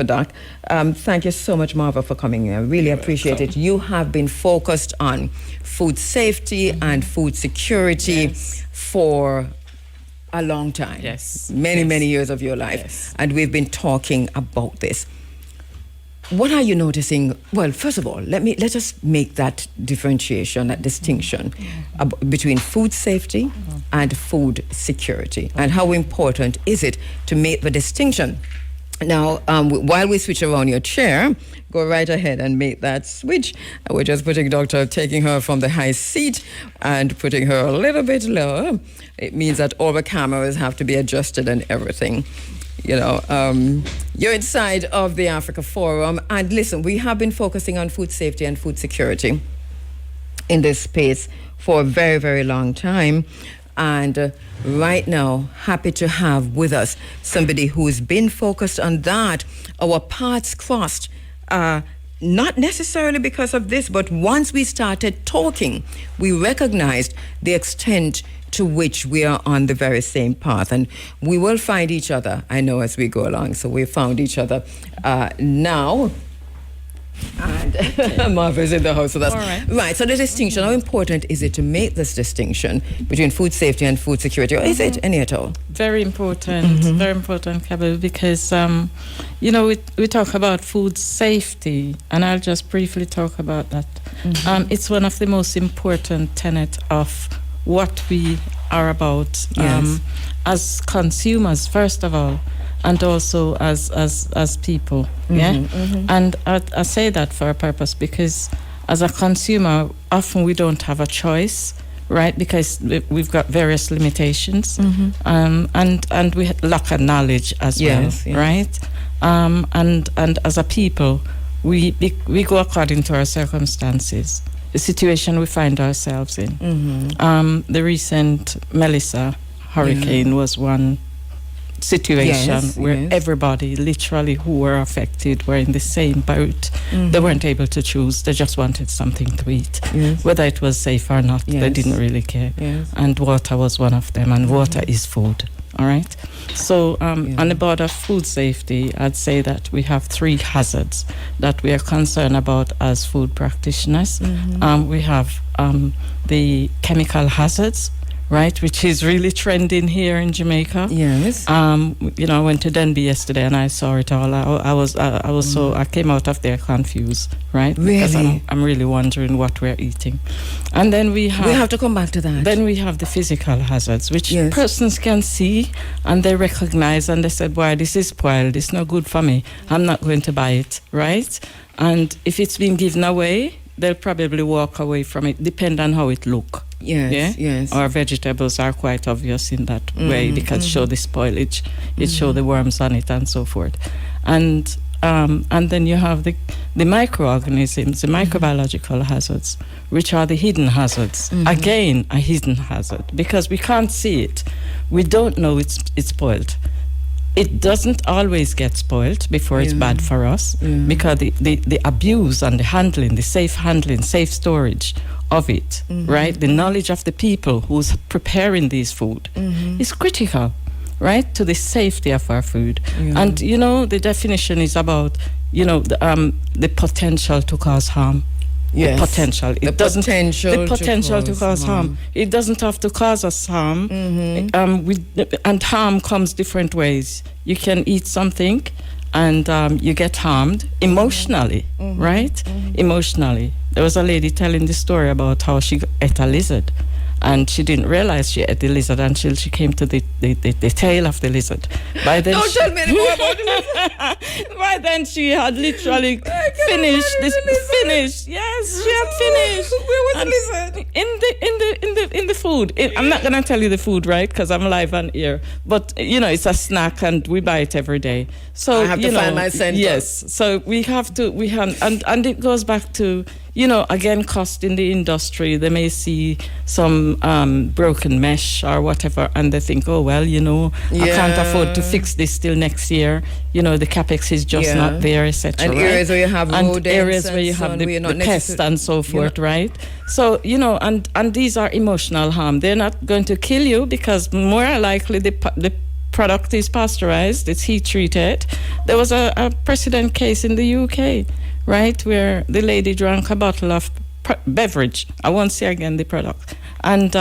Doc. Thank you so much, Marva, for coming here. I really appreciate it. You have been focused on food safety and food security for a long time. Yes. Many years of your life. Yes. And we've been talking about this. What are you noticing? Well, first of all, let us make that differentiation, that distinction between food safety and food security. And how important is it to make the distinction? Now, while we switch around your chair, go right ahead and make that switch. We're just taking her from the high seat and putting her a little bit lower. It means that all the cameras have to be adjusted and everything. You know, you're inside of the Africa Forum. And listen, we have been focusing on food safety and food security in this space for a very, very long time. And right now, happy to have with us somebody who's been focused on that. Our paths crossed, not necessarily because of this, but once we started talking, we recognized the extent to which we are on the very same path. And we will find each other, I know, as we go along. So we found each other now. And Marva's in the house, so that's all right. Right, so the distinction, how important is it to make this distinction between food safety and food security, or is it any at all? Very important, KABU, because, you know, we talk about food safety, and I'll just briefly talk about that. It's one of the most important tenets of what we are about as consumers, first of all, and also as people, And I say that for a purpose because as a consumer, often we don't have a choice, right? Because we've got various limitations, and we lack of knowledge as well, right? And as a people, we go according to our circumstances, the situation we find ourselves in. The recent Melissa hurricane was one situation where everybody literally who were affected were in the same boat. They weren't able to choose. They just wanted something to eat. Whether it was safe or not, they didn't really care. And water was one of them, and water is food. All right. So on the board of food safety, I'd say that we have 3 hazards that we are concerned about as food practitioners. We have the chemical hazards, right, which is really trending here in Jamaica. Yes. You know, I went to Denby yesterday and I saw it all. I came out of there confused, right? Really? Because I'm really wondering what we're eating. And then we have to come back to that. Then we have the physical hazards, which persons can see and they recognize and they said, "Boy, this is spoiled. It's not good for me. I'm not going to buy it," right? And if it's been given away, they'll probably walk away from it, depend on how it look. Yes. Our vegetables are quite obvious in that way because show the spoilage, it show the worms on it and so forth. And then you have the microorganisms, the microbiological hazards, which are the hidden hazards. Again, a hidden hazard because we can't see it. We don't know it's spoiled. It doesn't always get spoiled before it's bad for us because the abuse and the handling, the safe handling, safe storage of it, right? The knowledge of the people who's preparing these food is critical, right? To the safety of our food. And, you know, the definition is about, you know, the potential to cause harm. Yes. The potential. The potential to cause harm. It doesn't have to cause us harm. And harm comes different ways. You can eat something and you get harmed emotionally, right? Emotionally. There was a lady telling the story about how she ate a lizard and she didn't realize she ate the lizard until she came to the tail of the lizard. By then Don't tell me anymore about the lizard. By then she had literally finished. Yes, she had finished. Where was the lizard? In the food. I'm not gonna tell you the food, right? Because I'm live on air. But you know, it's a snack and we buy it every day. So I have to find my center. Yes. So we have to. And it goes back to, again, cost in the industry. They may see some broken mesh or whatever, and they think, oh, well, I can't afford to fix this till next year. The capex is just not there, etc. And areas where you have rodents, areas where you have the pests and so forth, right? So, and these are emotional harm. They're not going to kill you because more likely the product is pasteurized, it's heat treated. There was a precedent case in the UK, right, where the lady drank a bottle of beverage. I won't say again the product, and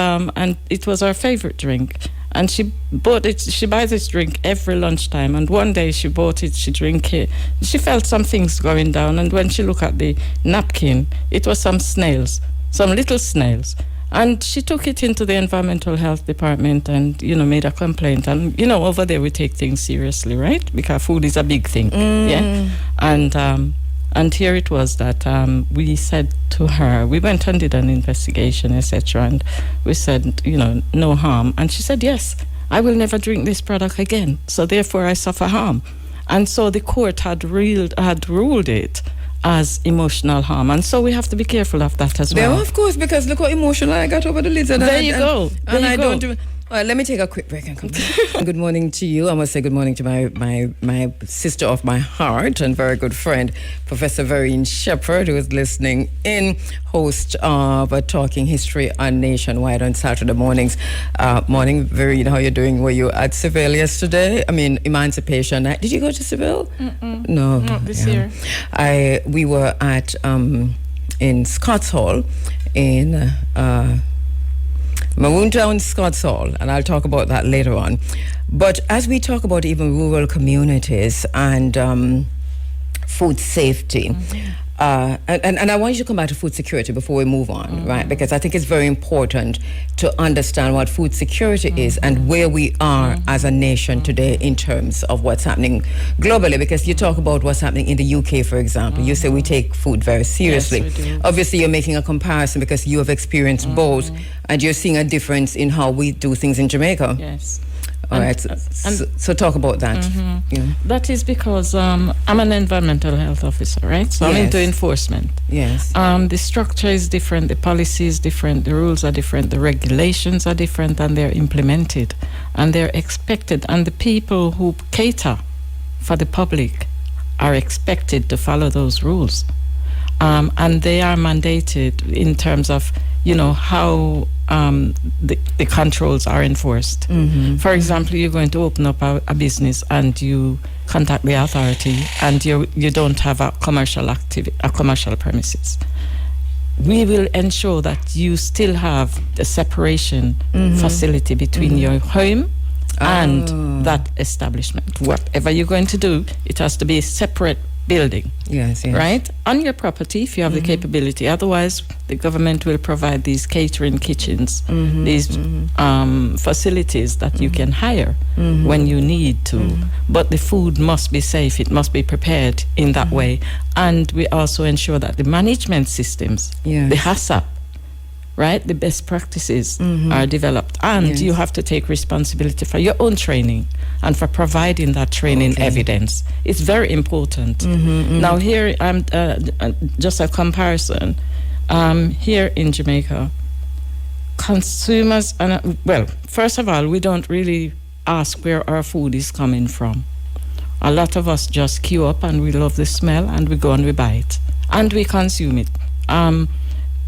it was her favorite drink. And she bought it. She buys this drink every lunchtime. And one day she bought it. She drank it. She felt some things going down. And when she looked at the napkin, it was some snails, some little snails. And she took it into the environmental health department and, made a complaint. And, over there we take things seriously, right? Because food is a big thing, yeah? And here it was that we said to her, we went and did an investigation, etc. And we said, no harm. And she said, yes, I will never drink this product again. So therefore I suffer harm. And so the court had ruled it as emotional harm, and so we have to be careful of that as well. Yeah, of course, because look how emotional I got over the lizard. There you go. And I don't. All right, let me take a quick break and come back. Good morning to you. I must say good morning to my sister of my heart and very good friend, Professor Vereen Shepherd, who is listening in, host of Talking History on Nationwide on Saturday mornings. Morning, Vereen, how you doing? Were you at Seville yesterday? I mean, Emancipation Night. Did you go to Seville? No. Not this year. We were at in Scotts Hall in Maroontown Scotts Hall, and I'll talk about that later on. But as we talk about even rural communities and food safety, and I want you to come back to food security before we move on, right? Because I think it's very important to understand what food security is and where we are as a nation today in terms of what's happening globally. Because you talk about what's happening in the UK, for example. You say we take food very seriously. Yes, we do. Obviously, you're making a comparison because you have experienced both, and you're seeing a difference in how we do things in Jamaica. Yes. All right, so talk about that. Yeah. That is because I'm an environmental health officer, right? So I'm into enforcement. Yes. The structure is different, the policy is different, the rules are different, the regulations are different, and they're implemented, and they're expected. And the people who cater for the public are expected to follow those rules. And they are mandated in terms of, how the controls are enforced. For example, you're going to open up a business and you contact the authority and you don't have a commercial premises. We will ensure that you still have the separation facility between your home and that establishment. Whatever you're going to do, it has to be a separate building. Yes. Right? On your property, if you have the capability. Otherwise, the government will provide these catering kitchens, these facilities that you can hire when you need to. But the food must be safe. It must be prepared in that way. And we also ensure that the management systems, the HACCP, right, the best practices are developed. And you have to take responsibility for your own training and for providing that training evidence. It's very important. Now here, just a comparison, here in Jamaica, consumers, first of all, we don't really ask where our food is coming from. A lot of us just queue up and we love the smell and we go and we buy it. And we consume it.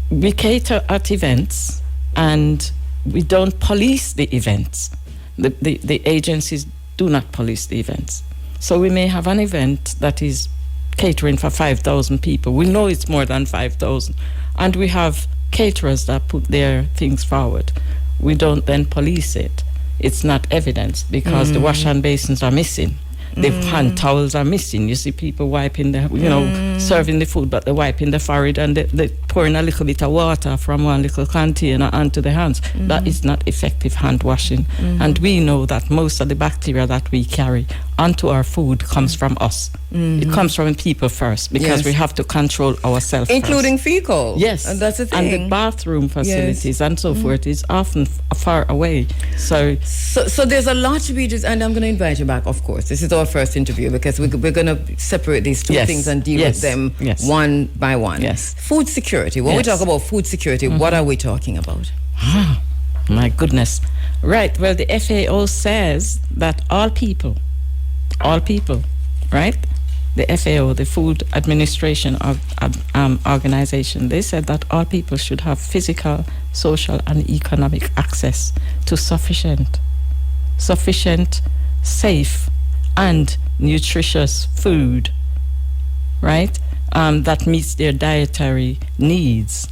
We cater at events and we don't police the events. The agencies do not police the events. So we may have an event that is catering for 5,000 people. We know it's more than 5,000. And we have caterers that put their things forward. We don't then police it. It's not evidence because the wash hand basins are missing. The hand towels are missing. You see people wiping the, serving the food, but they're wiping the forehead and they pouring a little bit of water from one little container onto the hands. That is not effective hand washing. And we know that most of the bacteria that we carry onto our food comes from us. It comes from people first, because we have to control ourselves including first. fecal. Yes, and that's the thing. And the bathroom facilities and so forth is often far away. So there's a lot to be and I'm going to invite you back, of course. This is our first interview, because we're going to separate these two things and deal with them one by one. Yes. Food security. When we talk about food security, what are we talking about? My goodness. Right. Well, the FAO says that all people, right? The FAO, the Food Administration Organization, they said that all people should have physical, social, and economic access to sufficient, safe, and nutritious food, right? That meets their dietary needs,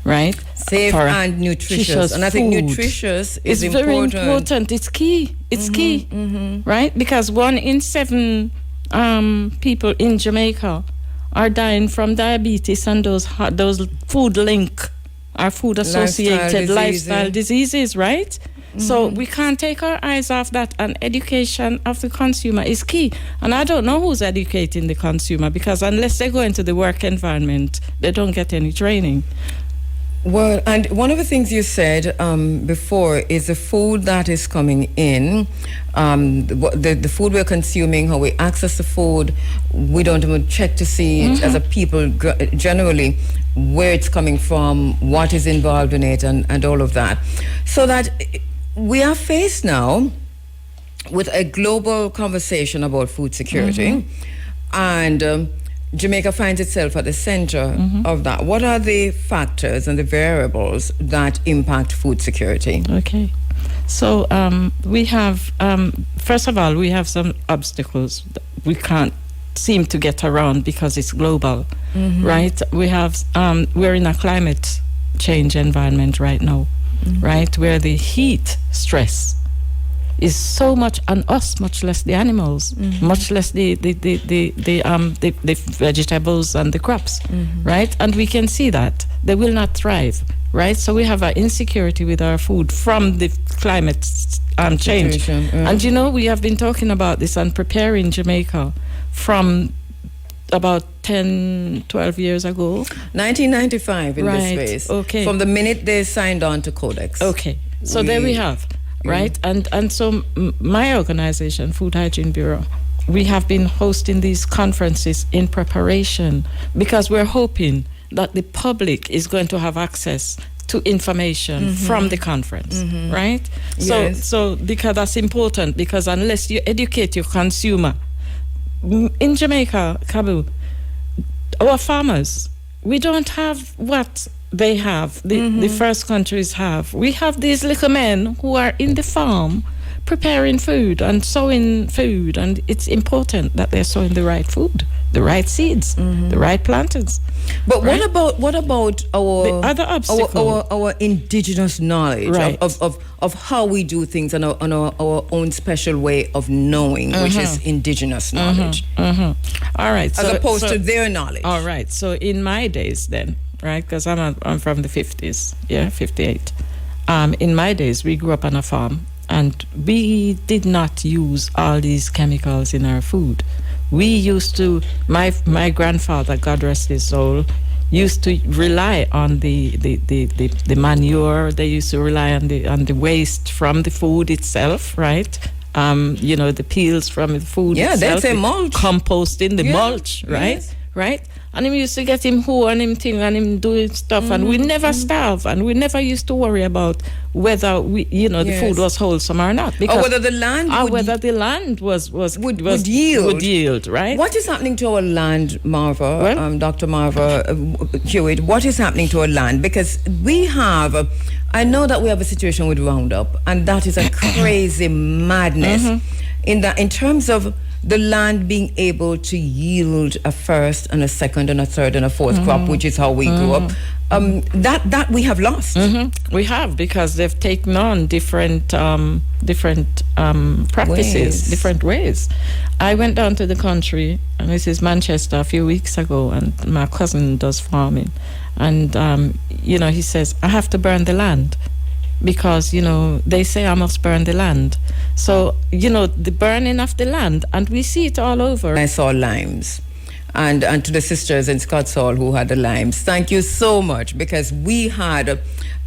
right? Safe and nutritious. And I think nutritious is important. Very important. It's key. It's key, right? Because 1 in 7 people in Jamaica are dying from diabetes and those food link or food associated lifestyle diseases, right? So we can't take our eyes off that, and education of the consumer is key. And I don't know who's educating the consumer, because unless they go into the work environment, they don't get any training. Well, and one of the things you said before is the food that is coming in, the food we're consuming, how we access the food, we don't even check to see as a people generally where it's coming from, what is involved in it, and all of that. So that we are faced now with a global conversation about food security, and Jamaica finds itself at the center of that. What are the factors and the variables that impact food security? Okay. So we have, first of all, we have some obstacles that we can't seem to get around because it's global, right? We have, we're in a climate change environment right now, right? Where the heat stress is so much on us, much less the animals, much less the vegetables and the crops, right? And we can see that they will not thrive, right? So we have an insecurity with our food from the climate change. And you know, we have been talking about this and preparing Jamaica from about 10, 12 years ago. 1995 in this space. Okay. From the minute they signed on to Codex. Okay. So there we have. Right, and so my organization, Food Hygiene Bureau, we have been hosting these conferences in preparation, because we're hoping that the public is going to have access to information from the conference, right? So because that's important, because unless you educate your consumer, in Jamaica, KABU, our farmers, we don't have what they have, the first countries have. We have these little men who are in the farm preparing food and sowing food, and it's important that they're sowing the right food, the right seeds, the right planters. But right? what about our the other obstacle? Our indigenous knowledge of how we do things and our own special way of knowing, which is indigenous knowledge. All right, as opposed to their knowledge. All right, so in my days then, right, because I'm from the 50s, 58. In my days, we grew up on a farm, and we did not use all these chemicals in our food. We used to, my grandfather, God rest his soul, used to rely on the manure. They used to rely on the waste from the food itself, right? You know, the peels from the food itself. Yeah, they say mulch. Composting the mulch, right? Yes. Right? And him used to get him hoe and him thing and him doing stuff, and we never starve, and we never used to worry about whether the food was wholesome or not, or whether the land would yield, right? What is happening to our land, Marva, Dr. Marva Hewitt? What is happening to our land? Because we have, I know that we have a situation with Roundup, and that is a crazy madness in terms of the land being able to yield a first and a second and a third and a fourth crop, which is how we grew up. that we have lost. We have, because they've taken on different practices, different ways. I went down to the country, and this is Manchester, a few weeks ago, and my cousin does farming, and he says, I have to burn the land, because they say I must burn the land. So the burning of the land, and we see it all over. I saw limes. And to the sisters in Scotts Hall who had the limes, thank you so much, because we had,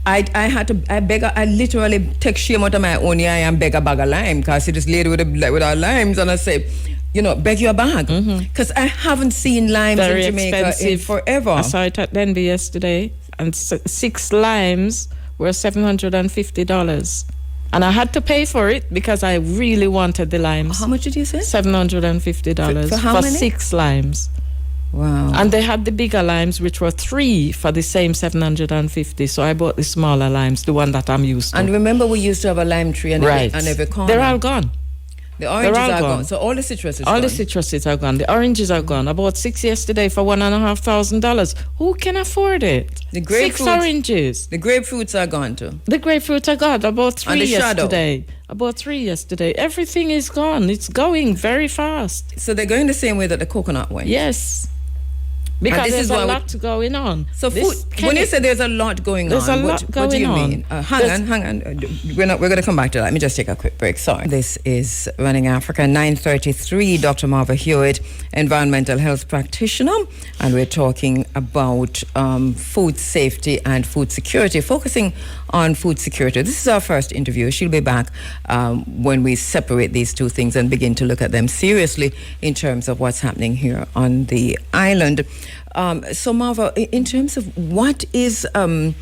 I literally take shame out of my own eye and beg a bag of lime, because she just laid with our limes, and I say, beg your bag, because I haven't seen limes Very in Jamaica expensive. in forever. I saw it at Denby yesterday, and 6 limes were $750. And I had to pay for it because I really wanted the limes. How much did you say? $750 for how many? 6 limes. Wow. And they had the bigger limes, which were 3 for the same $750. So I bought the smaller limes, the one that I'm used to. And remember, we used to have a lime tree on every corner. They're all gone. The oranges are gone. So all the citruses All gone. the citruses are gone. The oranges are gone. I bought 6 yesterday for $1,500. Who can afford it? The 6 oranges. The grapefruits are gone too. The grapefruits are gone. I bought 3 And the yesterday. I bought 3 yesterday. Everything is gone. It's going very fast. So they're going the same way that the coconut went. Yes. Because this there's is a why lot going on. So food, when you say there's a lot going there's on, a lot what do you going mean? on. Hang on. We're going to come back to that. Let me just take a quick break. Sorry. This is Running Africa, 9:33. Dr. Marva Hewitt, environmental health practitioner, and we're talking about food safety and food security, focusing on food security. This is our first interview. She'll be back when we separate these two things and begin to look at them seriously in terms of what's happening here on the island. So Marva, in terms of what is so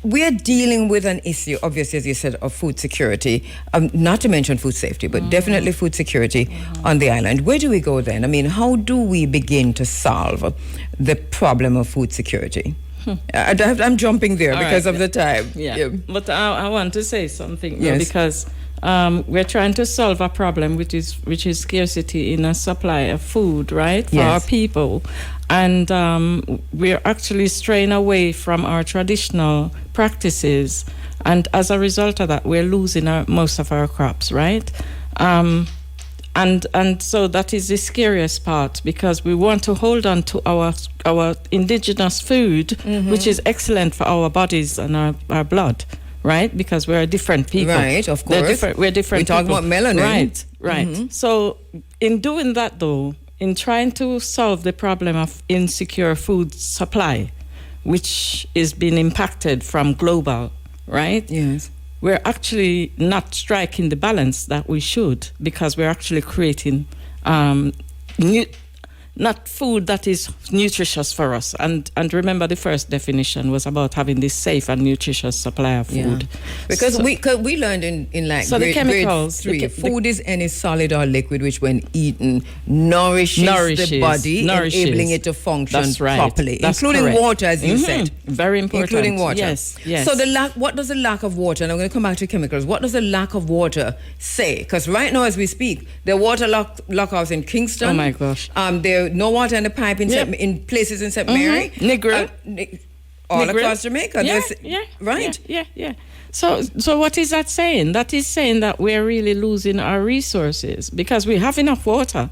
we're dealing with an issue, obviously, as you said, of food security, not to mention food safety, but definitely food security on the island. Where do we go then? I mean, how do we begin to solve the problem of food security? I'm jumping there because of the time. Yeah. But I want to say something, Yes. because we're trying to solve a problem which is scarcity in a supply of food, right, for our people, and we're actually straying away from our traditional practices, and as a result of that, we're losing most of our crops, right? And so that is the scariest part, because we want to hold on to our indigenous food, which is excellent for our bodies and our blood. Right, because we're different people. Right, of course. We're different. We talk people. about melanin. Right. So, in doing that, though, in trying to solve the problem of insecure food supply, which is being impacted from global, right? Yes. We're actually not striking the balance that we should, because we're actually creating not food that is nutritious for us. And remember, the first definition was about having this safe and nutritious supply of food. Yeah. Because we learned in like so grade, the chemicals, grade 3, food is any solid or liquid which, when eaten, nourishes the body, enabling it to function properly, including correct. water, as you said. Very important. Including water. Yes. So what does the lack of water, and I'm going to come back to chemicals, what does the lack of water say? Because right now, as we speak, there are water lockouts in Kingston. Oh my gosh. There no water in the pipe in places in St. Mary. Negro. All across Jamaica. Right. Yeah. So what is that saying? That is saying that we're really losing our resources, because we have enough water,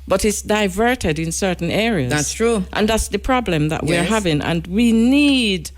but it's diverted in certain areas. That's true. And that's the problem that we're having. And we need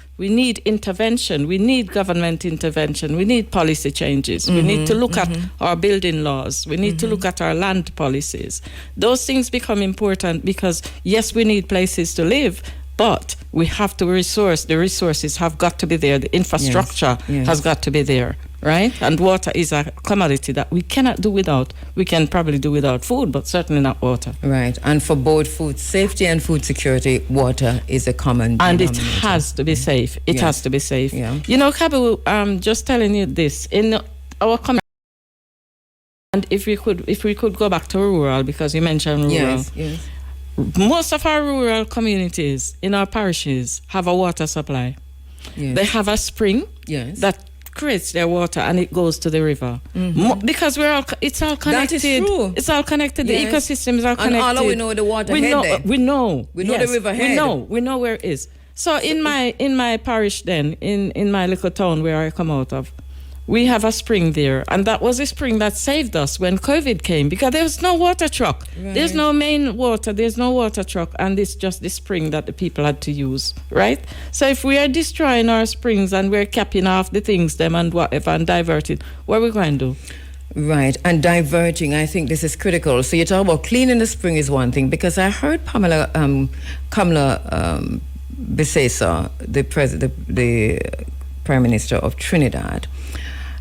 intervention. We need government intervention. We need policy changes. We need to look at our building laws. We need to look at our land policies. Those things become important because, yes, we need places to live, but we have to resource. The resources have got to be there. The infrastructure has got to be there, right? And water is a commodity that we cannot do without. We can probably do without food, but certainly not water. Right. And for both food safety and food security, water is a common denominator. And denominator. it has to be safe. It has to be safe. Yeah. You know, KABU, just telling you this, in our community, and if we could go back to rural, because you mentioned rural. Yes. Most of our rural communities in our parishes have a water supply. Yes. They have a spring that creates their water and it goes to the river. Because it's all connected. That is true. It's all connected. Yes. The ecosystems are connected. And all we know the water we head know, there. we know. We know yes, the river head. We know where it is. So in my parish then, in my little town where I come out of, we have a spring there, and that was a spring that saved us when COVID came, because there was no water truck. Right. There's no main water, there's no water truck, and it's just the spring that the people had to use, right? So if we are destroying our springs and we're capping off the things them and whatever and diverting, what are we going to do? Right, and diverting, I think this is critical. So you talk about cleaning the spring is one thing, because I heard Kamala Bisesa, the Prime Minister of Trinidad,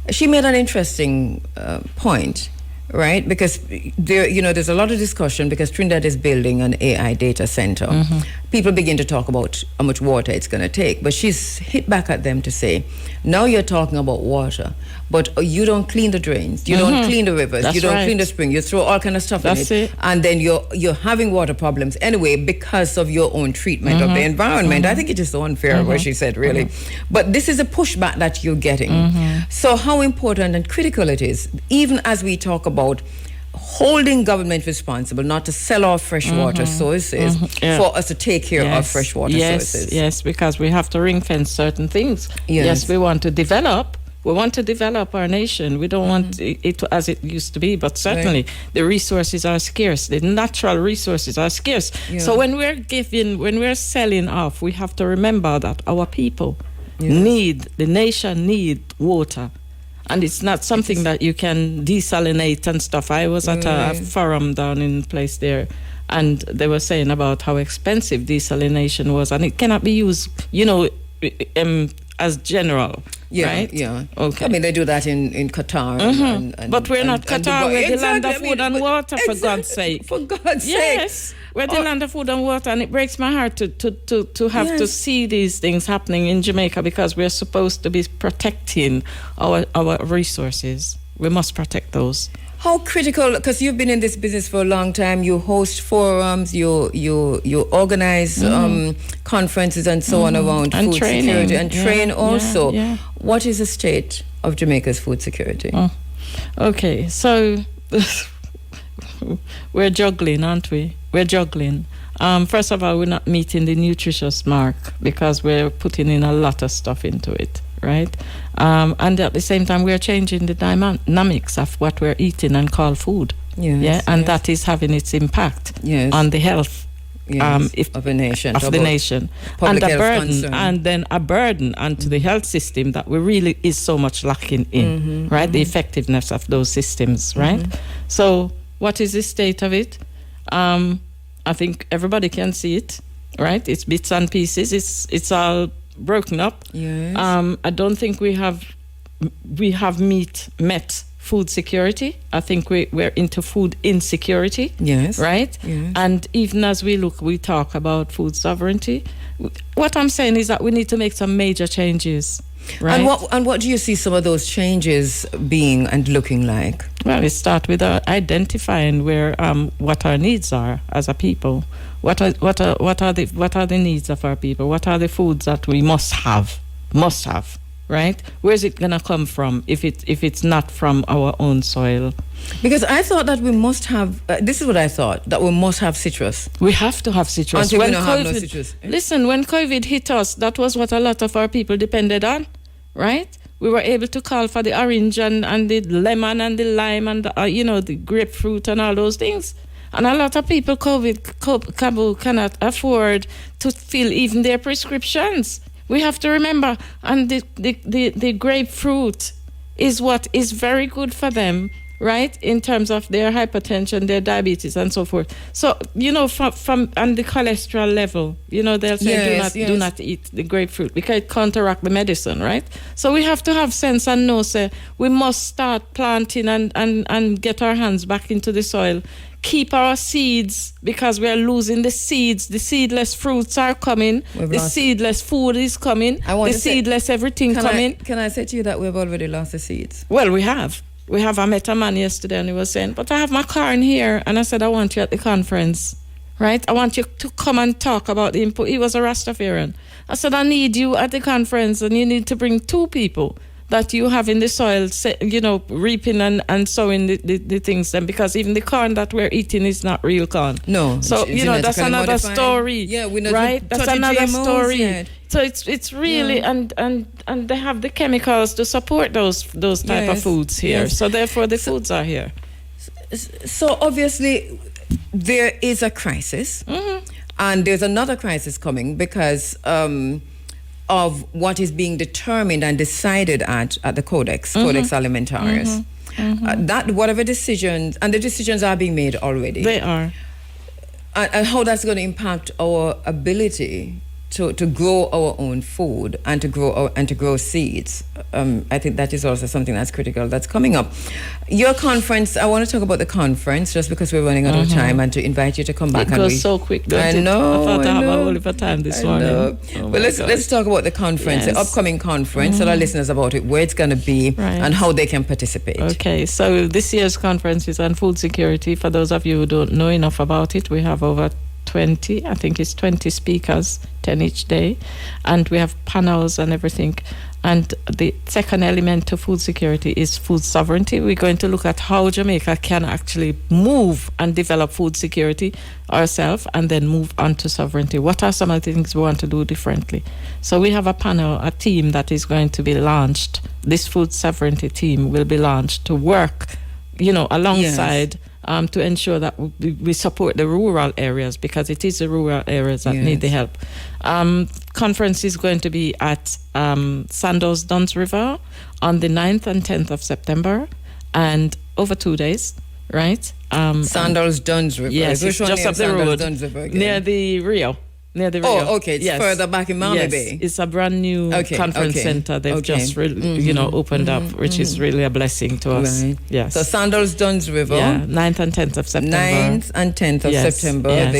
she made an interesting point, right? Because there's a lot of discussion because Trinidad is building an AI data center. People begin to talk about how much water it's going to take, but she's hit back at them to say, now you're talking about water, but you don't clean the drains, you don't clean the rivers, That's you don't right. clean the spring, you throw all kind of stuff That's in it, and then you're having water problems anyway because of your own treatment of the environment. I think it is so unfair what she said, really. But this is a pushback that you're getting. So how important and critical it is, even as we talk about holding government responsible not to sell off freshwater sources for us to take care of freshwater sources. Yes, because we have to ring fence certain things. Yes, we want to develop. We want to develop our nation. We don't want it as it used to be, but certainly the resources are scarce. The natural resources are scarce. So when we're selling off, we have to remember that our people the nation need water. And it's not something that you can desalinate and stuff. I was at a forum down in place there, and they were saying about how expensive desalination was, and it cannot be used, as general. Right? Yeah. Okay. I mean, they do that in Qatar. And but we're not Qatar. We're the land of Exactly. food and water, for God's sake. For God's sake. Yes. We're the land of food and water, and it breaks my heart to have to see these things happening in Jamaica, because we're supposed to be protecting our resources. We must protect those. How critical, because you've been in this business for a long time, you host forums, you organize conferences and so on around And food training. security and train also. Yeah. What is the state of Jamaica's food security? Okay, so we're juggling, aren't we? We're juggling. First of all, we're not meeting the nutritious mark because we're putting in a lot of stuff into it, right? And at the same time, we're changing the dynamics of what we're eating and call food. And that is having its impact on the health of a nation. Of the nation. Public And a health burden, concern. and then a burden onto the health system that we really is so much lacking in, right? The effectiveness of those systems, right? So what is the state of it? I think everybody can see it, right? It's bits and pieces. It's all broken up. Yes. I don't think we have met food security. I think we're into food insecurity. Yes. Right? Yes. And even as we talk about food sovereignty. What I'm saying is that we need to make some major changes. Right? And what do you see some of those changes being and looking like? Well, it starts with identifying where what our needs are as a people. What are the needs of our people? What are the foods that we must have? Right? Where is it gonna come from if it's not from our own soil? Because I thought that we must have. This is what I thought, that we must have citrus. We have to have citrus. Until we don't have no citrus. Listen, when COVID hit us, that was what a lot of our people depended on, right? We were able to call for the orange and the lemon and the lime and the grapefruit and all those things. And a lot of people, KABU cannot afford to fill even their prescriptions. We have to remember, and the grapefruit is what is very good for them, right? In terms of their hypertension, their diabetes, and so forth. So, from and the cholesterol level, they'll say do not eat the grapefruit because it counteracts the medicine, right? So we have to have sense and know, say, we must start planting and get our hands back into the soil. Keep our seeds, because we're losing the seeds. The seedless fruits are coming. Seedless food is coming. Seedless everything coming. Can I say to you that we've already lost the seeds? Well, we have. I met a man yesterday and he was saying, but I have my car in here. And I said, I want you at the conference, right? I want you to come and talk about the input. He was a Rastafarian. I said, I need you at the conference and you need to bring 2 people that you have in the soil, reaping and sowing the things. And because even the corn that we're eating is not real corn. No. So, that's another story. Yeah, we're not right? That's another GMOs story. yet. So it's really, and they have the chemicals to support those type of foods here. Yes. So therefore the foods are here. So obviously there is a crisis, and there's another crisis coming because of what is being determined and decided at the Codex Alimentarius. That whatever decisions, and the decisions are being made already. They are. And how that's going to impact our ability to grow our own food and to grow seeds. I think that is also something that's critical that's coming up. Your conference, I want to talk about the conference just because we're running out of time, and to invite you to come back. It goes so quick, don't I it? know. I thought I have a whole heap of time this morning. But let's talk about the conference, the upcoming conference. Tell our listeners about it, where it's going to be, and how they can participate. Okay, so this year's conference is on food security. For those of you who don't know enough about it, we have over 20 speakers, 10 each day, and we have panels and everything. And the second element to food security is food sovereignty. We're going to look at how Jamaica can actually move and develop food security ourselves and then move on to sovereignty. What are some of the things we want to do differently? So we have a panel, a team that is going to be launched. This food sovereignty team will be launched to work, alongside to ensure that we support the rural areas, because it is the rural areas that need the help. Conference is going to be at Sandals Duns River on the 9th and 10th of September, and over 2 days, right? Sandals Duns River. Yes, it's just up the road, near the Rio. Oh, okay. It's further back in Malmö Bay. It's a brand new conference center. They've just opened up, which is really a blessing to us. Right. Yes. So Sandals Duns River. Yeah, 9th and 10th of September. 9th and 10th of September. Yes.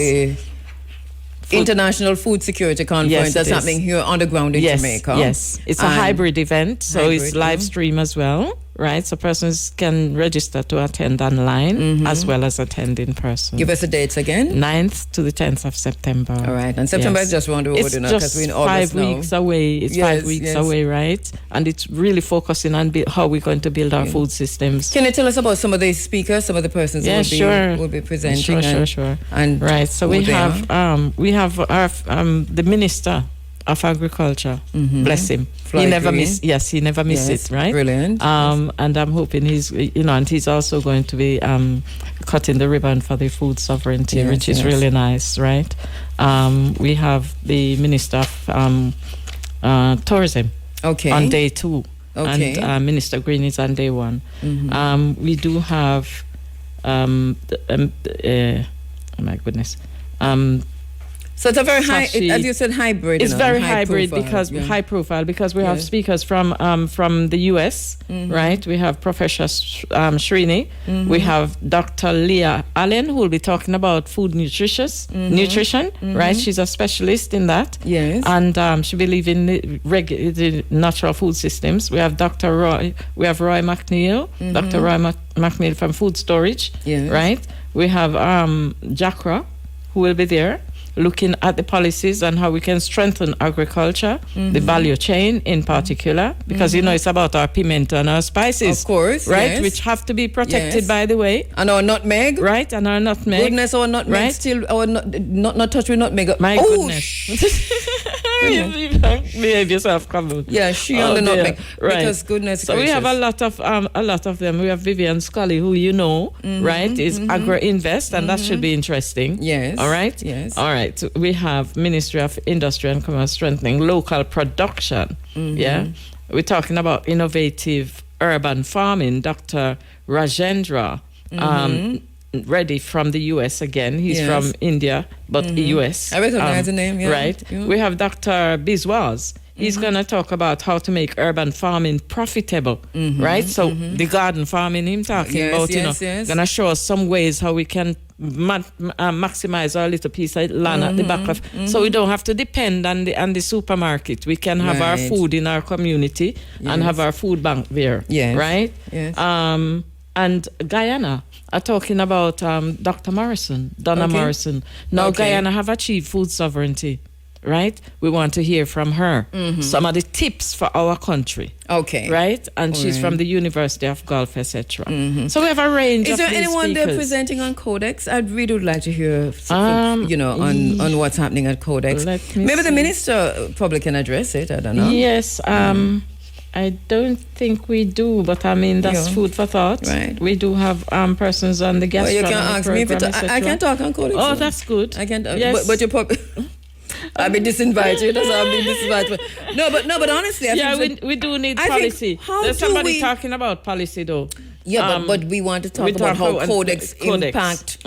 The International Food Security Conference that's happening here on the ground in Jamaica. Yes, it's a hybrid event, so it's live stream as well, right? So persons can register to attend online as well as attend in person. Give us the dates again. 9th to the 10th of September. All right, and September is just round the road, it's just we're in August 5 weeks away. It's 5 weeks away, right? And it's really focusing on how we're going to build our food systems. Can you tell us about some of the speakers, some of the persons who will be presenting? Sure. And right, so we have our the Minister of Agriculture, bless him. Floyd he never Green. He never miss it, right? Brilliant. And I'm hoping and he's also going to be cutting the ribbon for the food sovereignty, which is really nice, right? We have the Minister of Tourism on day 2. Okay. And Minister Green is on day 1. We do have oh my goodness. So it's a very high, as you said, hybrid. It's very hybrid profile, because high profile, because we have speakers from the US, right? We have Professor Srini. We have Dr. Leah Allen, who will be talking about food nutrition, right? She's a specialist in that. Yes. And she believes in the natural food systems. We have Roy McNeil, Dr. Roy McNeil from Food Storage, right? We have Jakra, who will be there, looking at the policies and how we can strengthen agriculture, the value chain in particular, because it's about our pimento and our spices, of course, right, which have to be protected, by the way, and our nutmeg, right, and our nutmeg. Goodness, our nutmeg, right? Still, our not touch with nutmeg. My goodness. Behave yourself, come on. Yeah, she on the nutmeg, right? Because goodness. So gracious. we have a lot of them. We have Vivian Scully, who right, is Agro Invest, and that should be interesting. Yes. All right. Yes. All right. So we have Ministry of Industry and Commerce strengthening local production. Yeah. We're talking about innovative urban farming. Dr. Rajendra. Ready from the US again. He's from India, but US. I recognize the name, Right. Yeah. We have Dr. Biswas. He's going to talk about how to make urban farming profitable, right? So the garden farming he's talking about, going to show us some ways how we can maximize our little piece of land at the back of, so we don't have to depend on the supermarket. We can have our food in our community and have our food bank there, right? Yes. And Guyana are talking about Donna Morrison. Now Guyana have achieved food sovereignty. right? We want to hear from her. Some of the tips for our country. Okay. Right? And she's from the University of Gulf, etc. So we have a range Is of there these anyone there speakers. presenting on Codex? I'd really would like to hear, on what's happening at Codex. Let me Maybe the see. minister probably can address it. I don't know. Yes, I don't think we do, but I mean, that's Yeah. food for thought. Right. We do have persons on the Well, you gastronomy can ask me if program, I can talk on Codex. Oh, that's good. I can. Yes. But you probably. I'll be disinvited. That's how I'll be disinvited. No, but honestly, I think we do need I think, policy. how There's do somebody we- talking about policy, though. Yeah, but we want to talk we about talk how about Codex Codex. impact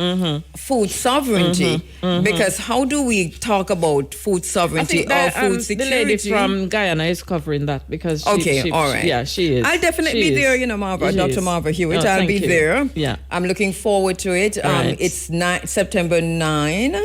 food sovereignty. Because how do we talk about food I sovereignty think or that, food the security? lady from Guyana is covering that because Okay, all right. Yeah, she is. I'll definitely She be is. there, Marva, She Dr. is. Marva Hewitt. Oh, I'll thank be you. there. Yeah. I'm looking forward to it. Right. It's September 9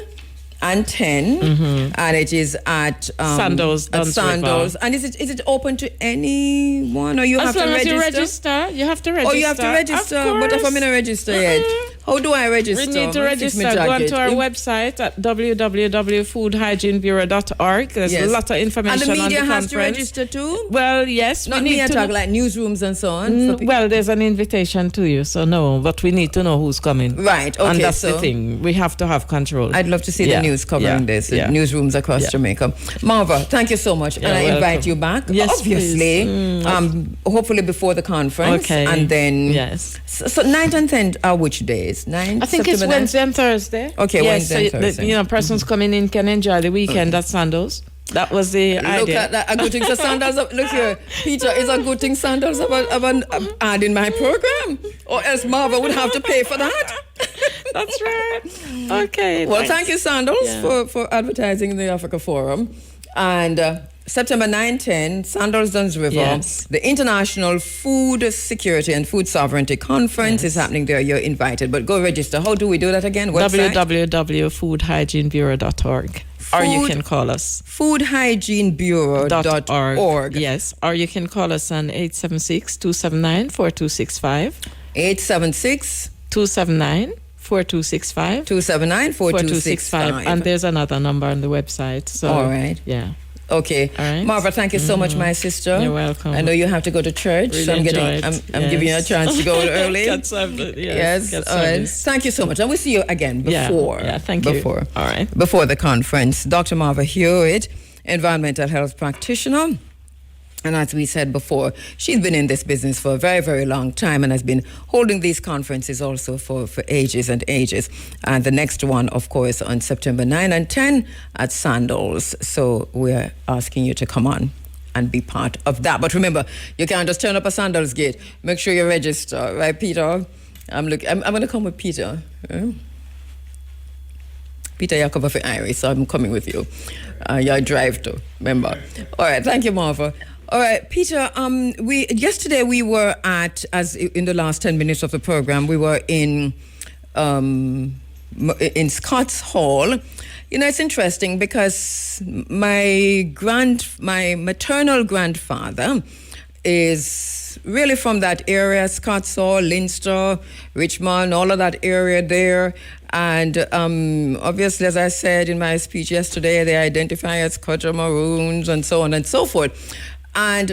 and 10, and it is at Sandoz, At Duns Sandoz. River. And is it open to anyone, or you have As to long as register? you register, you have to register. Oh, you have to register. Of But if I'm course. in a register yet, how do I register? We need to Let me fix register. my Go onto jacket. our website at www.foodhygienebureau.org. There's Yes. a lot of information And the media on the has to conference. register too? Well, yes. Not we me need to talk know- like newsrooms and so on. for people. Well, there's an invitation to you, so no, but we need to know who's coming. Right, okay, And that's so- the thing. We have to have control. I'd love to see Yeah, the news covering yeah, this, yeah. newsrooms across Yeah. Jamaica. Marva, thank you so much. You're and I invite welcome. you back. Yes, obviously. please. Hopefully before the conference. Okay. And then. Yes. So 9 and 10 are which days? 9? I think it's September 9? Wednesday and Thursday. Okay, yes, Wednesday and so Thursday. persons coming in can enjoy the weekend at Sandoz. That was the idea. Look at that. A good thing so Sandals. Look here, Peter. It's a good thing Sandals have an ad in my program, or else Marva would have to pay for that. That's right. Okay. Well, thanks. thank you, Sandals, Yeah. for advertising in the Africa Forum. And September 9-10, Sandals Duns River, Yes. the International Food Security and Food Sovereignty Conference is happening there. You're invited. But go register. How do we do that again? Website? www.foodhygienebureau.org. Or you can call us. Foodhygienebureau.org. Yes. Or you can call us on 876-279-4265. 876 279-4265. 279-4265. And there's another number on the website. So, All right. Yeah. Okay. All right. Marva, thank you so much, my sister. You're welcome. I know you have to go to church, so I'm Really enjoyed. I'm giving you a chance to go early. Yes. Yes. All right. Thank you so much. And we'll see you again before. Yeah, thank you. Before. All right. Before the conference. Dr. Marva Hewitt, environmental health practitioner. And as we said before, she's been in this business for a very, very long time and has been holding these conferences also for ages and ages. And the next one, of course, on September 9 and 10 at Sandals. So we're asking you to come on and be part of that. But remember, you can't just turn up a Sandals gate. Make sure you register, right, Peter? I'm going to come with Peter. Peter Yakova for Iris, so I'm coming with you. You drive too, remember. All right, thank you, Marva. All right, Peter, yesterday we were at, as in the last 10 minutes of the program, we were in Scott's Hall. You know, it's interesting because my maternal grandfather is really from that area, Scott's Hall, Leinster, Richmond, all of that area there. And obviously, as I said in my speech yesterday, they identify as Culture Maroons and so on and so forth. And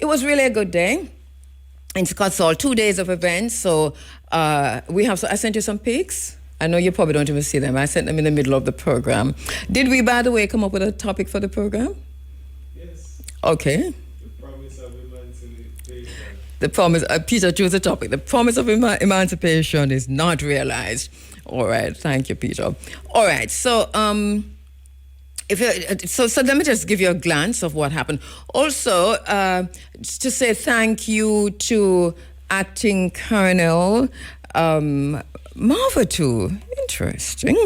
it was really a good day in Scott's Hall, 2 days of events. So I sent you some pics. I know you probably don't even see them. I sent them in the middle of the program. Did we, by the way, come up with a topic for the program? Yes. Okay. The promise of emancipation. The promise, Peter, choose a topic. The promise of emancipation is not realized. All right. Thank you, Peter. All right. So, so let me just give you a glance of what happened. Also, to say thank you to Acting Colonel Marva too. Interesting.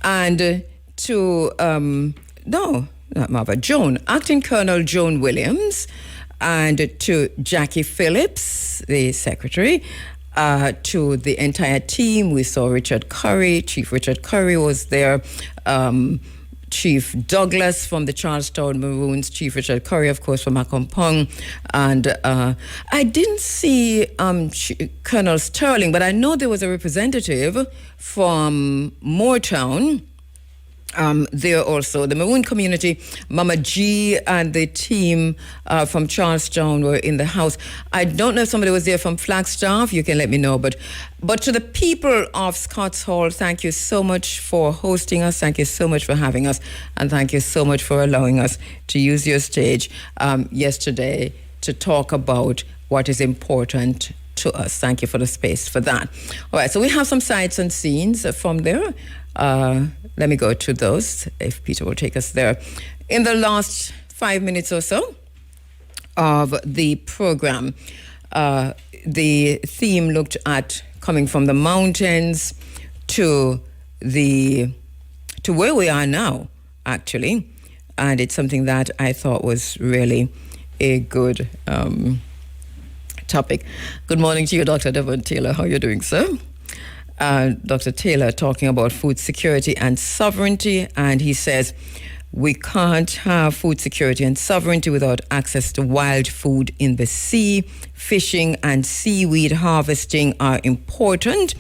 And to, no, not Marva, Joan, Acting Colonel Joan Williams, and to Jackie Phillips, the secretary, to the entire team. We saw Richard Curry, Chief Richard Curry was there, Chief Douglas from the Charlestown Maroons, Chief Richard Curry, of course, from Accompong. And I didn't see Colonel Sterling, but I know there was a representative from Moortown. there also. The Maroon community, Mama G and the team from Charlestown were in the house. I don't know if somebody was there from Flagstaff. You can let me know. But to the people of Scotts Hall, thank you so much for hosting us. Thank you so much for having us. And thank you so much for allowing us to use your stage yesterday to talk about what is important to us. Thank you for the space for that. All right, so we have some sights and scenes from there. Let me go to those, if Peter will take us there. In the last 5 minutes or so of the program, the theme looked at coming from the mountains to where we are now, actually. And it's something that I thought was really a good topic. Good morning to you, Dr. Devon Taylor. How are you doing, sir? Dr. Taylor talking about food security and sovereignty, and he says we can't have food security and sovereignty without access to wild food in the sea. Fishing and seaweed harvesting are important.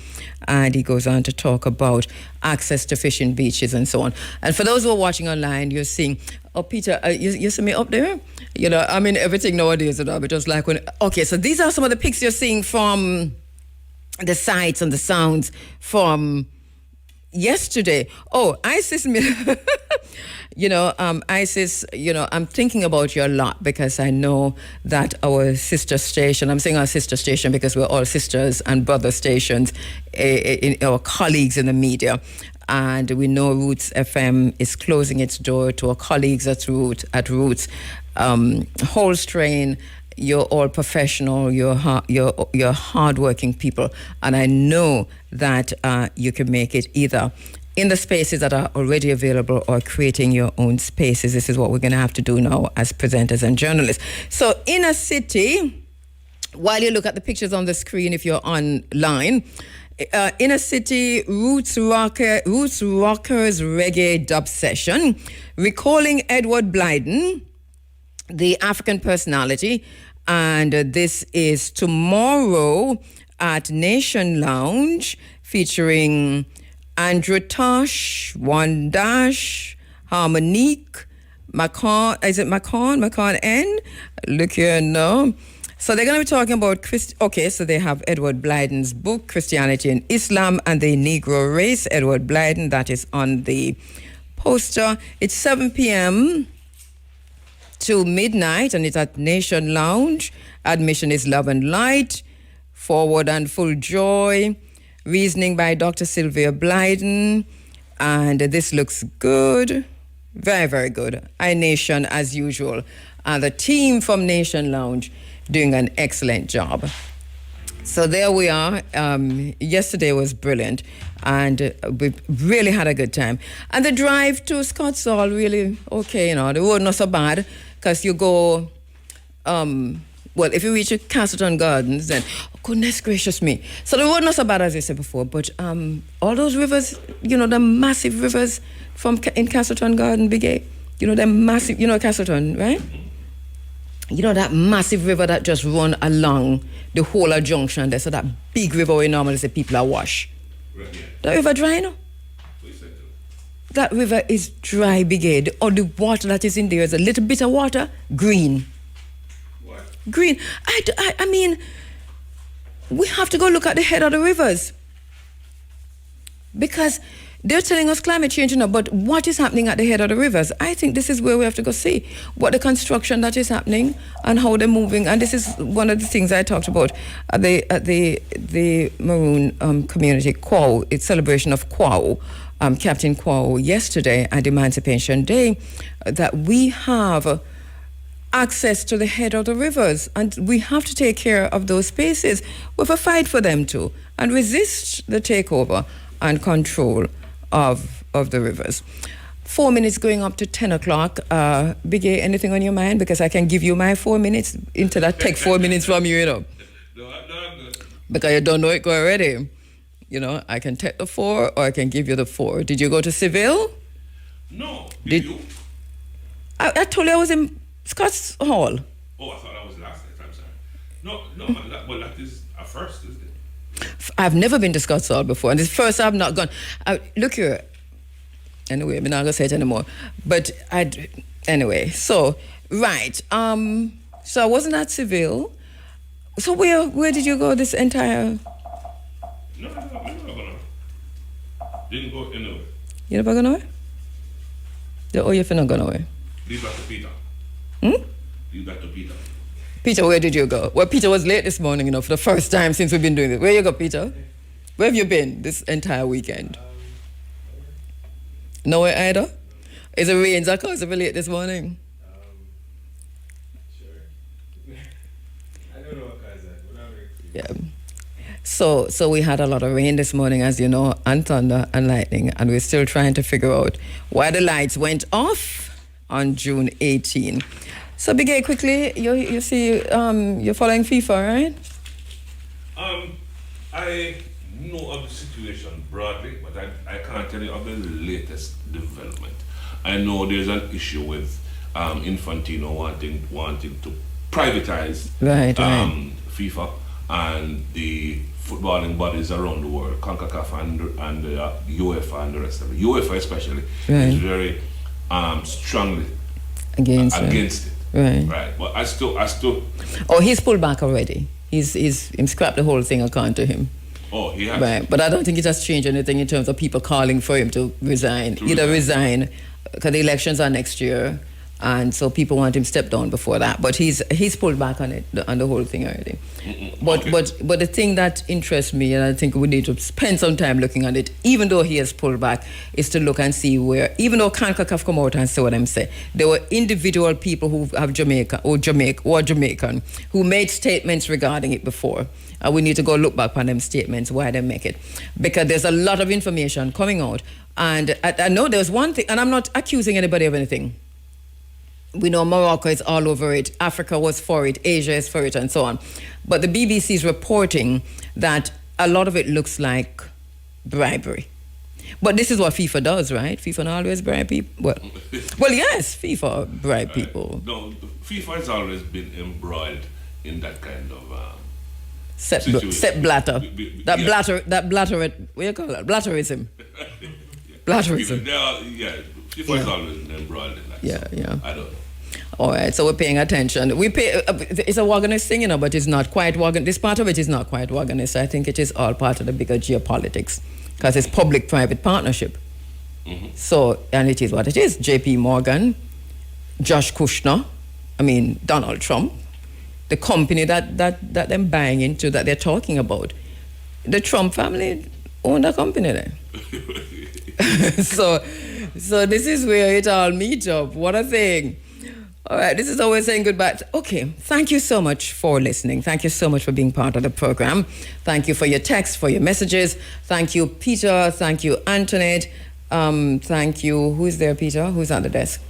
And he goes on to talk about access to fishing beaches and so on. And for those who are watching online, you're seeing, oh, Peter, you see me up there? You know, I mean, everything nowadays, but just like when, okay, so these are some of the pics you're seeing from the sights and the sounds from yesterday. Oh, ISIS, ISIS, I'm thinking about you a lot because I know that our sister station, I'm saying our sister station because we're all sisters and brother stations, our colleagues in the media. And we know Roots FM is closing its door to our colleagues at Roots. Whole strain, you're all professional, you're hardworking people, and I know that you can make it either in the spaces that are already available or creating your own spaces. This is what we're going to have to do now as presenters and journalists. So in a city, while you look at the pictures on the screen if you're online, in a city, Roots Rockers reggae dub session, recalling Edward Blyden, the African personality, and this is tomorrow at Nation Lounge, featuring Andrew Tosh, One Dash, Harmonique, Macon, is it Macon? Macon N? Look here, no. So they're going to be talking about, so they have Edward Blyden's book, Christianity and Islam and the Negro Race. Edward Blyden, that is on the poster. It's 7 p.m. to midnight, and it's at Nation Lounge. Admission is love and light, forward and full joy, reasoning by Dr. Sylvia Blyden, and this looks good, very, very good. iNation as usual, and the team from Nation Lounge doing an excellent job. So there we are. Yesterday was brilliant, and we really had a good time. And the drive to Scotts Hall, really okay, the road not so bad, because you go, if you reach Castleton Gardens, then, goodness gracious me. So the road not so bad as I said before, but all those rivers, the massive rivers in Castleton Garden, Big A, the massive, Castleton, right? That massive river that just run along the whole of Junction there. So that big river where normally say people are wash. Right, yeah. That river dry, no? That river is dry, Big Ed. Or the water that is in there is a little bit of water, green. What? Green. I mean, we have to go look at the head of the rivers. Because they're telling us climate change, but what is happening at the head of the rivers? I think this is where we have to go see what the construction that is happening and how they're moving. And this is one of the things I talked about at the Maroon community, KABU, it's celebration of KABU, Captain KABU yesterday at Emancipation Day, that we have access to the head of the rivers, and we have to take care of those spaces. We have a fight for them too, and resist the takeover and control of the rivers. 4 minutes going up to 10 o'clock. Big A, anything on your mind? Because I can give you my 4 minutes into that take 4 minutes from you, No, I'm good. Because you don't know it already. I can take the 4 or I can give you the 4. Did you go to Seville? No. Did you? I told you I was in Scotts Hall. Oh, I thought that was last night. I'm sorry. No, man, that is a first, isn't it? I've never been to Scotts Hall before, and this first I've not gone. Look here, Anyway, I'm not going to say it anymore. But anyway, so, right. So I wasn't at Seville. So where did you go this entire... No. Didn't go anywhere. You never go nowhere? Oh, you're finna go nowhere? Leave back to Peter. Leave back to Peter. Peter, where did you go? Well, Peter was late this morning, for the first time since we've been doing this. Where you go, Peter? Where have you been this entire weekend? Nowhere either? Is it rains that caused you late this morning? Sure. I don't know what caused that. We're not very clear. Yeah. So we had a lot of rain this morning, as you know, and thunder and lightning, and we're still trying to figure out why the lights went off on June 18. So, Big A, quickly, you see, you're following FIFA, right? I know of the situation broadly, but I can't tell you of the latest development. I know there's an issue with Infantino wanting to privatize right. FIFA and the footballing bodies around the world, CONCACAF and the UEFA and the rest of it. UEFA especially is very strongly against it. Right. But I still. Oh, he's pulled back already. He's scrapped the whole thing according to him. Oh, he has. Right, but I don't think it has changed anything in terms of people calling for him to resign. Either resign, because the elections are next year, and so people want him stepped down before that. But he's pulled back on it, on the whole thing already. But the thing that interests me, and I think we need to spend some time looking at it, even though he has pulled back, is to look and see where, even though CONCACAF come out and say what I'm saying, there were individual people who have Jamaican, who made statements regarding it before. We need to go look back on them statements, why they make it. Because there's a lot of information coming out. And I know there's one thing, and I'm not accusing anybody of anything. We know Morocco is all over it, Africa was for it, Asia is for it, and so on. But the BBC is reporting that a lot of it looks like bribery. But this is what FIFA does, right? FIFA not always bribe people. Well, yes, FIFA bribe people. No, FIFA has always been embroiled in that kind of Set blatter. What you call that? Blatterism. Blatterism. FIFA has always been embroiled in that. Yeah. I don't know. All right, so we're paying attention. It's a Wagonist thing, but it's not quite Wagonist. This part of it is not quite Wagonist. I think it is all part of the bigger geopolitics, because it's public-private partnership. So, and it is what it is. J.P. Morgan, Josh Kushner, Donald Trump, the company that they're buying into, that they're talking about. The Trump family own the company there. So this is where it all meets up. What a thing. All right, this is always saying goodbye. Okay, thank you so much for listening. Thank you so much for being part of the program. Thank you for your texts, for your messages. Thank you, Peter. Thank you, Antoinette. Thank you. Who's there, Peter? Who's on the desk?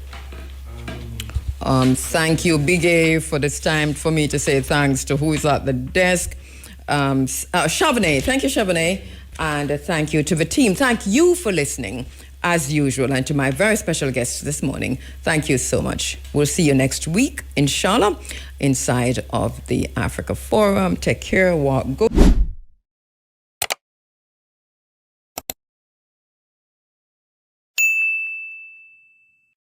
Thank you, Big A, for this time for me to say thanks to who is at the desk. Chauvenet. Thank you, Chauvenet. And thank you to the team. Thank you for listening, as usual. And to my very special guests this morning, thank you so much. We'll see you next week, inshallah, inside of the Africa Forum. Take care. Walk good.